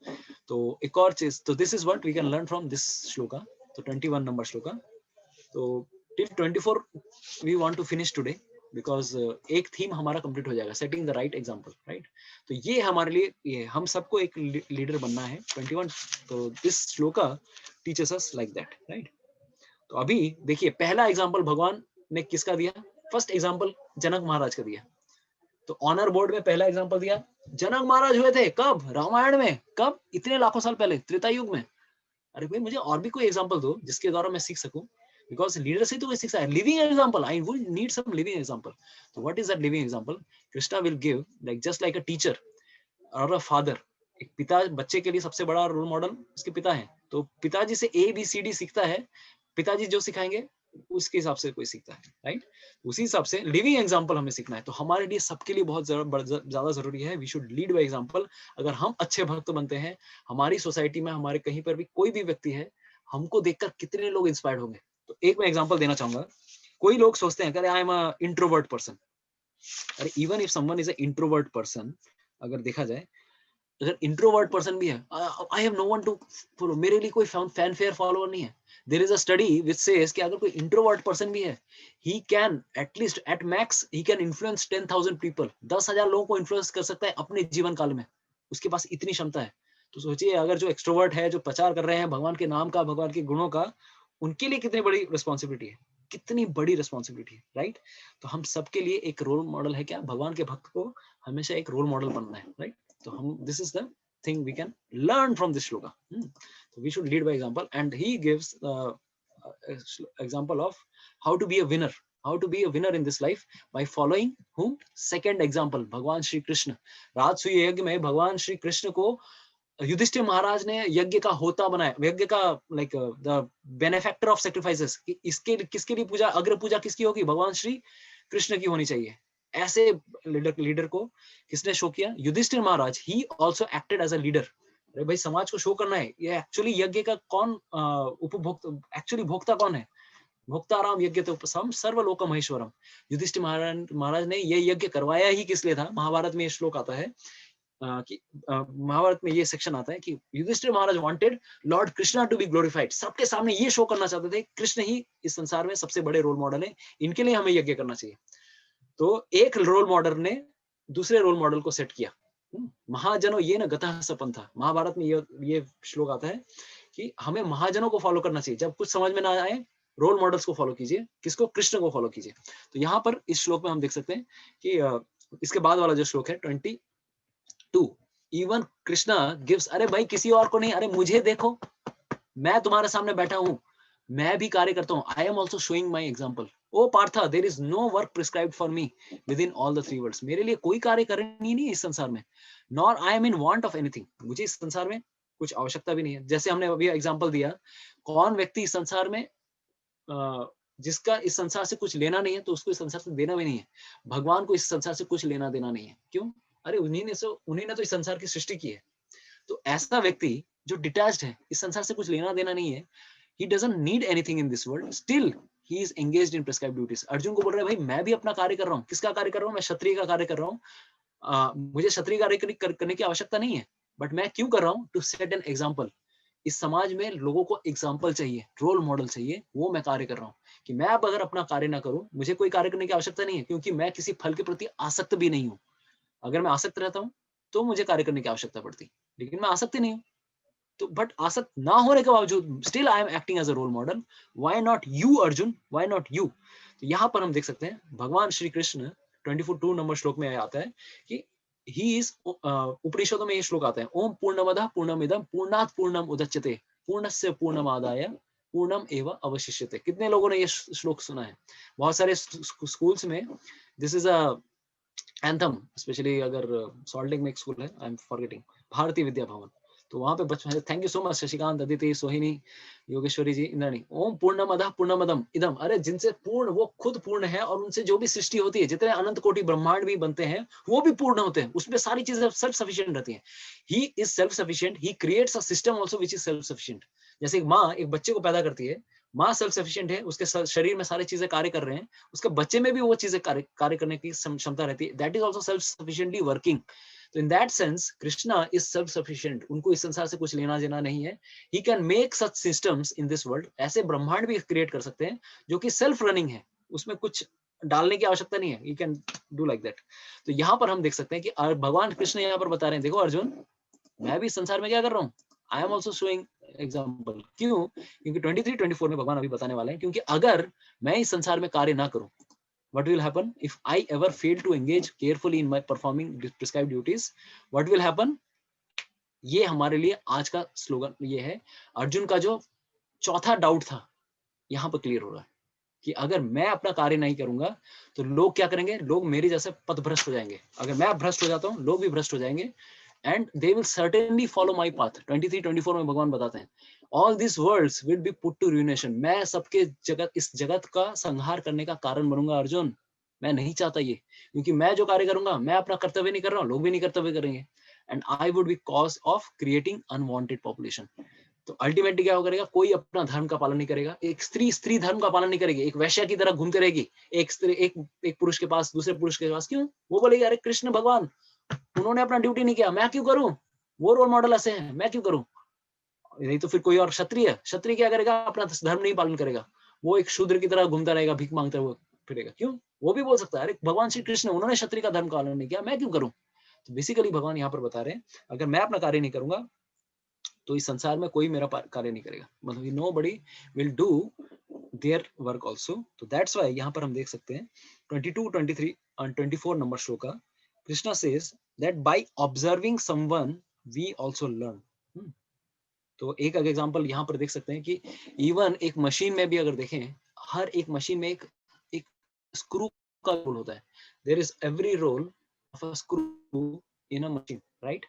S1: तो एक और चीज, तो this is what we can learn from this shloka. तो 21 नंबर श्लोका। तो till 24 we want to finish today. Because एक थीम हमारा complete हो जाएगा, setting the right example, right. तो ये हमारे लिए, ये हम सबको एक लीडर बनना है 21। तो this shloka teaches us like that, right. तो अभी देखिए पहला एग्जांपल भगवान ने किसका दिया, फर्स्ट एग्जांपल जनक महाराज का दिया। तो ऑनर बोर्ड में पहला एग्जांपल दिया, जनक महाराज हुए थे कब, रामायण में, कब, इतने लाखों साल पहले, त्रेता युग में। अरे भाई मुझे और भी कोई एग्जांपल दो जिसके द्वारा मैं सीख सकूं, बिकॉज लीडर से तो कोई सीख सकता है, living example, I would need some living example. तो what is that living example? Krishna will give, like just like a teacher और अ फादर। एक पिता बच्चे के लिए सबसे बड़ा रोल मॉडल उसके पिता है। तो पिताजी से ABCD सीखता है, पिताजी जो सिखाएंगे उसके हिसाब से कोई सीखता है, राइट। उसी हिसाब से लिविंग एग्जांपल हमें सीखना है। तो हमारे लिए सबके लिए बहुत ज्यादा जरूरी है, we should lead by example. अगर हम अच्छे भक्त बनते हैं, हमारी सोसाइटी में, हमारे कहीं पर भी कोई भी व्यक्ति है, हमको देखकर कितने लोग इंस्पायर्ड होंगे। तो एक मैं एग्जांपल देना चाहूंगा। कोई लोग सोचते हैं कि I am a introvert person. अरे even if someone is a introvert person, अगर देखा जाए, अगर इंट्रोवर्ट पर्सन भी है, I have no one to follow, मेरे लिए कोई फैन फेयर फॉलोअर नहीं है। There is a study which says कि अगर कोई इंट्रोवर्ट पर्सन भी है, he can at least at max he can influence 10,000 people, 10,000 लोगों को इन्फ्लुएंस कर सकता है अपने जीवन काल में। उसके पास इतनी क्षमता है। तो सोचिए अगर जो एक्सट्रोवर्ट है, जो प्रचार कर रहे हैं भगवान के नाम का, भगवान के गुणों का, उनके लिए कितनी बड़ी रिस्पॉन्सिबिलिटी है, कितनी बड़ी रिस्पॉन्सिबिलिटी है, राइट। तो हम सबके लिए एक रोल मॉडल है क्या, भगवान के भक्त को हमेशा एक रोल मॉडल बनना है, राइट। तो हम, this is the thing we can learn from this shloka. So we should lead by example, and he gives example of how to be a winner, how to be a winner in this life by following whom, second example भगवान श्री कृष्ण। राजसूय यज्ञ में भगवान श्री कृष्ण को युधिष्ठिर महाराज ने यज्ञ का होता बनाया, यज्ञ का like the benefactor of sacrifices. इसके किसके लिए पूजा, अग्र पूजा किसकी होगी, भगवान श्री कृष्ण की होनी चाहिए। ऐसे लीडर को किसने शो किया, Yudhishthir Maharaj. He also acted as a leader. अरे भाई समाज को शो करना है, ये एक्चुअली यज्ञ का कौन उपभोक्ता, एक्चुअली भोक्ता कौन है, भोक्ताराम यज्ञ तो उपसम सर्वलोक महेश्वरम। युधिष्ठिर महाराज ने ये यज्ञ करवाया ही किस लिए था। महाभारत में ये श्लोक आता है कि महाभारत में ये सेक्शन आता है कि Yudhishthir Maharaj wanted Lord Krishna to be glorified. सबके सामने ये शो करना चाहते थे, कृष्ण ही इस संसार में सबसे बड़े रोल मॉडल है, इनके लिए हमें यज्ञ करना चाहिए। तो एक रोल मॉडल ने दूसरे रोल मॉडल को सेट किया। महाजनो ये न गतः सपन था। महाभारत में ये श्लोक आता है कि हमें महाजनों को फॉलो करना चाहिए। जब कुछ समझ में ना आए, रोल मॉडल्स को फॉलो कीजिए। किसको, कृष्ण को फॉलो कीजिए। तो यहाँ पर इस श्लोक में हम देख सकते हैं कि इसके बाद वाला जो श्लोक है 22, इवन कृष्णा गिव्स, अरे भाई किसी और को नहीं, अरे मुझे देखो, मैं तुम्हारे सामने बैठा हूं, मैं भी कार्य करता हूं। I am also showing my example. O Partha, there is no work prescribed for me within all the 3 worlds. मेरे लिए कोई कार्य करनी नहीं इस संसार में, nor I am in want of anything. मुझे इस संसार में कुछ आवश्यकता भी नहीं है। जैसे हमने अभी एग्जाम्पल दिया, कौन व्यक्ति इस संसार में जिसका इस संसार से कुछ लेना नहीं है, तो उसको इस संसार से देना भी नहीं है। भगवान को इस संसार से कुछ लेना देना नहीं है। क्यों? अरे उन्हीं ने तो इस संसार की सृष्टि की है। तो ऐसा व्यक्ति जो डिटैच्ड है, इस संसार से कुछ लेना देना नहीं है, he doesn't need anything in this world, still he is engaged in prescribed duties। Arjun को बोल रहा है, भाई मैं भी अपना कार्य कर रहा हूँ। किसका कार्य कर रहा हूँ? मैं क्षत्रिय का कार्य कर रहा हूँ। मुझे क्षत्रिय कार्य करने की आवश्यकता नहीं है, बट मैं क्यों कर रहा हूँ? To set an example. इस समाज में लोगों को एग्जाम्पल चाहिए, रोल मॉडल चाहिए, वो मैं कार्य कर रहा हूँ। कि मैं अब अगर अपना कार्य ना करूं, मुझे कोई कार्य करने की आवश्यकता नहीं है, क्योंकि मैं किसी फल के प्रति आसक्त भी नहीं हूं। अगर मैं आसक्त रहता हूं तो मुझे कार्य करने की आवश्यकता पड़ती, लेकिन मैं आसक्त ही नहीं हूं। तो बट आसक्त ना होने के बावजूद still I am acting as a role model. Why not you Arjun, why not you? तो यहाँ पर हम देख सकते हैं भगवान श्री कृष्ण 24 नंबर श्लोक में आता है कि ही इज, उपनिषदों में ये श्लोक आता है, ओम पूर्णमदः पूर्णमिदं पूर्णात् पूर्णम उदच्यते पूर्णस्य पूर्णमादाय पूर्णम एव अवशिष्यते। कितने लोगों ने ये श्लोक सुना है? बहुत सारे स्कूल्स में this is a anthem, specially अगर सॉल्ट लेक में एक स्कूल है, I am forgetting, Bharatiya Vidya Bhavan. तो वहां पे बच्चों, thank you so much Shashikant, Aditi, सोहिनी, योगेश्वरी जी, इंद्राणी। ओम पूर्णमदः पूर्णमदम इदम। अरे जिनसे पूर्ण, वो खुद पूर्ण है, और उनसे जो भी सृष्टि होती है, जितने अनंत कोटि ब्रह्मांड भी बनते हैं, वो भी पूर्ण होते हैं। उसमें सारी चीजें सेल्फ सफिशिएंट रहती हैं। He is self sufficient, he creates a system also which is self sufficient. जैसे एक माँ एक बच्चे को पैदा करती है, माँ सेल्फ सफिशिएंट है, उसके शरीर में सारी चीजें कार्य कर रहे हैं, उसके बच्चे में भी वो चीजें कार्य करने की क्षमता रहती है। That is also self sufficiently working. तो in that sense Krishna is self sufficient. उनको इस संसार से कुछ लेना देना नहीं है। He can make such systems in this world. ऐसे ब्रह्मांड भी क्रिएट कर सकते हैं जो कि सेल्फ रनिंग है, उसमें कुछ डालने की आवश्यकता नहीं है, you can do like that. तो यहाँ पर हम देख सकते हैं कि भगवान कृष्ण यहाँ पर बता रहे हैं, देखो अर्जुन, मैं भी संसार में क्या कर रहा हूँ, आई एम ऑल्सो शोइंग एग्जाम्पल। क्यों? क्योंकि 23-24 में भगवान अभी बताने वाले हैं, क्योंकि अगर मैं इस संसार में कार्य ना करूं, what will happen if I ever fail to engage carefully in my performing prescribed duties, what will happen? ये हमारे लिए आज का स्लोगन ये है। अर्जुन का जो चौथा डाउट था यहाँ पर क्लियर हो रहा है कि अगर मैं अपना कार्य नहीं करूंगा तो लोग क्या करेंगे, लोग मेरे जैसे पथभ्रष्ट हो जाएंगे। अगर मैं भ्रष्ट हो जाता हूँ, लोग भी भ्रष्ट हो जाएंगे, and they will certainly follow my path. 23-24 में भगवान बताते हैं, all this worlds will be put to ruination, मैं सबके जगत, इस जगत का संहार करने का कारण बनूंगा अर्जुन। मैं नहीं चाहता ये, क्योंकि मैं जो कार्य करूंगा, मैं अपना कर्तव्य नहीं कर रहा हूँ, लोग भी नहीं कर्तव्य करेंगे, and I would be cause of creating unwanted population. तो अल्टीमेटली क्या करेगा, कोई अपना धर्म का पालन नहीं करेगा, एक स्त्री स्त्री धर्म का पालन नहीं करेगी, एक वैश्या की तरह घूमते रहेगी, एक स्त्री एक पुरुष के पास, दूसरे पुरुष के पास। क्यों? वो बोलेगी अरे कृष्ण भगवान उन्होंने अपना ड्यूटी नहीं किया, मैं क्यों करूं, वो रोल मॉडल ऐसे हैं, मैं क्यों करूं। नहीं तो फिर कोई और क्षत्रिय, क्षत्रिय क्या करेगा, अपना धर्म नहीं पालन करेगा, वो एक शूद्र की तरह घूमता रहेगा, भीख मांगते हुए फिरेगा। क्यों? वो भी बोल सकता है अरे भगवान श्री कृष्ण उन्होंने क्षत्रिय का धर्म पालन नहीं किया, मैं क्यों करूं। तो बेसिकली भगवान यहाँ पर बता रहे हैं, अगर मैं अपना कार्य नहीं करूंगा तो इस संसार में कोई मेरा कार्य नहीं करेगा, मतलब nobody will do their work also। तो that's why यहाँ पर हम देख सकते हैं 22, 23 और 24 नंबर श्लोक का, Krishna says that by observing someone we also learn। तो एक एग्जांपल यहाँ पर देख सकते हैं कि इवन एक मशीन में भी अगर देखें, हर एक मशीन में एक स्क्रू का रोल होता है। There is every role of a screw in a machine, right.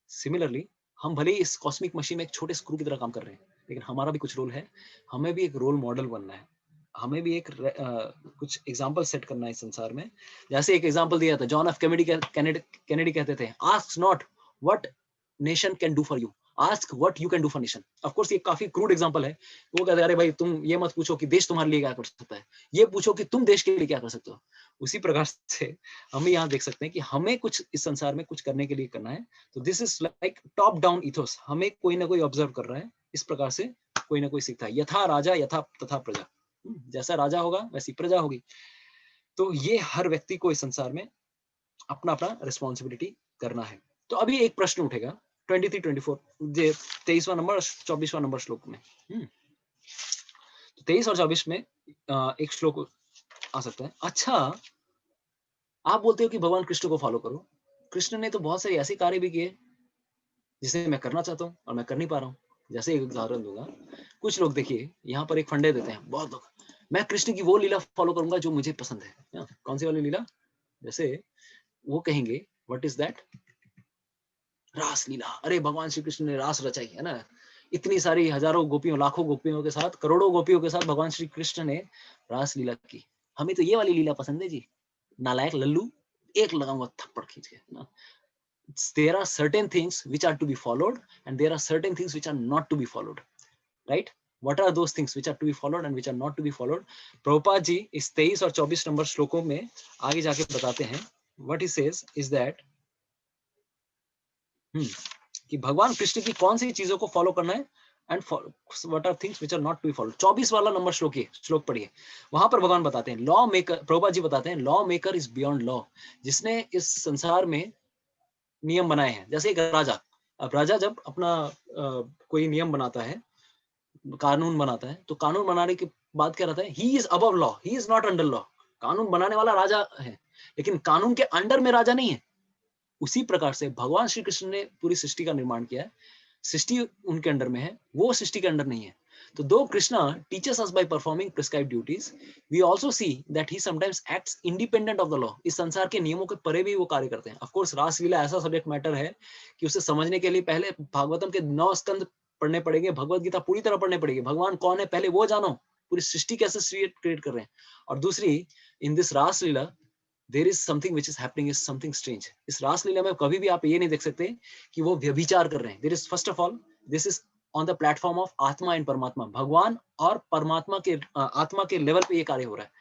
S1: Similarly हम भले ही इस कॉस्मिक मशीन में एक छोटे स्क्रू की तरह काम कर रहे हैं, लेकिन हमारा भी कुछ रोल है, हमें भी एक रोल मॉडल बनना है, हमें भी एक कुछ एग्जांपल सेट करना है इस संसार में। जैसे एक एग्जांपल दिया था, जॉन एफ कैनेडी कहते थे, ask not what nation can do for you, ask what you can do for nation. Of course ये काफी क्रूड एग्जांपल है। वो कहते हैं अरे भाई तुम ये मत पूछो कि देश तुम्हारे लिए क्या कर सकता है, ये पूछो कि तुम देश के लिए क्या कर सकते हो। उसी प्रकार से हम यहाँ देख सकते हैं कि हमें कुछ इस संसार में कुछ करने के लिए करना है। तो this is like top down ethos, हमें कोई ना कोई ऑब्जर्व कर रहा है, इस प्रकार से कोई ना कोई सीखता है। यथा राजा यथा तथा प्रजा, जैसा राजा होगा वैसी प्रजा होगी। तो ये हर व्यक्ति को इस संसार में अपना अपना रिस्पॉन्सिबिलिटी करना है। तो अभी एक प्रश्न उठेगा 23-24 23वां नंबर 24वां नंबर श्लोक में। तो 23 और 24 में एक श्लोक आ सकता है। अच्छा, आप बोलते हो कि भगवान कृष्ण को फॉलो करो, कृष्ण ने तो बहुत सारे ऐसे कार्य भी किए जिसे मैं करना चाहता हूँ और मैं कर नहीं पा रहा हूँ। जैसे एक उदाहरण दूंगा, कुछ लोग देखिए यहाँ पर एक फंडे देते हैं, बहुत लोग, मैं कृष्ण की वो लीला फॉलो करूंगा जो मुझे पसंद है। कौन सी वाली लीला? जैसे वो कहेंगे व्हाट इज दैट, रास लीला। अरे भगवान श्री कृष्ण ने रास रचाई है ना, इतनी सारी हजारों गोपियों, लाखों गोपियों के साथ, करोड़ों गोपियों के साथ भगवान श्री कृष्ण ने रास लीला की, हमें तो ये वाली लीला पसंद है जी। नालायक लल्लू, एक लगाऊंगा थप्पड़ खींच के ना। There are certain things which are to be followed and there are certain things which are not to be followed, right? What are those things which are to be followed and which are not to be followed? Prabhupada ji इस 23 और 24 number श्लोकों में आगे जाके बताते हैं, what he says is that कि भगवान कृष्ण की कौन सी चीजों को फॉलो करना है and what are things which are not to be followed. 24 वाला नंबर श्लोक पढ़िए, वहां पर भगवान बताते हैं, लॉ मेकर, प्रभुपाद जी बताते हैं, law maker is beyond law, जिसने इस संसार में नियम बनाए हैं। जैसे एक राजा, अब राजा जब अपना कोई नियम बनाता है, कानून बनाता है, तो कानून बनाने के बाद क्या रहता है, he is above law, he is not under law. कानून बनाने वाला राजा है, लेकिन कानून के अंडर में राजा नहीं है। उसी प्रकार से भगवान श्री कृष्ण ने पूरी सृष्टि का निर्माण किया है, सृष्टि उनके अंडर में है, वो सृष्टि के अंडर नहीं है। तो दो Krishna teachers us by performing prescribed duties, we also see that he sometimes acts independent of the law. इस संसार के नियमों के परे भी वो कार्य करते हैं। ऑफ कोर्स रासलीला ऐसा सब्जेक्ट मैटर है कि उसे समझने के लिए पहले भागवतम के 9 स्कंद पढ़ने पड़ेंगे, भगवत गीता पूरी तरह पढ़ने पड़ेगी, भगवान कौन है पहले वो जानो, पूरी सृष्टि कैसे क्रिएट कर रहे हैं। और दूसरी, in this Raslila there is something which is happening, is something strange। इस रासलीला में कभी भी आप ये नहीं देख सकते कि वो व्यभिचार कर रहे हैं। There is first of all, this is on the platform of आत्मा एंड परमात्मा, भगवान और परमात्मा के आत्मा के लेवल पे ये कार्य हो रहा है।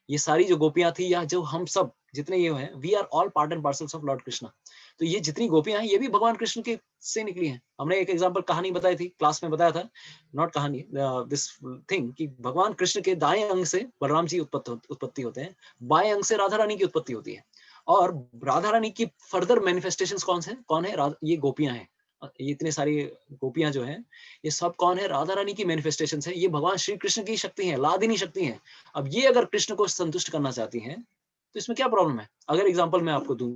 S1: ये सारी जो गोपियां थी या जो हम सब जितने ये हैं, we are all part and parcels of lord Krishna. तो ये जितनी गोपियां हैं ये भी भगवान कृष्ण के से निकली हैं। हमने एक एग्जांपल कहानी बताई थी, क्लास में बताया था, नॉट कहानी, दिस थिंग, कि भगवान कृष्ण के दाएं अंग से बलराम जी उत्पत्ति होते हैं, बाएं अंग से राधा रानी की उत्पत्ति होती है। और राधा रानी की फर्दर मैनिफेस्टेशंस कौन है? ये गोपियां हैं। ये इतने सारी गोपियां जो हैं, ये सब कौन है? राधा रानी की मैनिफेस्टेशंस है। ये भगवान श्री कृष्ण की शक्ति है, लादिनी शक्ति है। अब ये अगर कृष्ण को संतुष्ट करना चाहती हैं, तो इसमें क्या प्रॉब्लम है? अगर एग्जांपल मैं आपको दूं,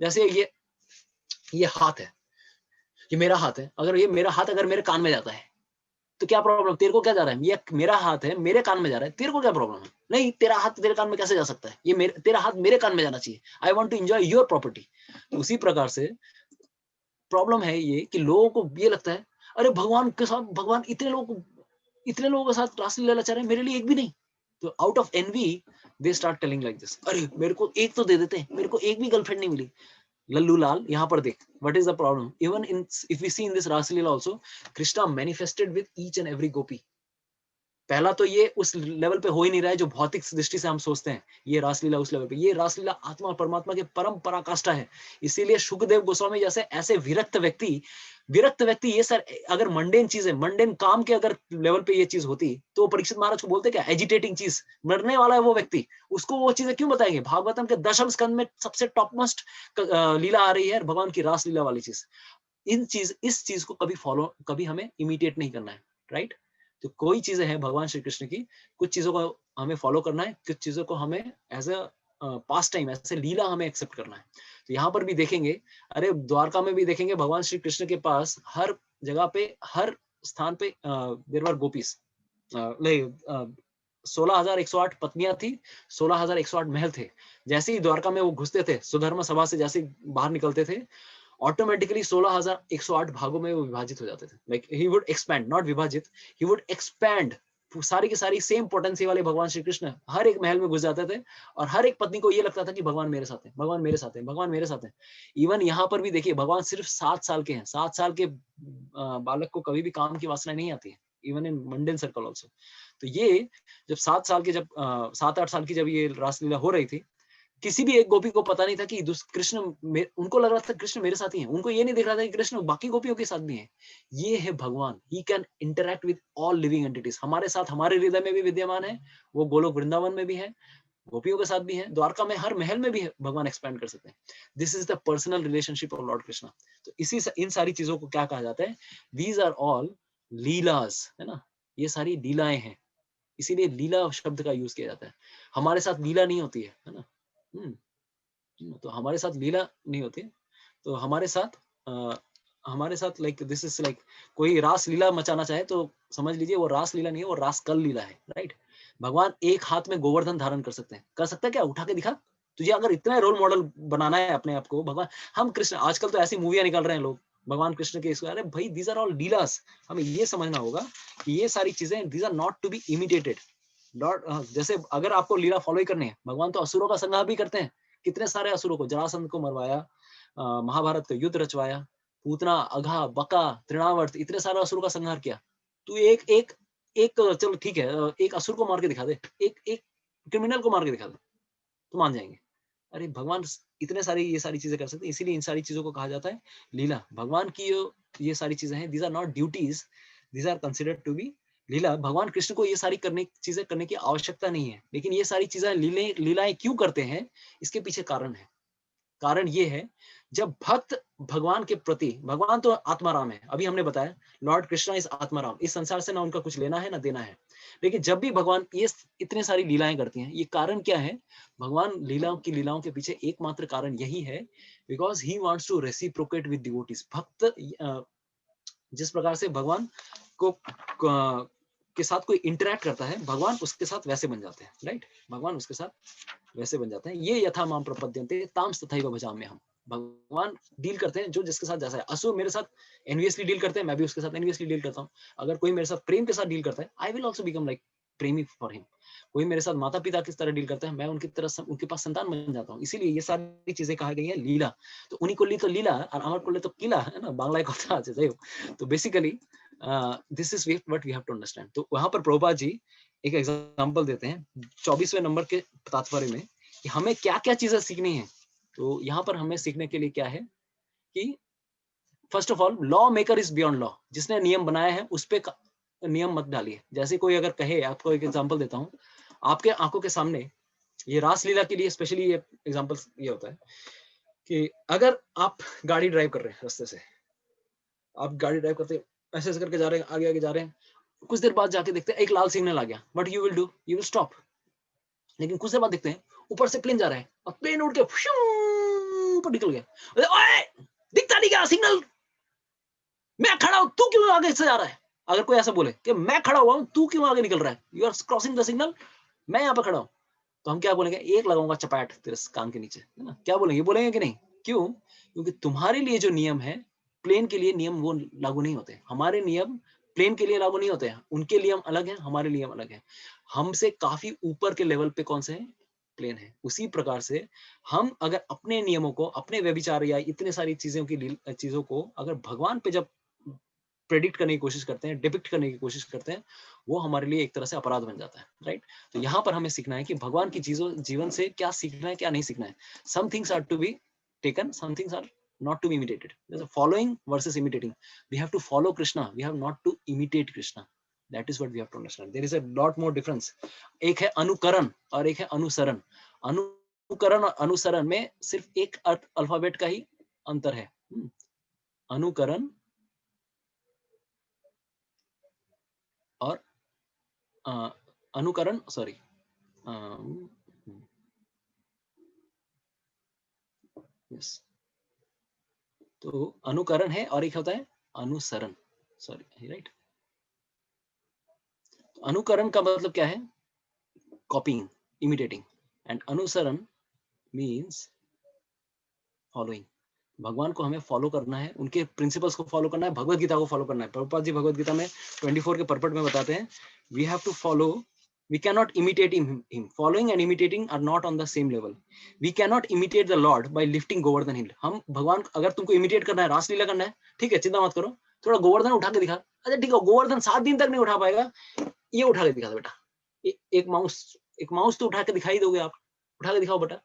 S1: जैसे ये हाथ है, ये मेरा हाथ है, अगर ये मेरा हाथ अगर मेरे कान में जाता है, तो क्या प्रॉब्लम? तेरे को क्या जा रहा है? ये मेरा हाथ है, मेरे कान में जा रहा है, तेरे को क्या प्रॉब्लम है? नहीं, तेरा हाथ तेरे कान में कैसे जा सकता है? ये तेरा हाथ मेरे कान में जाना चाहिए। I want to enjoy your property. उसी प्रकार से प्रॉब्लम है ये कि लोगों को ये लगता है, अरे भगवान के साथ, भगवान इतने लोगों के साथ रासलीला चल रहे हैं, मेरे लिए एक भी नहीं। तो out of envy they start telling like this, अरे मेरे को एक तो दे देते, मेरे को एक भी गर्लफ्रेंड नहीं मिली। लल्लू लाल, यहाँ पर देख, what is the problem? Even in, if we see in this Rasalila also, Krishna manifested with each and every gopi. पहला तो ये उस लेवल पे हो ही नहीं रहा है जो भौतिक दृष्टि से हम सोचते हैं, ये रासलीला उस लेवल पे, ये रासलीला आत्मा और परमात्मा के परम पराकाष्ठा है। इसीलिए सुखदेव गोस्वामी जैसे ऐसे विरक्त व्यक्ति ये सर, अगर मंडेन चीज है, मंडेन काम के अगर लेवल पे ये चीज होती, तो परीक्षित महाराज को बोलते क्या? एजिटेटिंग चीज, मरने वाला है वो व्यक्ति, उसको वो चीजें क्यों बताएंगे? भागवतम के दशम स्कंद में सबसे टॉप मोस्ट लीला आ रही है भगवान की रासलीला वाली चीज। इस चीज को कभी हमें इमिटेट नहीं करना है, राइट? तो कोई चीजें हैं भगवान श्री कृष्ण की, कुछ चीजों को हमें फॉलो करना है, कुछ चीजों को हमें एज अ पास टाइम, ऐसे लीला हमें एक्सेप्ट करना है। तो यहाँ पर भी देखेंगे, अरे द्वारका में भी देखेंगे, भगवान श्री कृष्ण के पास हर जगह पे, हर स्थान पे देयर वर गोपीज, नहीं, 16,108 पत्नियां थी, 16,108 महल थे। जैसे ही द्वारका में वो घुसते थे, सुधर्म सभा से जैसे बाहर निकलते थे, ऑटोमेटिकली 16,108 भागों में वो विभाजित हो जाते थे। Like he would expand, not विभाजित, ही वुड एक्सपैंड। सारी की सारी सेम पोटेंसी वाले भगवान श्री कृष्ण हर एक महल में घुस जाते थे, और हर एक पत्नी को ये लगता था कि भगवान मेरे साथ है, भगवान मेरे साथ है, भगवान मेरे साथ है। इवन यहाँ पर भी देखिए, भगवान सिर्फ 7 साल के हैं। 7 साल के बालक को कभी भी काम की वासना नहीं आती है, even in Mandan circle also. तो ये जब 7-8 साल की जब ये रासलीला हो रही थी, किसी भी एक गोपी को पता नहीं था कि कृष्ण, उनको लग रहा था कृष्ण मेरे साथ ही है, उनको ये नहीं दिख रहा था कि कृष्ण बाकी गोपियों के साथ भी है। ये है भगवान, he can interact with all living entities. हमारे साथ, हमारे हृदय में भी विद्यमान है, वो गोलोक वृंदावन में भी है, गोपियों के साथ भी है, द्वारका में हर महल में भी है, भगवान एक्सपैंड कर सकते हैं। This is the personal relationship of lord Krishna. तो इन सारी चीजों को क्या कहा जाता है? दीज आर ऑल लीलास, है ना? ये सारी लीलाएं हैं, इसीलिए लीला शब्द का यूज किया जाता है। हमारे साथ लीला नहीं होती है ना? तो हमारे साथ लीला नहीं होती, तो हमारे साथ लाइक दिस इज लाइक, कोई रास लीला मचाना चाहे तो समझ लीजिए वो रास लीला नहीं है, वो रासकल लीला है, राइट? भगवान एक हाथ में गोवर्धन धारण कर सकते हैं, कर सकता है क्या? उठा के दिखा। तुझे अगर इतना रोल मॉडल बनाना है अपने आप को, भगवान, हम कृष्ण, आजकल तो ऐसी मूवियां निकल रहे हैं लोग भगवान कृष्ण के, इसको, अरे भाई दीज आर ऑल लीलास। हमें ये समझना होगा कि ये सारी चीजें, these are not to be imitated. जैसे अगर आपको लीला फॉलो ही करनी है, भगवान तो असुरों का संहार भी करते हैं। कितने सारे असुरों को, जरासंध को मरवाया, महाभारत का युद्ध रचवाया, पूतना, अघा, बका, तृणावर्त, इतने सारे असुरों का संहार किया। तू एक एक एक चलो ठीक है, एक असुर को मार के दिखा दे, एक एक क्रिमिनल को मार के दिखा दे, तो मान जाएंगे। अरे भगवान इतने सारी ये सारी चीजें कर सकते हैं, इसीलिए इन सारी चीजों को कहा जाता है लीला। भगवान की ये सारी चीजें हैं, these are not duties, these are considered to be leela. भगवान कृष्ण को ये सारी चीजें करने की आवश्यकता नहीं है, लेकिन ये सारी चीजें लीलाएं क्यों करते हैं, इसके पीछे कारण है। कारण ये है, जब भक्त भगवान के प्रति, भगवान तो आत्माराम है, अभी हमने बताया लॉर्ड कृष्णा इज आत्माराम, इस संसार से ना उनका कुछ लेना है ना देना है। लेकिन जब भी भगवान ये इतने सारी लीलाएं करती हैं, ये कारण क्या है? भगवान लीलाओं के पीछे एकमात्र कारण यही है, because he wants to reciprocate with devotees. भक्त जिस प्रकार से भगवान को के साथ कोई इंटरेक्ट करता है, भगवान उसके साथ वैसे बन जाते हैं, राइट? भगवान उसके साथ वैसे बन जाते हैं। ये यथा माम प्रपद्यन्ते ताम तथैव भजाम्य हम। भगवान डील करते हैं जो जिसके साथ जैसा है। असुर मेरे साथ एनवियसली डील करते हैं, मैं भी उसके साथ एनवियसली डील करता हूँ। अगर कोई मेरे साथ प्रेम के साथ डील करता है, I will also become like प्रेमी फॉर हिम। कोई मेरे साथ माता पिता किस तरह डील करता है, मैं उनकी तरह उनके पास संतान बन जाता हूँ। इसीलिए ये सारी चीजें कहा गई है लीला। तो उन्हीं को ली तो लीला और अमर को ले तो किला, है ना? बांग्ला कथा আছে যাই হোক। तो basically this is what we have to understand. तो वहां पर प्रभुपाद जी एक एग्जांपल देते हैं 24वें नंबर के तात्पर्य में, कि हमें क्या क्या चीजें सीखनी है। तो यहाँ पर हमें सीखने के लिए क्या है? कि first of all law maker is beyond law, जिसने नियम बनाया है उस पे नियम मत डालिए। जैसे कोई अगर कहे, आपको एक एग्जांपल देता हूँ, आपके आंखों के सामने, ये रासलीला के लिए स्पेशली ये एग्जांपल ये होता है कि अगर आप गाड़ी ड्राइव कर रहे हैं, रास्ते से आप गाड़ी ड्राइव करते ऐसे ऐसे करके जा रहे हैं, आगे आगे जा रहे हैं, कुछ देर बाद जाके देखते हैं एक लाल सिग्नल आ गया, but you will do, you will stop. लेकिन कुछ देर बाद देखते हैं ऊपर से प्लेन जा रहा है और प्लेन उड़ के ऊपर निकल गया। अरे ओए, दिखता नहीं क्या सिग्नल, मैं खड़ा हूं, तू क्यों आगे से जा रहा है? अगर कोई ऐसा बोले कि मैं खड़ा हुआ हूं, तू क्यों आगे निकल रहा है, you are crossing the signal, मैं यहाँ पे खड़ा हूं, तो हम क्या बोलेंगे? एक लगाऊंगा चपाट तेरे कान के नीचे, है ना? क्या बोलेंगे? बोलेंगे कि नहीं? क्यों? क्योंकि तुम्हारे लिए जो नियम है, प्लेन के लिए नियम वो लागू नहीं होते। हमारे नियम प्लेन के लिए लागू नहीं होते हैं, उनके नियम अलग है, हमारे नियम अलग है। हमसे काफी ऊपर के लेवल पे कौन से हैं? प्लेन है। उसी प्रकार से हम अगर अपने नियमों को, अपने व्यभिचार या इतने सारी चीजों को अगर भगवान पे जब प्रेडिक्ट करने की कोशिश करते हैं, डिपिक्ट करने की कोशिश करते हैं, वो हमारे लिए एक तरह से अपराध बन जाता है, राइट? तो यहाँ पर हमें सीखना है कि भगवान की चीजों, जीवन से क्या सीखना है, क्या नहीं सीखना है। Some things are to be taken, some things are not to be imitated. There's a following versus imitating. We have to follow Krishna. We have not to imitate Krishna. That is what we have to understand. There is a lot more difference. एक है अनुकरण और एक है अनुसरण। अनुकरण और अनुसरण में सिर्फ एक अल्फाबेट का ही अंतर है। अनुकरण और अनुकरण, सॉरी, यस, तो अनुकरण है और एक होता है अनुसरण, सॉरी, राइट। अनुकरण का मतलब क्या है? कॉपिंग, इमिटेटिंग, एंड अनुसरण मीन्स फॉलोइंग। भगवान को हमें फॉलो करना है, उनके प्रिंसिपल्स को फॉलो करना है, भगवत गीता को फॉलो करना है। प्रभुपाद जी भगवत गीता में 24 के पर्पट में बताते हैं, we have to follow, we cannot imitate him. Following and imitating are not on the same level. We cannot imitate the Lord by lifting Govardhan hill. हम भगवान, अगर तुमको इमिटेट करना है, रासलीला करना है, ठीक है, चिंता मत करो, थोड़ा गोवर्धन उठा के दिखा। अच्छा ठीक है, गोवर्धन 7 दिन तक नहीं उठा पाएगा, ये उठा के दिखा दो बेटा। एक माउस तो उठा के दिखाई दोगे आप, उठा के दिखाओ बेटा।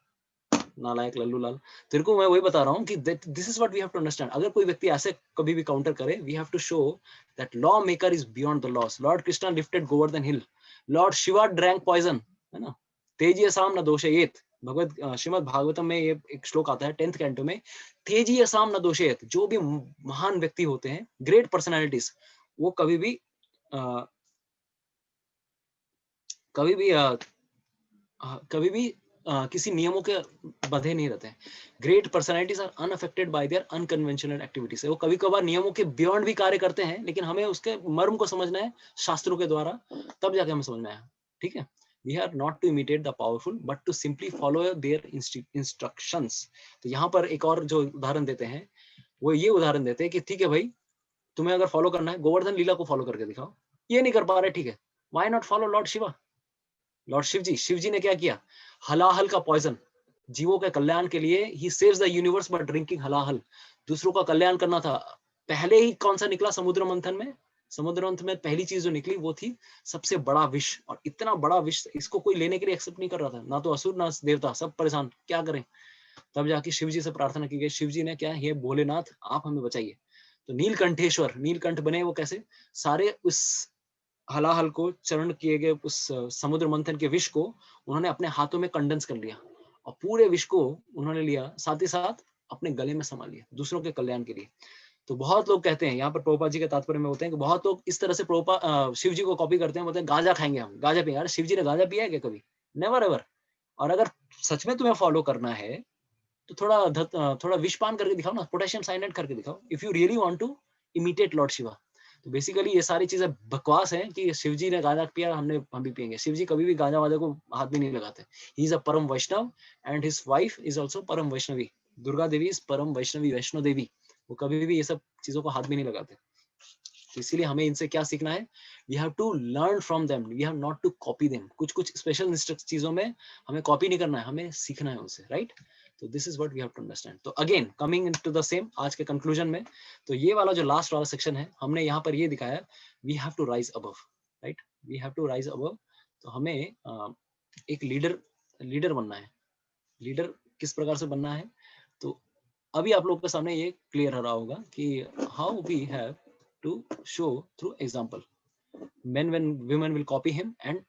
S1: नालायक लल्लू लाल। तेरे को मैं वही बता रहा हूँ कि this is what we have to understand. अगर कोई व्यक्ति ऐसे कभी भी काउंटर करे, we have to show that law maker is beyond the laws. Lord Krishna lifted Govardhan hill, lord Shiva drank poison, है ना? तेजी असाम न दोषयेत। भगवत श्रीमद भागवतम में ये एक श्लोक आता है 10th कैंटो में, तेजी असाम न दोषयेत। जो भी महान व्यक्ति होते हैं, ग्रेट पर्सनालिटीज, वो कभी भी किसी नियमों के बंधे नहीं रहते हैं। Great personalities are unaffected by their unconventional activities. वो कभी कभार नियमों के बियॉन्ड भी कार्य करते हैं, लेकिन हमें उसके मर्म को समझना है शास्त्रों के द्वारा, तब जाके हमें समझना है, ठीक है? We are not to imitate the powerful but to simply follow their instructions. तो यहाँ पर एक और जो उदाहरण देते हैं, वो ये उदाहरण देते हैं कि ठीक है भाई, तुम्हें अगर फॉलो करना है, गोवर्धन लीला को फॉलो करके दिखाओ। ये नहीं कर पा रहे, ठीक है, why not follow Lord Shiva? Lord Shiv ji ने क्या किया? हलाहल का पॉइजन, जीवों के कल्याण के लिए, he saves the universe by drinking halahal. दूसरों का कल्याण करना था। पहले ही कौन सा निकला समुद्र मंथन में? समुद्र मंथन में पहली चीज जो निकली वो थी सबसे बड़ा विष। और इतना बड़ा विष, इसको कोई लेने के लिए एक्सेप्ट नहीं कर रहा था, ना तो असुर ना देवता, सब परेशान, क्या करें? तब जाके शिव जी से प्रार्थना की गई। शिव जी ने क्या, ये भोलेनाथ आप हमें बचाइए। तो नीलकंठेश्वर, नीलकंठ बने वो कैसे? सारे उस हलाहल को, चरण किए गए उस समुद्र मंथन के विष को उन्होंने अपने हाथों में कंडेंस कर लिया और पूरे विष को उन्होंने लिया, साथ ही साथ अपने गले में समा लिया दूसरों के कल्याण के लिए। तो बहुत लोग कहते हैं, यहाँ पर प्रभुपाद जी के तात्पर्य में होते हैं कि बहुत लोग इस तरह से शिव जी को कॉपी करते हैं, बोलते हैं गांजा खाएंगे हम, गांजा पिएंगे। अरे शिव जी ने गांजा पिया है क्या कभी? Never ever. और अगर सच में तुम्हें फॉलो करना है तो थोड़ा विष पान करके दिखाओ ना, पोटेशियम साइनाइड करके दिखाओ, if you really want to imitate lord Shiva. तो बेसिकली ये सारी चीजें बकवास हैं कि शिव जी ने गांजा पिया, हम भी पिएंगे। शिव जी कभी भी गांजा वाजा को हाथ भी नहीं लगाते। ही is a param Vaishnav and his wife is also param Vaishnavi. Durga Devi is परम वैष्णवी, वैष्णो देवी। वो कभी भी ये सब चीजों को हाथ भी नहीं लगाते। तो इसीलिए हमें इनसे क्या सीखना है? We have to learn from them, we have not to copy them. कुछ स्पेशल चीजों में हमें कॉपी नहीं करना है, हमें सीखना है उनसे, राइट? तो this is what we have to understand. तो again coming into the same, आज के कंक्लूजन में, तो ये वाला जो लास्ट वाला सेक्शन है, हमने यहाँ पर ये दिखाया, we have to rise above, right? We have to rise above. तो हमें एक लीडर बनना है। लीडर किस प्रकार से बनना है? तो अभी आप लोगों के सामने ये क्लियर हो रहा होगा कि how we have to show through example. Men when women will copy him and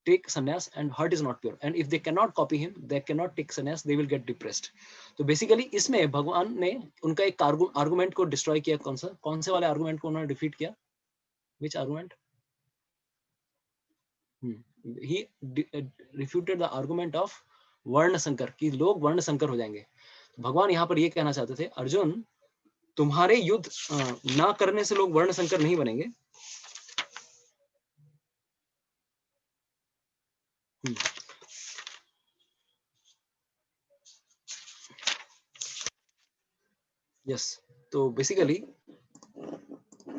S1: take sannyas, and heart is not pure, and if they cannot copy him, they cannot take sannyas, they will get depressed. तो basically इसमें भगवान ने उनका एक argument को destroy किया. कौन से वाले आर्गुमेंट को उन्होंने डिफीट किया? विच argument? he refuted the argument of वर्ण संकर, कि लोग वर्ण संकर हो जाएंगे. भगवान यहाँ पर ये कहना चाहते थे, अर्जुन तुम्हारे युद्ध ना करने से लोग वर्ण संकर नहीं बनेंगे. यस, तो बेसिकली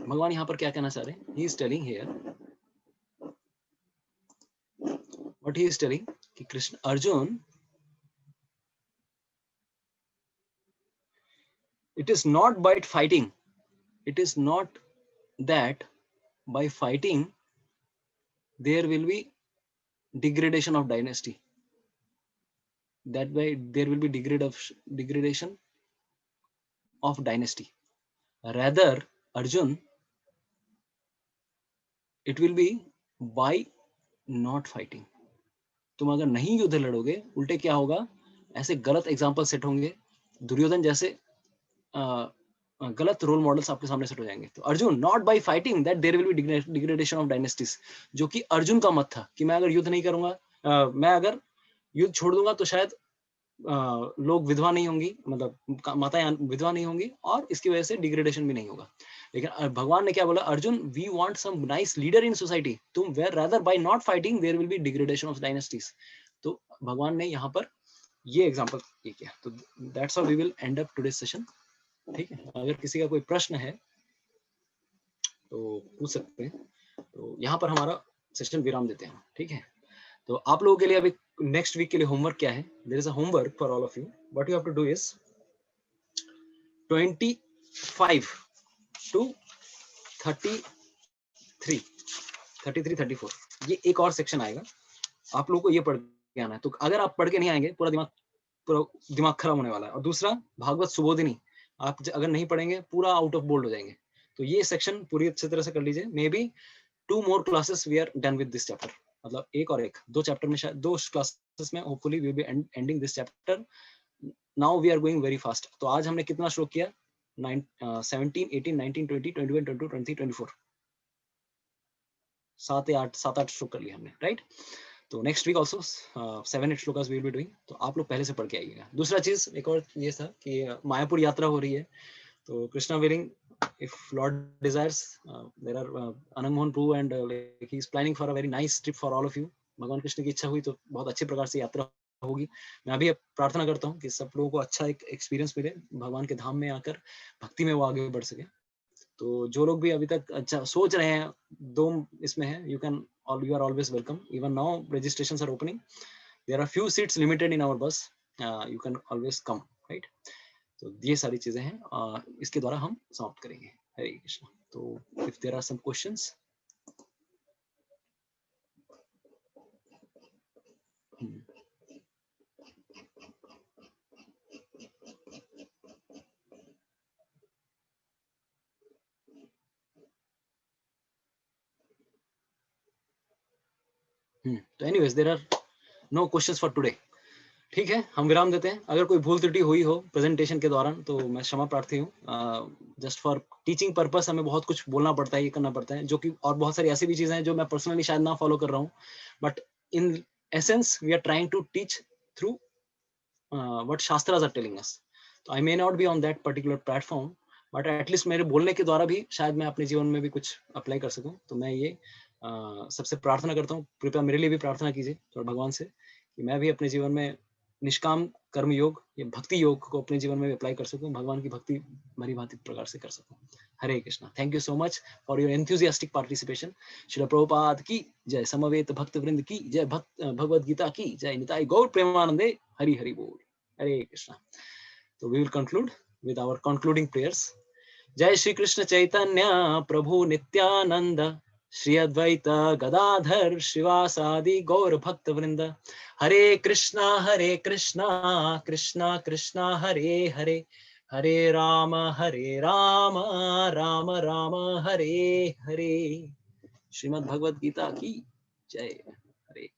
S1: भगवान यहाँ पर क्या कहना चाह रहे हैं? He is telling here, what he is telling कि Krishna, Arjun, it is not by fighting, it is not that by fighting there will be degradation of dynasty, that way there will be degradation of dynasty. Rather, Arjun, it will be by not fighting. तुम अगर नहीं युद्ध लड़ोगे, उल्टे क्या होगा? ऐसे गलत example set होंगे, दुर्योधन जैसे गलत रोल मॉडल्स आपके सामने सेट हो जाएंगे. तो Arjun, not by fighting that there will be degradation of dynasties, जो कि अर्जुन का मत था कि मैं अगर युद्ध नहीं करूंगा, मैं अगर युद्ध छोड़ दूंगा तो शायद लोग विधवा नहीं होंगी, मतलब माताएं विधवा नहीं होंगी, और इसकी वजह से डिग्रेडेशन भी नहीं होगा. लेकिन भगवान ने क्या बोला? Arjun, we want some nice leader in society, तुम were rather by not fighting there will be degradation of dynasties. तो भगवान ने यहाँ पर ये एग्जांपल किया. तो that's how we will end up today session. ठीक है, अगर किसी का कोई प्रश्न है तो पूछ सकते हैं. तो यहाँ पर हमारा सेशन विराम देते हैं. ठीक है, तो आप लोगों के लिए अभी नेक्स्ट वीक के लिए होमवर्क क्या है? There is a homework for all of you. What you have to do is 25 to 33, 34, ये एक और सेक्शन आएगा. आप लोगों को ये पढ़ के आना है. तो अगर आप पढ़ के नहीं आएंगे, पूरा दिमाग खराब होने वाला है. और दूसरा, भागवत सुबोधिनी, आप अगर नहीं पढ़ेंगे पूरा आउट ऑफ बोल्ड हो जाएंगे. तो ये सेक्शन पूरी अच्छी तरह से कर लीजिए. May be 2 more classes we are done with this chapter. मतलब एक और एक, 2 चैप्टर में, शायद 2 क्लासेस में hopefully we will be ending this chapter. Now we are going very fast. तो आज हमने कितना श्लोक किया? 17, 18, 19, 20, 21, 22, 23, 24, 7-8 श्लोक कर लिए हमने, राइट? तो next week also 7-8 shlokas we will be doing. तो आप लोग पहले से पढ़ के आइएगा. दूसरा चीज एक और ये था कि मायापुर यात्रा हो रही है. तो Krishna willing, if Lord desires, there are Anand Mohan Prabhu and like he is planning for a very nice trip for all of you. भगवान कृष्ण की इच्छा हुई तो बहुत अच्छे प्रकार से यात्रा होगी. मैं अभी प्रार्थना करता हूँ कि सब लोगों को अच्छा एक एक्सपीरियंस मिले, भगवान के धाम में आकर भक्ति में वो आगे बढ़ सके. तो जो लोग भी अभी तक अच्छा सोच रहे हैं, 2 इसमें है, you are always welcome. Even now registrations are opening. There are few seats limited in our bus. You can always come, right? तो ये सारी चीजें हैं, इसके द्वारा हम समाप्त करेंगे. हरे कृष्ण. तो if there are some questions. तो anyways there are no questions for today. ठीक है, हम विराम देते हैं. अगर कोई भूल त्रुटि हुई हो प्रेजेंटेशन के दौरान तो मैं क्षमा प्रार्थी हूँ. जस्ट फॉर टीचिंग पर्पस हमें बहुत कुछ बोलना पड़ता है, ये करना पड़ता है, जो कि और बहुत सारी ऐसी भी चीजें हैं जो मैं पर्सनली शायद ना फॉलो कर रहा हूँ. But in essence we are trying to teach through what shastras are telling us. तो I may not be on that particular platform, but at least मेरे बोलने के द्वारा भी शायद मैं अपने जीवन में भी कुछ अप्लाई कर सकूं. तो मैं ये सबसे प्रार्थना करता हूँ, कृपया मेरे लिए भी प्रार्थना कीजिए और भगवान से कि मैं भी अपने जीवन में निष्काम कर्म योग या भक्ति योग को अपने जीवन में अप्लाई कर सकूं, भगवान की भक्ति भली भांति प्रकार से कर सकूं. Hare Krishna. Thank you so much for your enthusiastic participation. Srila Prabhupada की जय. समवेत भक्त वृंद की जय. भगवद गीता की जय. निताई गौर प्रेमानंदे. हरि हरि बोल. हरे कृष्णा. तो we will conclude with our concluding prayers. जय श्री कृष्ण चैतन्य प्रभु नित्यानंद, श्री अद्वैत गदाधर श्रीवासादि गौर भक्त वृंद. हरे कृष्णा कृष्णा कृष्णा हरे हरे, हरे राम राम राम हरे हरे। श्रीमद् भगवद गीता की जय। हरे